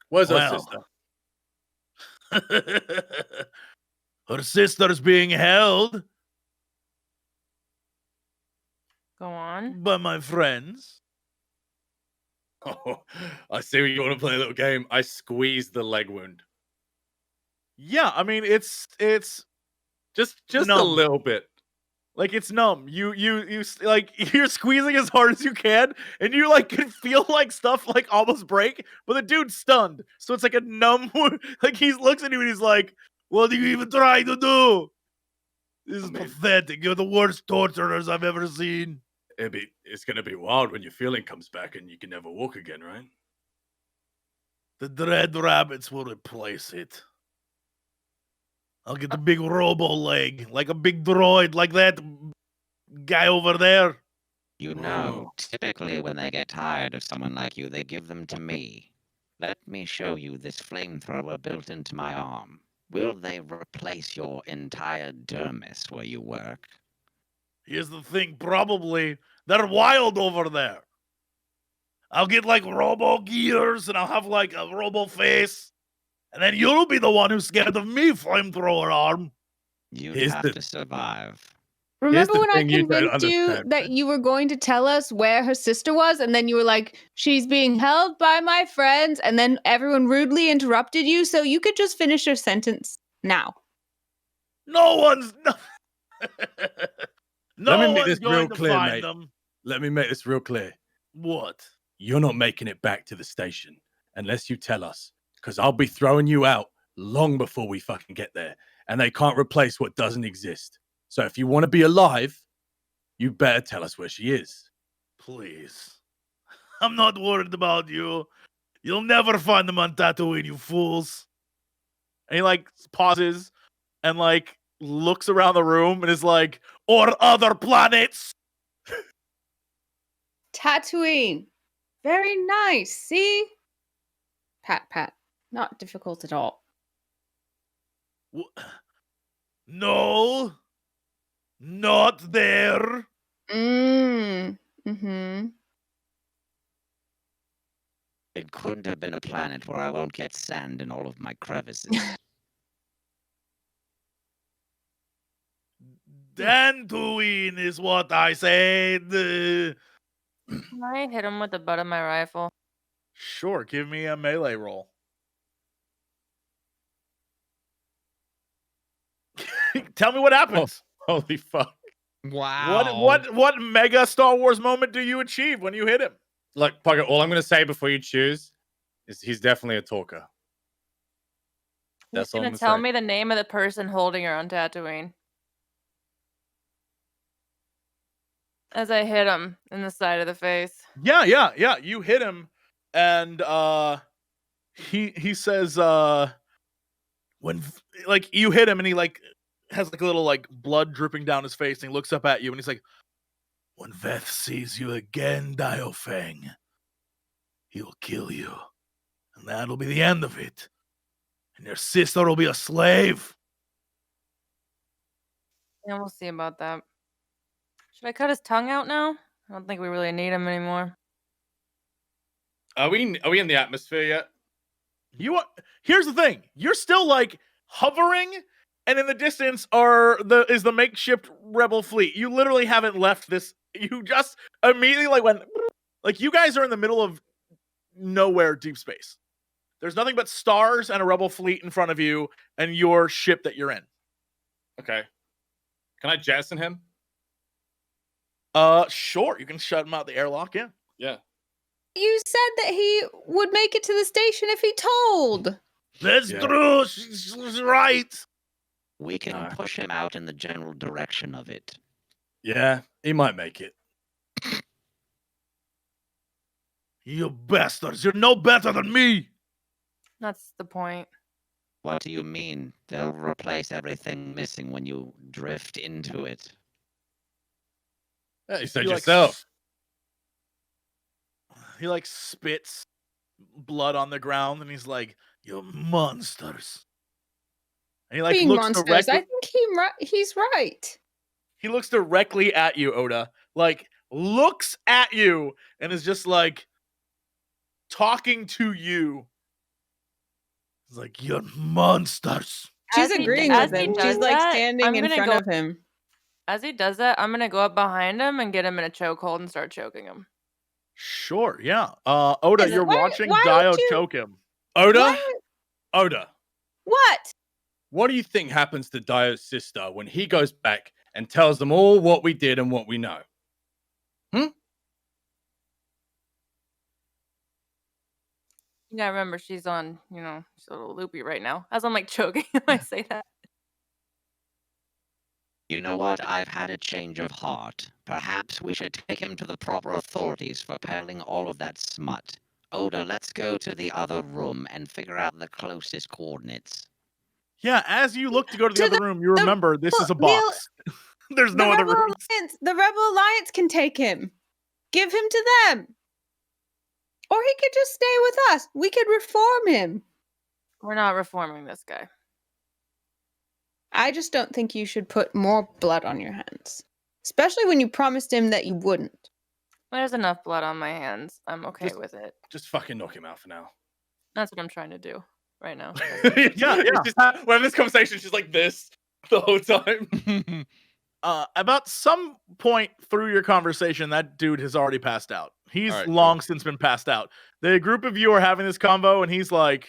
Where's Well. our sister? Her sister's being held Go on. by my friends. Oh, I see you want to play a little game. I squeezed the leg wound. Yeah, I mean it's Just a numb. little bit. Like it's numb. Like you're squeezing as hard as you can, and you like can feel like stuff like almost break, but the dude's stunned. So it's like a numb. Like he looks at you and he's like, "What are you even trying to do? This is pathetic. You're the worst torturers I've ever seen." It's gonna be wild when your feeling comes back and you can never walk again, right? The dread rabbits will replace it. I'll get a big robo leg, like a big droid, like that guy over there. You know, typically when they get tired of someone like you, they give them to me. Let me show you this flamethrower built into my arm. Will they replace your entire dermis where you work? Here's the thing, probably. They're wild over there. I'll get like robo gears and I'll have like a robo face. And then you'll be the one who's scared of me, flamethrower arm. You'd Here's have the- to survive. Remember the when I thing you don't convinced you understand. that you were going to tell us where her sister was, and then you were like, she's being held by my friends, and then everyone rudely interrupted you, so you could just finish your sentence now. No one's no Let me make one's this going real to clear, find mate. them. Let me make this real clear. What? You're not making it back to the station unless you tell us, because I'll be throwing you out long before we fucking get there, and they can't replace what doesn't exist. So if you want to be alive, you better tell us where she is. Please. I'm not worried about you. You'll never find them on Tatooine, you fools. And he like pauses and like looks around the room and is like, or other planets. Tatooine. Very nice. See? Pat, pat. Not difficult at all. No. Not there. Mm-hmm. It couldn't have been a planet where I won't get sand in all of my crevices. Dantooine is what I said. Can I hit him with the butt of my rifle? Sure, give me a melee roll. Tell me what happens. Holy fuck. Wow. What mega Star Wars moment do you achieve when you hit him? Look, Pocket, all I'm going to say before you choose is he's definitely a talker. That's He's all I'm gonna going to tell say. me the name of the person holding her on Tatooine. As I hit him in the side of the face. Yeah. You hit him, and he says when like you hit him, and he like has like a little like blood dripping down his face, and he looks up at you, and he's like, "When Veth sees you again, Diofang, he'll kill you, and that'll be the end of it. And your sister will be a slave." Yeah, we'll see about that. Should I cut his tongue out now? I don't think we really need him anymore. Are we in the atmosphere yet? Here's the thing: you're still like hovering, and in the distance is the makeshift rebel fleet. You literally haven't left this. You just immediately like went like you guys are in the middle of nowhere, deep space. There's nothing but stars and a rebel fleet in front of you, and your ship that you're in. Okay. Can I jettison him? Sure, you can shut him out the airlock. Yeah. Yeah. You said that he would make it to the station if he told. That's Yeah. true. She's right. We can Alright. push him out in the general direction of it. Yeah, he might make it. You bastards! You're no better than me. That's the point. What do you mean? They'll replace everything missing when you drift into it. Yeah, you said You, like, yourself. he like spits blood on the ground, and he's like, "You monsters!" And he like Being looks monsters. directly. I think he's right. He looks directly at you, Oda. Like looks at you, and is just like talking to you. He's like, "You monsters!" She's As he- agreeing as with he him. does She's like that, standing I'm in gonna front go- of him. As he does that, I'm gonna go up behind him and get him in a chokehold and start choking him. Sure, yeah. Oda, Is it- you're why- watching why Dio would you- choke him. Oda, Why- Oda, What? what do you think happens to Dio's sister when he goes back and tells them all what we did and what we know? You gotta remember, she's on, she's a little loopy right now. As I'm like choking him, I say that. You know what? I've had a change of heart. Perhaps we should take him to the proper authorities for peddling all of that smut. Oda, let's go to the other room and figure out the closest coordinates. Yeah, as you look to go to the To other room, you remember this is a Neil- box. There's no other rooms. The Rebel Alliance can take him. Give him to them. Or he could just stay with us. We could reform him. We're not reforming this guy. I just don't think you should put more blood on your hands. Especially when you promised him that you wouldn't. There's enough blood on my hands. I'm okay Just- with it. Just fucking knock him out for now. That's what I'm trying to do right now. Yeah. We're having this conversation. She's like this the whole time. About some point through your conversation, that dude has already passed out. He's All right, long since been passed out. The group of you are having this convo, and he's like,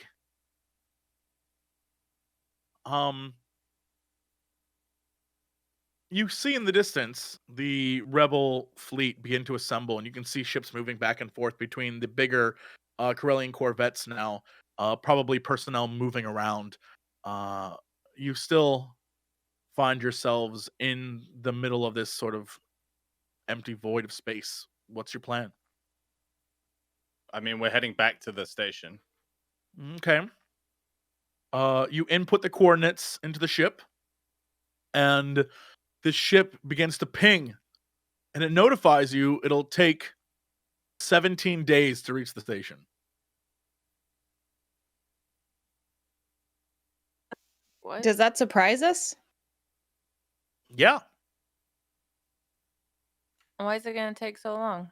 you see in the distance the rebel fleet begin to assemble, and you can see ships moving back and forth between the bigger Corellian corvettes now, probably personnel moving around. You still find yourselves in the middle of this sort of empty void of space. What's your plan? I mean, we're heading back to the station. Okay. You input the coordinates into the ship, and the ship begins to ping, and it notifies you it'll take 17 days to reach the station. What? Does that surprise us? Yeah. Why is it gonna take so long?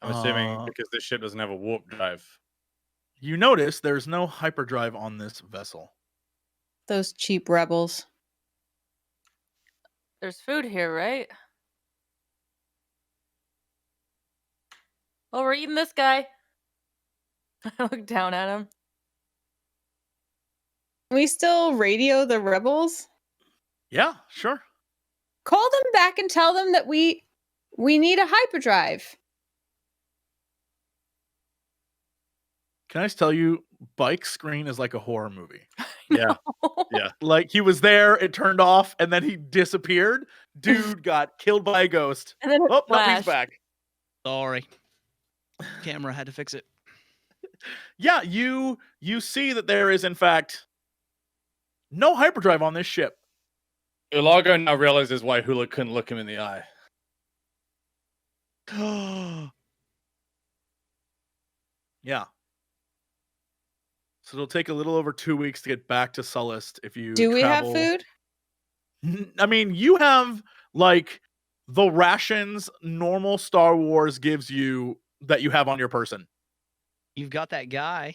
I'm assuming Uh, because this ship doesn't have a warp drive. You notice there's no hyperdrive on this vessel. Those cheap rebels. There's food here, right? Oh, we're eating this guy. I look down at him. Can we still radio the rebels? Yeah, sure. Call them back and tell them that we need a hyperdrive. Can I just tell you, Bike Screen is like a horror movie. Yeah. Yeah. Like he was there, it turned off, and then he disappeared. Dude got killed by a ghost. And then it Oh, no, he's flashed. back. Sorry. Camera had to fix it. Yeah, you see that there is in fact no hyperdrive on this ship. Ulago now realizes why Hula couldn't look him in the eye. Yeah. So it'll take a little over 2 weeks to get back to Sullust if you Do we have travel- food? I mean, you have like the rations normal Star Wars gives you that you have on your person. You've got that guy.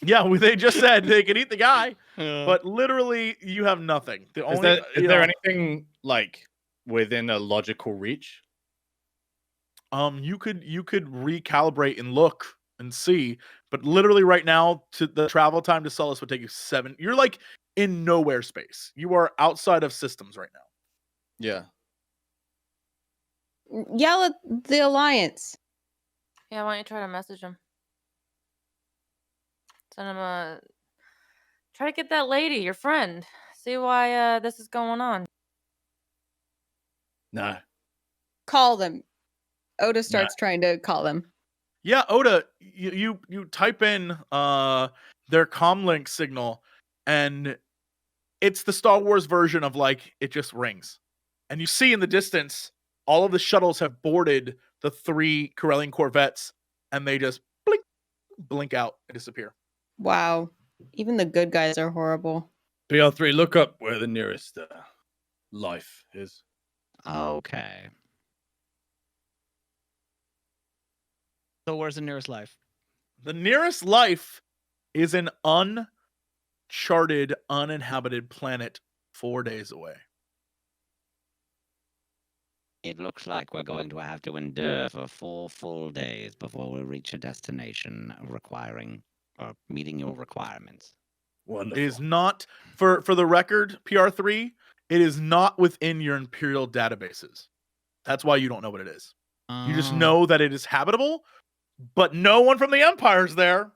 Yeah, they just said they can eat the guy, But but literally you have nothing. The Is only there, is you there know, anything like within a logical reach? you could recalibrate and look and see, but literally right now to the travel time to Sullust would take you 7. You're like in nowhere space. You are outside of systems right now. Yeah. Yell at the Alliance. Yeah, why don't you try to message him? Send him a. Try to get that lady, your friend. See why this is going on. No. Call them. Oda starts trying to call them. Yeah, Oda, you type in their comlink signal, and it's the Star Wars version of like it just rings, and you see in the distance all of the shuttles have boarded the 3 Corellian corvettes, and they just blink out and disappear. Wow. Even the good guys are horrible. PR3, look up where the nearest life is. Okay. So where's the nearest life? The nearest life is an uncharted, uninhabited planet 4 days away. It looks like we're going to have to endure for 4 full days before we reach a destination requiring or meeting your requirements. Wonderful. It is not, for the record, PR3, it is not within your Imperial databases. That's why you don't know what it is. You just Oh. know that it is habitable, but no one from the Empire's there.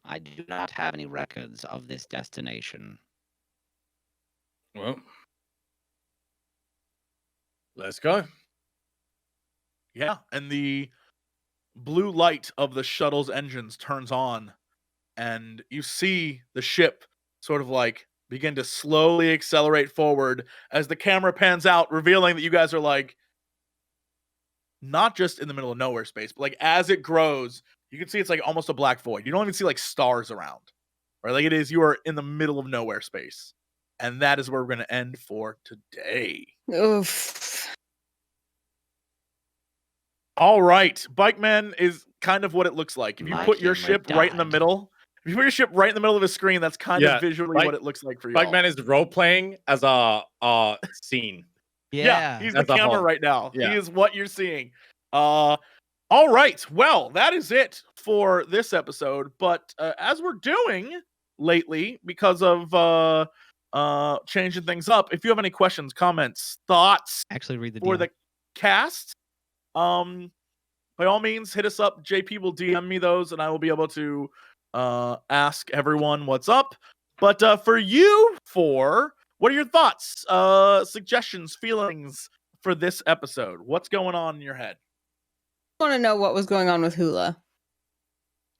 I do not have any records of this destination. Well, let's go. Yeah, and the blue light of the shuttle's engines turns on, and you see the ship sort of like begin to slowly accelerate forward as the camera pans out, revealing that you guys are like not just in the middle of nowhere space, but like as it grows, you can see it's like almost a black void. You don't even see like stars around, right? Like it is, you are in the middle of nowhere space. And that is where we're going to end for today. Oof. All right. Bikeman is kind of what it looks like. If you My put your camera ship right in the died. middle, if you put your ship right in the middle of a screen, that's kind Yeah, of visually Bike- what it looks like for you. Bikeman is role playing as our scene. Yeah, he's the as a camera whole. right now. Yeah. He is what you're seeing. All right. Well, that is it for this episode. But as we're doing lately, because of changing things up, if you have any questions, comments, thoughts Actually, read the for DM. the cast, by all means, hit us up. JP will DM me those, and I will be able to ask everyone what's up. But for you four, what are your thoughts, suggestions, feelings for this episode? What's going on in your head? I want to know what was going on with Hula.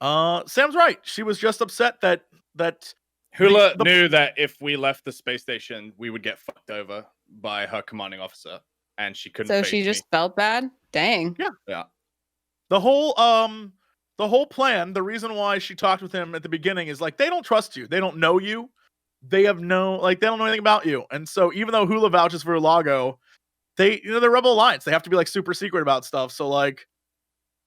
Sam's right. She was just upset that Hula the- knew that if we left the space station, we would get fucked over by her commanding officer, and she couldn't. So face she just me. felt bad? Dang. Yeah. the whole plan, the reason why she talked with him at the beginning is like they don't trust you. They don't know you. They have they don't know anything about you. And so even though Hula vouches for Ulago, they're Rebel Alliance. They have to be like super secret about stuff. So like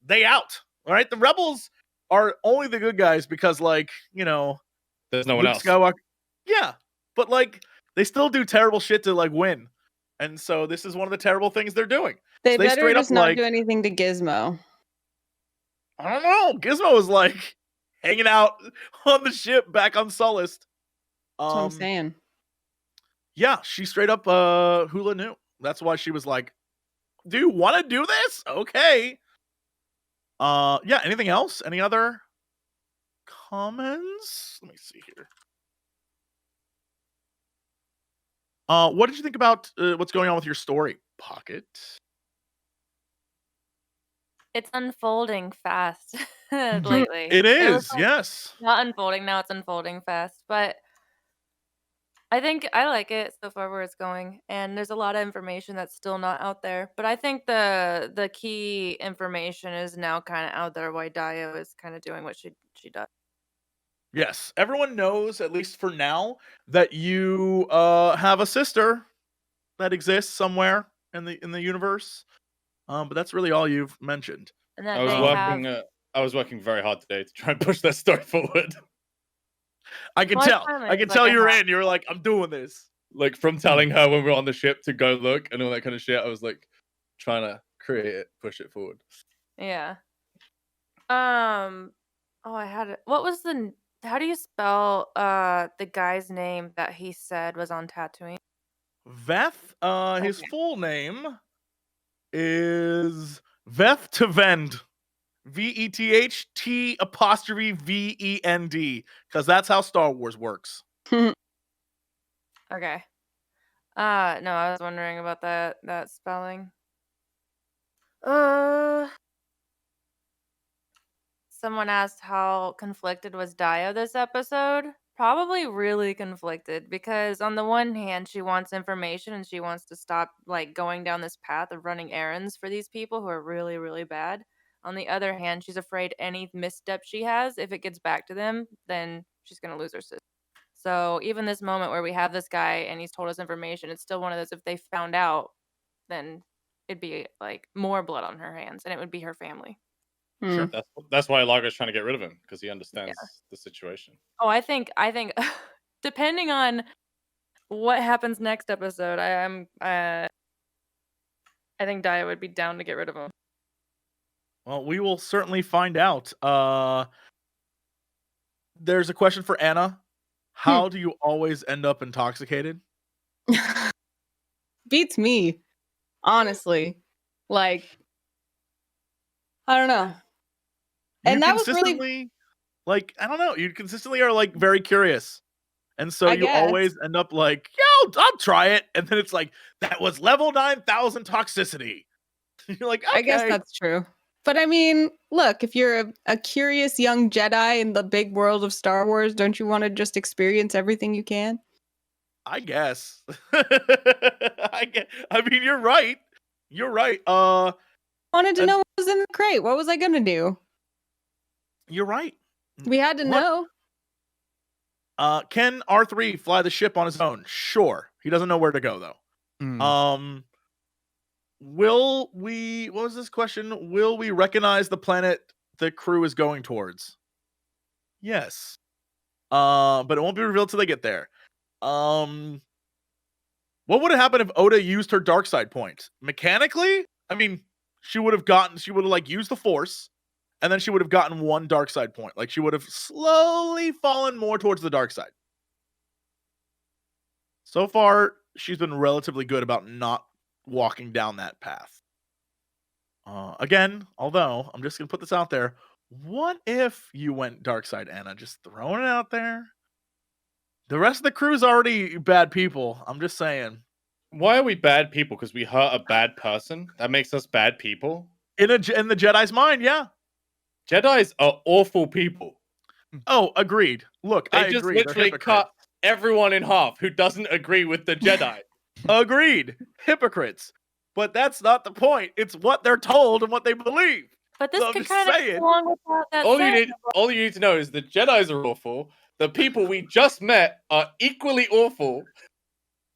they out. All right. The rebels are only the good guys because like, There's no one Luke else. Skywalker. Yeah. But like they still do terrible shit to like win. And so this is one of the terrible things they're doing. They They better straight up, just not like- do anything to Gizmo. I don't know. Gizmo was like hanging out on the ship back on Sullust. That's what I'm saying. Yeah, she straight up Hula knew. That's why she was like, "Do you want to do this? Okay." Yeah, anything else? Any other comments? Let me see here. What did you think about what's going on with your story, Pocket? It's unfolding fast lately. It was is, yes. not unfolding now; it's unfolding fast. But I think I like it so far where it's going, and there's a lot of information that's still not out there. But I think the key information is now kind of out there. Why Dio is kind of doing what she does. Yes, everyone knows, at least for now, that you have a sister that exists somewhere in the universe. But that's really all you've mentioned. And that I was they working. have. I was working very hard today to try and push that story forward. I can Well, I tell. finally I can was tell like, I you were have in. You were like, I'm doing this. Like from telling her when we were on the ship to go look and all that kind of shit. I was like trying to create it, push it forward. Yeah. Oh, I had it. What was the? How do you spell the guy's name that he said was on Tatooine? Veth, his Okay. full name is Veth Tevend. VETHT apostrophe VEND. Because that's how Star Wars works. Okay. No, I was wondering about that spelling. Someone asked how conflicted was Dio this episode. Probably really conflicted because on the one hand, she wants information and she wants to stop like going down this path of running errands for these people who are really, really bad. On the other hand, she's afraid any misstep she has, if it gets back to them, then she's gonna lose her sister. So even this moment where we have this guy and he's told us information, it's still one of those if they found out, then it'd be like more blood on her hands and it would be her family. Hmm. That's why Largo's trying to get rid of him because he understands the situation. Oh, I think depending on what happens next episode, I think Daya would be down to get rid of him. Well, we will certainly find out. There's a question for Anna. How do you always end up intoxicated? Beats me, honestly. Like, I don't know. And that was really, consistently, like, I don't know. You consistently are like very curious. And so I you always end up like, yeah, I'll try it. And then it's like, that was level 9,000 toxicity. You're like, okay. I guess that's true. But I mean, look, if you're a curious young Jedi in the big world of Star Wars, don't you want to just experience everything you can? I guess. I mean, you're right. You're right. Wanted to And- know what was in the crate. What was I gonna do? You're right. We had to What? know. Can R3 fly the ship on his own? Sure. He doesn't know where to go though. Hmm. Will we, what was this question? Will we recognize the planet the crew is going towards? Yes. But it won't be revealed till they get there. What would have happened if Oda used her dark side point? Mechanically, I mean, she would have like used the force, and then she would have gotten one dark side point. Like she would have slowly fallen more towards the dark side. So far, she's been relatively good about not walking down that path. Again, although I'm just gonna put this out there, what if you went dark side, Anna? Just throwing it out there. The rest of the crew's already bad people. I'm just saying. Why are we bad people? Because we hurt a bad person? That makes us bad people? In the Jedi's mind, yeah. Jedis are awful people. Oh, agreed. Look, They I just agree. They're literally hypocrites. cut everyone in half who doesn't agree with the Jedi. Agreed. Hypocrites. But that's not the point. It's what they're told and what they believe. But this So I'm could just kind of saying. go along with that all saying. you need to know is the Jedis are awful. The people we just met are equally awful.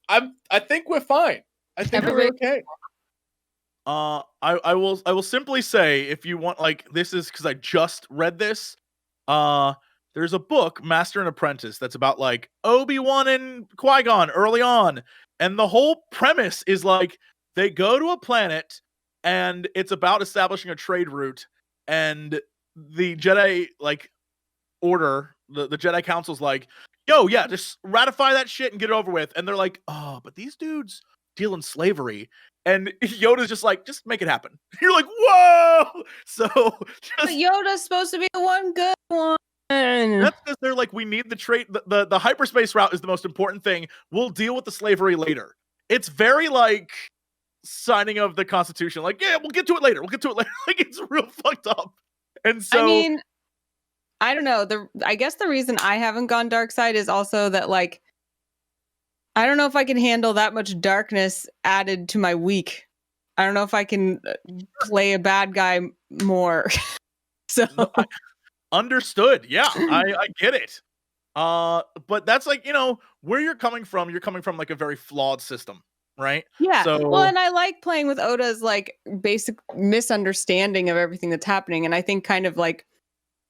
I think we're fine. I think we're okay. I will simply say, if you want, like, this is because I just read this. There's a book, Master and Apprentice, that's about like Obi-Wan and Qui-Gon early on, and the whole premise is like they go to a planet, and it's about establishing a trade route, and the Jedi like order, the Jedi Council's like, yo, yeah, just ratify that shit and get it over with, and they're like, oh, but these dudes deal in slavery. And Yoda's just like, just make it happen. You're like, whoa! So But just Yoda's supposed to be the one good one. that's because they're like, we need the trade. The hyperspace route is the most important thing. We'll deal with the slavery later. It's very like signing of the Constitution. Like, yeah, we'll get to it later. We'll get to it later. Like, it's real fucked up. And so, I mean, I don't know. I guess the reason I haven't gone dark side is also that, like, I don't know if I can handle that much darkness added to my week. I don't know if I can play a bad guy more. So no, understood. Yeah, I get it. But that's like, you know, where you're coming from like a very flawed system, right? yeah. So Well, and I like playing with Oda's like basic misunderstanding of everything that's happening. And I think kind of like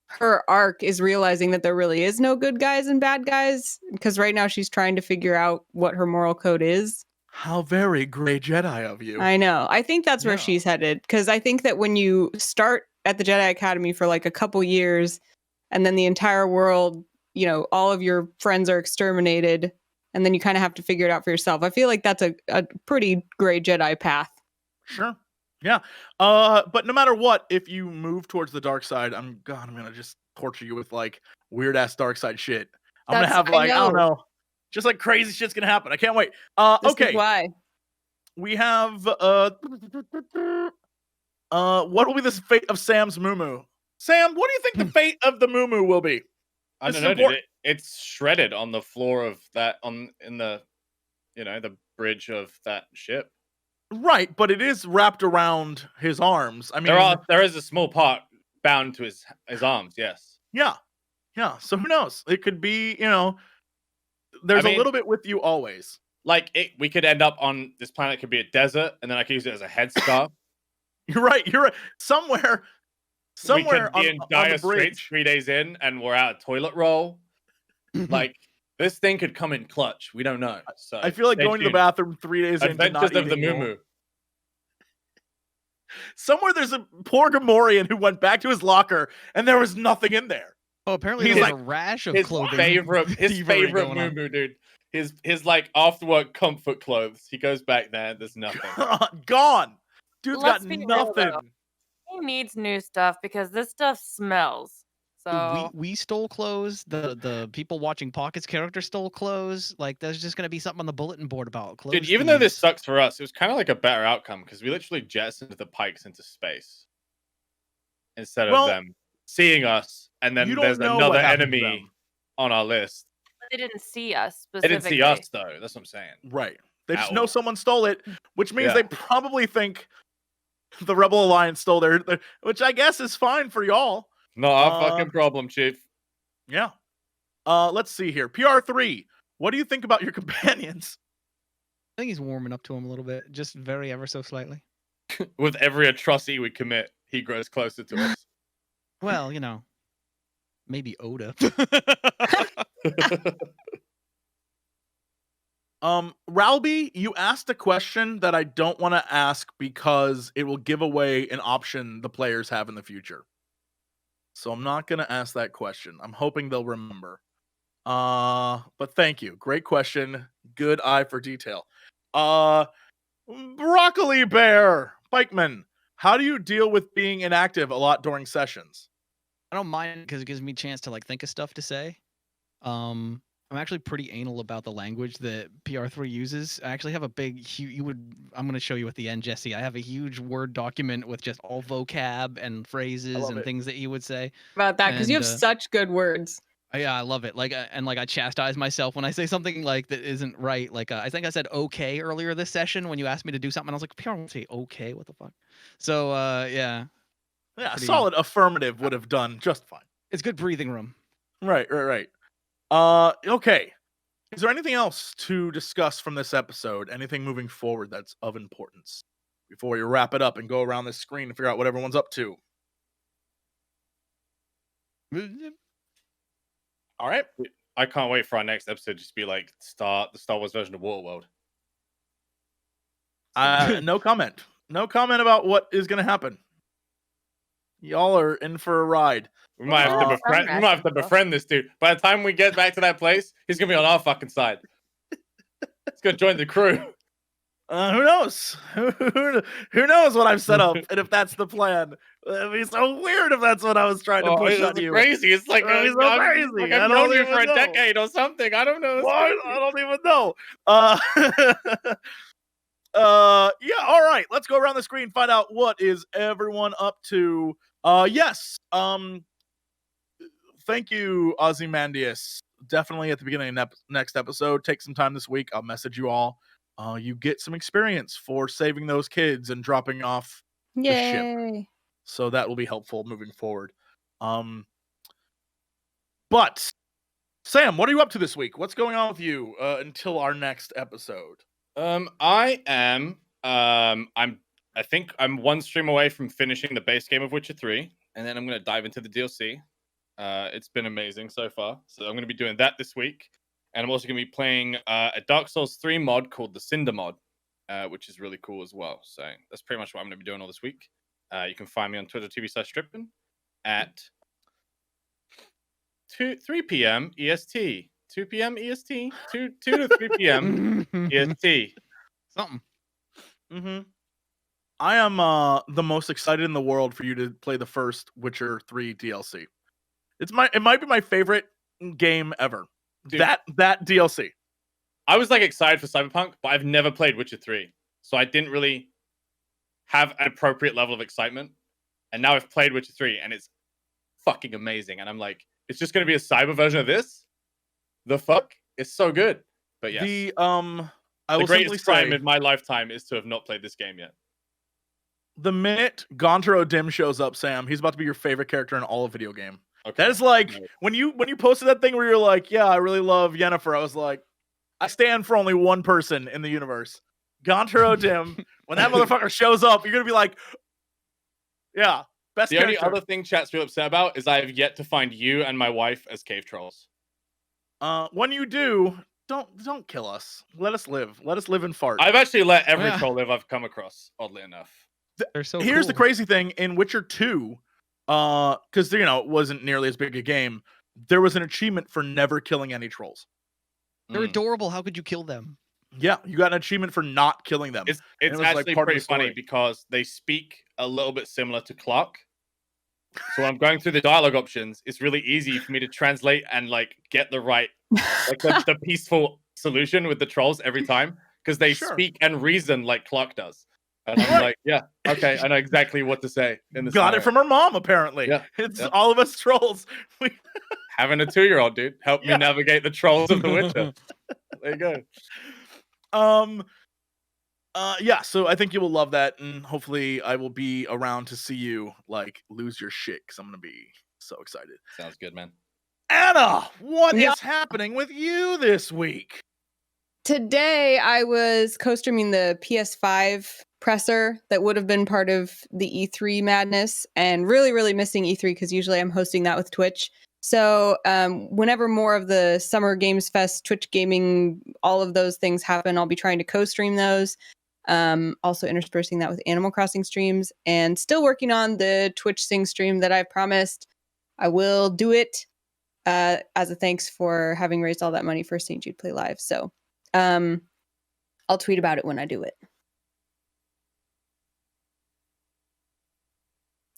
her arc is realizing that there really is no good guys and bad guys, because right now she's trying to figure out what her moral code is. how very gray Jedi of you. I know. I think that's where Yeah. she's headed, because I think that when you start at the Jedi Academy for like a couple years and then the entire world, you know, all of your friends are exterminated and then you kind of have to figure it out for yourself. I feel like that's a pretty gray Jedi path. Sure. Yeah. But no matter what, if you move towards the dark side, I'm gonna just torture you with like weird ass dark side shit. I'm gonna That's- have I like, I don't know. know. Just like crazy shit's gonna happen. I can't wait. This Okay. is why. We have what will be the fate of Sam's Mumu? Sam, what do you think the fate of the Mumu will be? I This don't is know, dude. important. It's shredded on the floor of that in the the bridge of that ship. Right, but it is wrapped around his arms. I mean, There is a small part bound to his arms. Yes. yeah, yeah. So who knows? It could be, there's a mean- little bit with you always. Like we could end up on this planet. Could be a desert, and then I could use it as a headscarf. You're right. You're right. Somewhere We could be in on dire the straits bridge. 3 days in, and we're out of toilet roll. Like this thing could come in clutch. We don't know. So I feel like stay going to the tuned. bathroom 3 days into Adventures not of the eating will- Moo. Somewhere there's a poor Gamorrean who went back to his locker and there was nothing in there. Oh, apparently He's there's like- a rash of His clothing. favorite thievery going on. Moo, dude. His like after work comfort clothes. He goes back there. There's nothing. Gone. Dude's Let's got be real, nothing. though. He needs new stuff because this stuff smells. So We stole clothes. The people watching Pocket's character stole clothes. Like there's just gonna be something on the bulletin board about clothes. Dude, even though this thieves. sucks for us, it was kind of like a better outcome because we literally jettisoned the Pikes into space instead Well, of them seeing us, and then you don't there's know another what happened to enemy them. on our list. they didn't see us They specifically. didn't see us though. That's what I'm saying. Right. They just At know all. someone stole it, which means Yeah. they probably think the Rebel Alliance stole their, which I guess is fine for y'all. Not our Uh, fucking problem, Chief. Yeah. Let's see here. PR3. What do you think about your companions? I think he's warming up to him a little bit, just very ever so slightly. With every atrocity we commit, he grows closer to us. Well, maybe Oda. Ralby, you asked a question that I don't want to ask because it will give away an option the players have in the future. So I'm not going to ask that question. I'm hoping they'll remember. But thank you. Great question. Good eye for detail. Broccoli Bear, Bikeman, how do you deal with being inactive a lot during sessions? I don't mind because it gives me a chance to like think of stuff to say. I'm actually pretty anal about the language that PR3 uses. I actually have a big, I'm going to show you at the end, Jesse. I have a huge Word document with just all vocab and phrases love and it. things that he would say. About that, because you have And, such good words. Yeah, I love it. Like, I chastise myself when I say something like that isn't right. Like, I think I said okay earlier this session when you asked me to do something. I was like, PR won't say okay. What the fuck? So, yeah, Yeah, Pretty- solid affirmative would have done just fine. it's good breathing room. Right. Okay. Is there anything else to discuss from this episode? Anything moving forward that's of importance before we wrap it up and go around this screen and figure out what everyone's up to? All right. I can't wait for our next episode to just be like the Star Wars version of Waterworld. No comment. No comment about what is going to happen. Y'all are in for a ride. We might have to Oh, befriend. We might have to unrestful. befriend this dude. By the time we get back to that place, he's gonna be on our fucking side. He's gonna join the crew. Who knows? Who knows what I've set up and if that's the plan? It'd be so weird if that's what I was trying to push on it's you. crazy. It's like, It's so crazy. like I I've don't known you even for a know. decade or something. I don't know. It's What? crazy. I don't even know. Yeah, all right. Let's go around the screen, find out what is everyone up to. Yes. Thank you, Ozymandias. Definitely at the beginning of next episode. Take some time this week. I'll message you all. You get some experience for saving those kids and dropping off ship. Yay. So that will be helpful moving forward. But Sam, what are you up to this week? What's going on with you until our next episode? I am. I think I'm one stream away from finishing the base game of Witcher 3, and then I'm gonna dive into the DLC. It's been amazing so far, so I'm gonna be doing that this week, and I'm also gonna be playing a Dark Souls 3 mod called the Cinder mod, which is really cool as well. So that's pretty much what I'm gonna be doing all this week. You can find me on Twitter TV/Strippin at 3 p.m. EST. 2 p.m. EST. 2 to 3 p.m. EST. Something. Mm-hmm. I am the most excited in the world for you to play the first Witcher 3 DLC. It might be my favorite game ever. Dude. That DLC. I was like excited for Cyberpunk, but I've never played Witcher 3. So I didn't really have an appropriate level of excitement. And now I've played Witcher 3 and it's fucking amazing. And I'm like, it's just going to be a cyber version of this. The fuck? It's so good. But yes, The I the will simply greatest crime say, in my lifetime is to have not played this game yet. the minute Gontaro Dim shows up, Sam, he's about to be your favorite character in all of video game. Okay. That is like No. when you posted that thing where you're like, yeah, I really love Yennefer. I was like, I stand for only one person in the universe, Gontaro Dim. When that motherfucker shows up, you're gonna be like, yeah, best The character. only other thing chat's real upset about is I have yet to find you and my wife as cave trolls. When you do, don't kill us. Let us live. Let us live and fart. I've actually let every Yeah. troll live I've come across, oddly enough. They're so Here's the cool. crazy thing in Witcher 2, because it wasn't nearly as big a game. There was an achievement for never killing any trolls. They're Mm. adorable. How could you kill them? Yeah, you got an achievement for not killing them. It's it was, like, actually part of pretty the funny story. because they speak a little bit similar to Clark. So when I'm going through the dialogue options, it's really easy for me to translate and like get the right, like the peaceful solution with the trolls every time because they Sure. speak and reason like Clark does. And I'm like, yeah, okay, I know exactly what to say in the Got it from her mom, apparently. Yeah, It's yeah. all of us trolls. having a 2-year-old, dude. Help Yeah. me navigate the trolls of The Witcher. There you go. Yeah, so I think you will love that, and hopefully I will be around to see you like lose your shit because I'm gonna be so excited. Sounds good, man. Anna, what is Yeah. happening with you this week? Today, I was co-streaming the PS5 presser that would have been part of the E3 madness, and really, really missing E3 because usually I'm hosting that with Twitch. So, whenever more of the Summer Games Fest, Twitch gaming, all of those things happen, I'll be trying to co-stream those. Also interspersing that with Animal Crossing streams, and still working on the Twitch Sing stream that I promised I will do it as a thanks for having raised all that money for St. Jude Play Live. So, I'll tweet about it when I do it.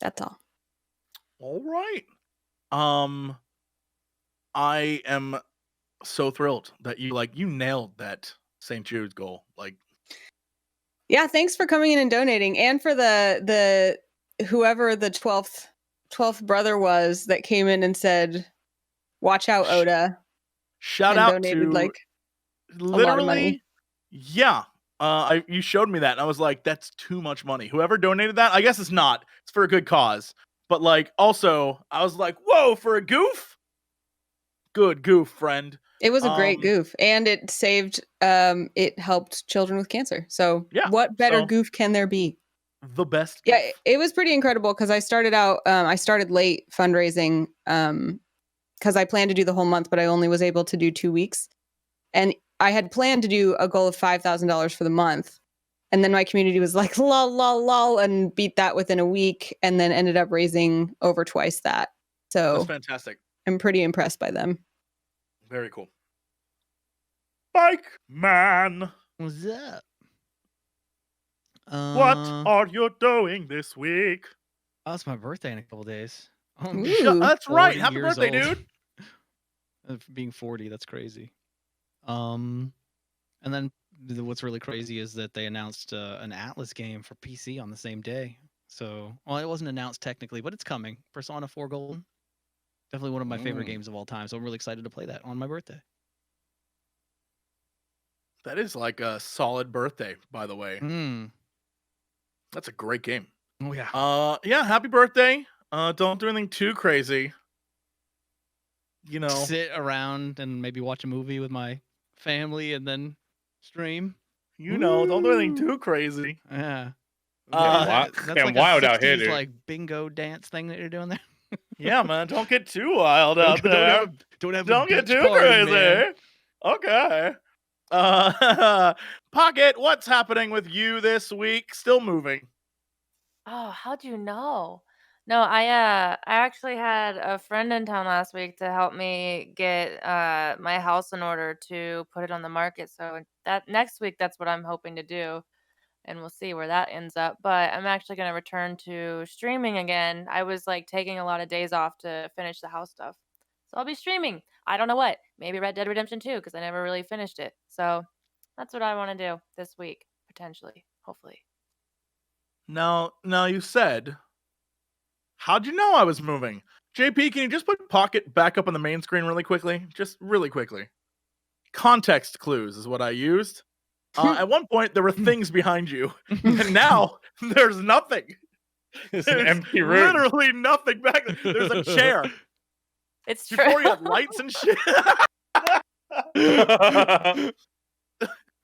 That's all. All right. I am so thrilled that you nailed that St. Jude's goal. Like, Yeah, thanks for coming in and donating, and for the whoever the 12th brother was that came in and said, "Watch out, Oda," shout and out donated to like literally, of money. yeah. You showed me that, and I was like, "That's too much money." Whoever donated that, I guess it's not. It's for a good cause, but like, also, I was like, "Whoa, for a goof! Good goof, friend." It was a great Um, goof, and it saved. It helped children with cancer. So, Yeah, what better so- goof can there be? The best. Yeah, goof. it was pretty incredible because I started out. I started late fundraising because I planned to do the whole month, but I only was able to do 2 weeks, and I had planned to do a goal of $5,000 for the month, and then my community was like, "Lol, lol, lol," and beat that within a week, and then ended up raising over twice that. That's So fantastic. I'm pretty impressed by them. Very cool. Bike man, What's up? what are you doing this week? Oh, it's my birthday in a couple days. Ooh. That's right. 40 Happy years birthday, old. dude. Being 40, that's crazy. And then what's really crazy is that they announced an Atlas game for PC on the same day. So, well, it wasn't announced technically, but it's coming. Persona 4 Golden. Definitely one of my favorite games of all time. So I'm really excited to play that on my birthday. That is like a solid birthday, by the way. Mm. That's a great game. Oh yeah. Yeah, happy birthday. Don't do anything too crazy. You know, Sit around and maybe watch a movie with my family and then stream. don't do anything too crazy. Yeah. That's That's getting like wild a out here, 60s, dude. like bingo dance thing that you're doing there. Yeah, man, don't get too wild out there. Don't get too crazy. Okay. Pocket, what's happening with you this week? Still moving. Oh, how'd you know? No, I actually had a friend in town last week to help me get my house in order to put it on the market. So that next week, that's what I'm hoping to do, and we'll see where that ends up. But I'm actually going to return to streaming again. I was like taking a lot of days off to finish the house stuff, so I'll be streaming. I don't know what, maybe Red Dead Redemption 2 because I never really finished it. So that's what I want to do this week, potentially, hopefully. Now you said, how'd you know I was moving? JP, can you just put Pocket back up on the main screen really quickly? Just really quickly. Context clues is what I used. At one point, there were things behind you, and now there's nothing. It's an There's empty room. Literally nothing back there. There's a chair. It's true. Before you had lights and shit.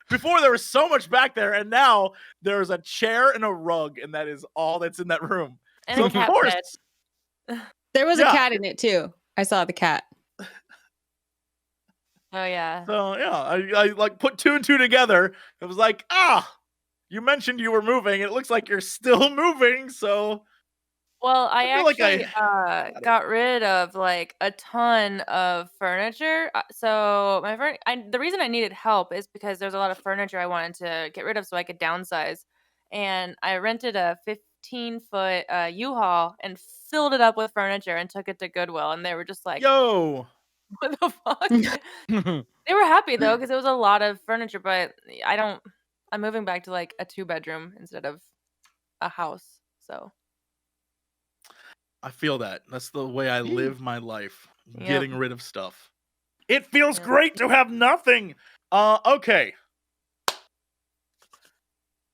Before there was so much back there, and now there's a chair and a rug, and that is all that's in that room. And So a of cat course, bed. There was Yeah. a cat in it too. I saw the cat. Oh yeah. so yeah, I like put two and two together. It was like, you mentioned you were moving. It looks like you're still moving. So Well, I feel like actually got rid of like a ton of furniture. So the reason I needed help is because there's a lot of furniture I wanted to get rid of so I could downsize, and I rented a 15-foot U-Haul and filled it up with furniture and took it to Goodwill, and they were just like, yo, "What the fuck?" They were happy though because it was a lot of furniture, but I'm moving back to like a 2-bedroom instead of a house, so. I feel that. That's the way I live my life. Yep. Getting rid of stuff. It feels Yeah. great to have nothing. Okay.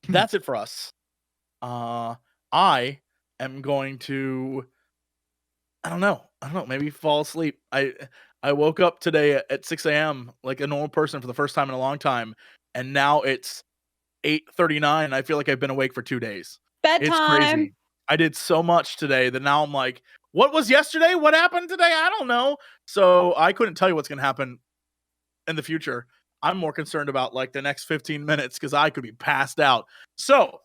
That's it for us. I am going to I don't know, maybe fall asleep. I woke up today at 6 a.m. like a normal person for the first time in a long time, and now it's 8:39. I feel like I've been awake for 2 days. It's Bedtime. crazy. I did so much today that now I'm like, what was yesterday? What happened today? I don't know. So I couldn't tell you what's going to happen in the future. I'm more concerned about like the next 15 minutes because I could be passed out. So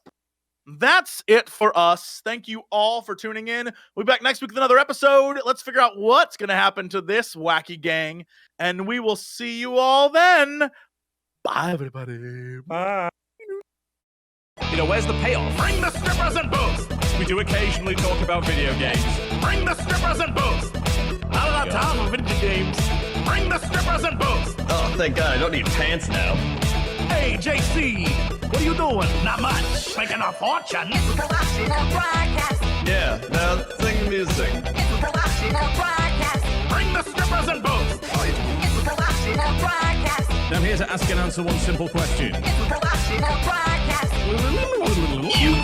that's it for us. Thank you all for tuning in. We'll be back next week with another episode. Let's figure out what's going to happen to this wacky gang. And we will see you all then. Bye, everybody. Bye. You know, where's the payoff? Bring the strippers and booze! We do occasionally talk about video games. Bring the strippers and booze! Not enough time for video games. Bring the strippers and booze! Oh, thank God, I don't need pants now. Hey, JC, what are you doing? Not much. Making a fortune. It's a professional broadcast. Yeah, now sing music. It's a professional broadcast. Bring the strippers and booze! It's a professional broadcast. I'm here to ask and answer one simple question. It's a professional broadcast. You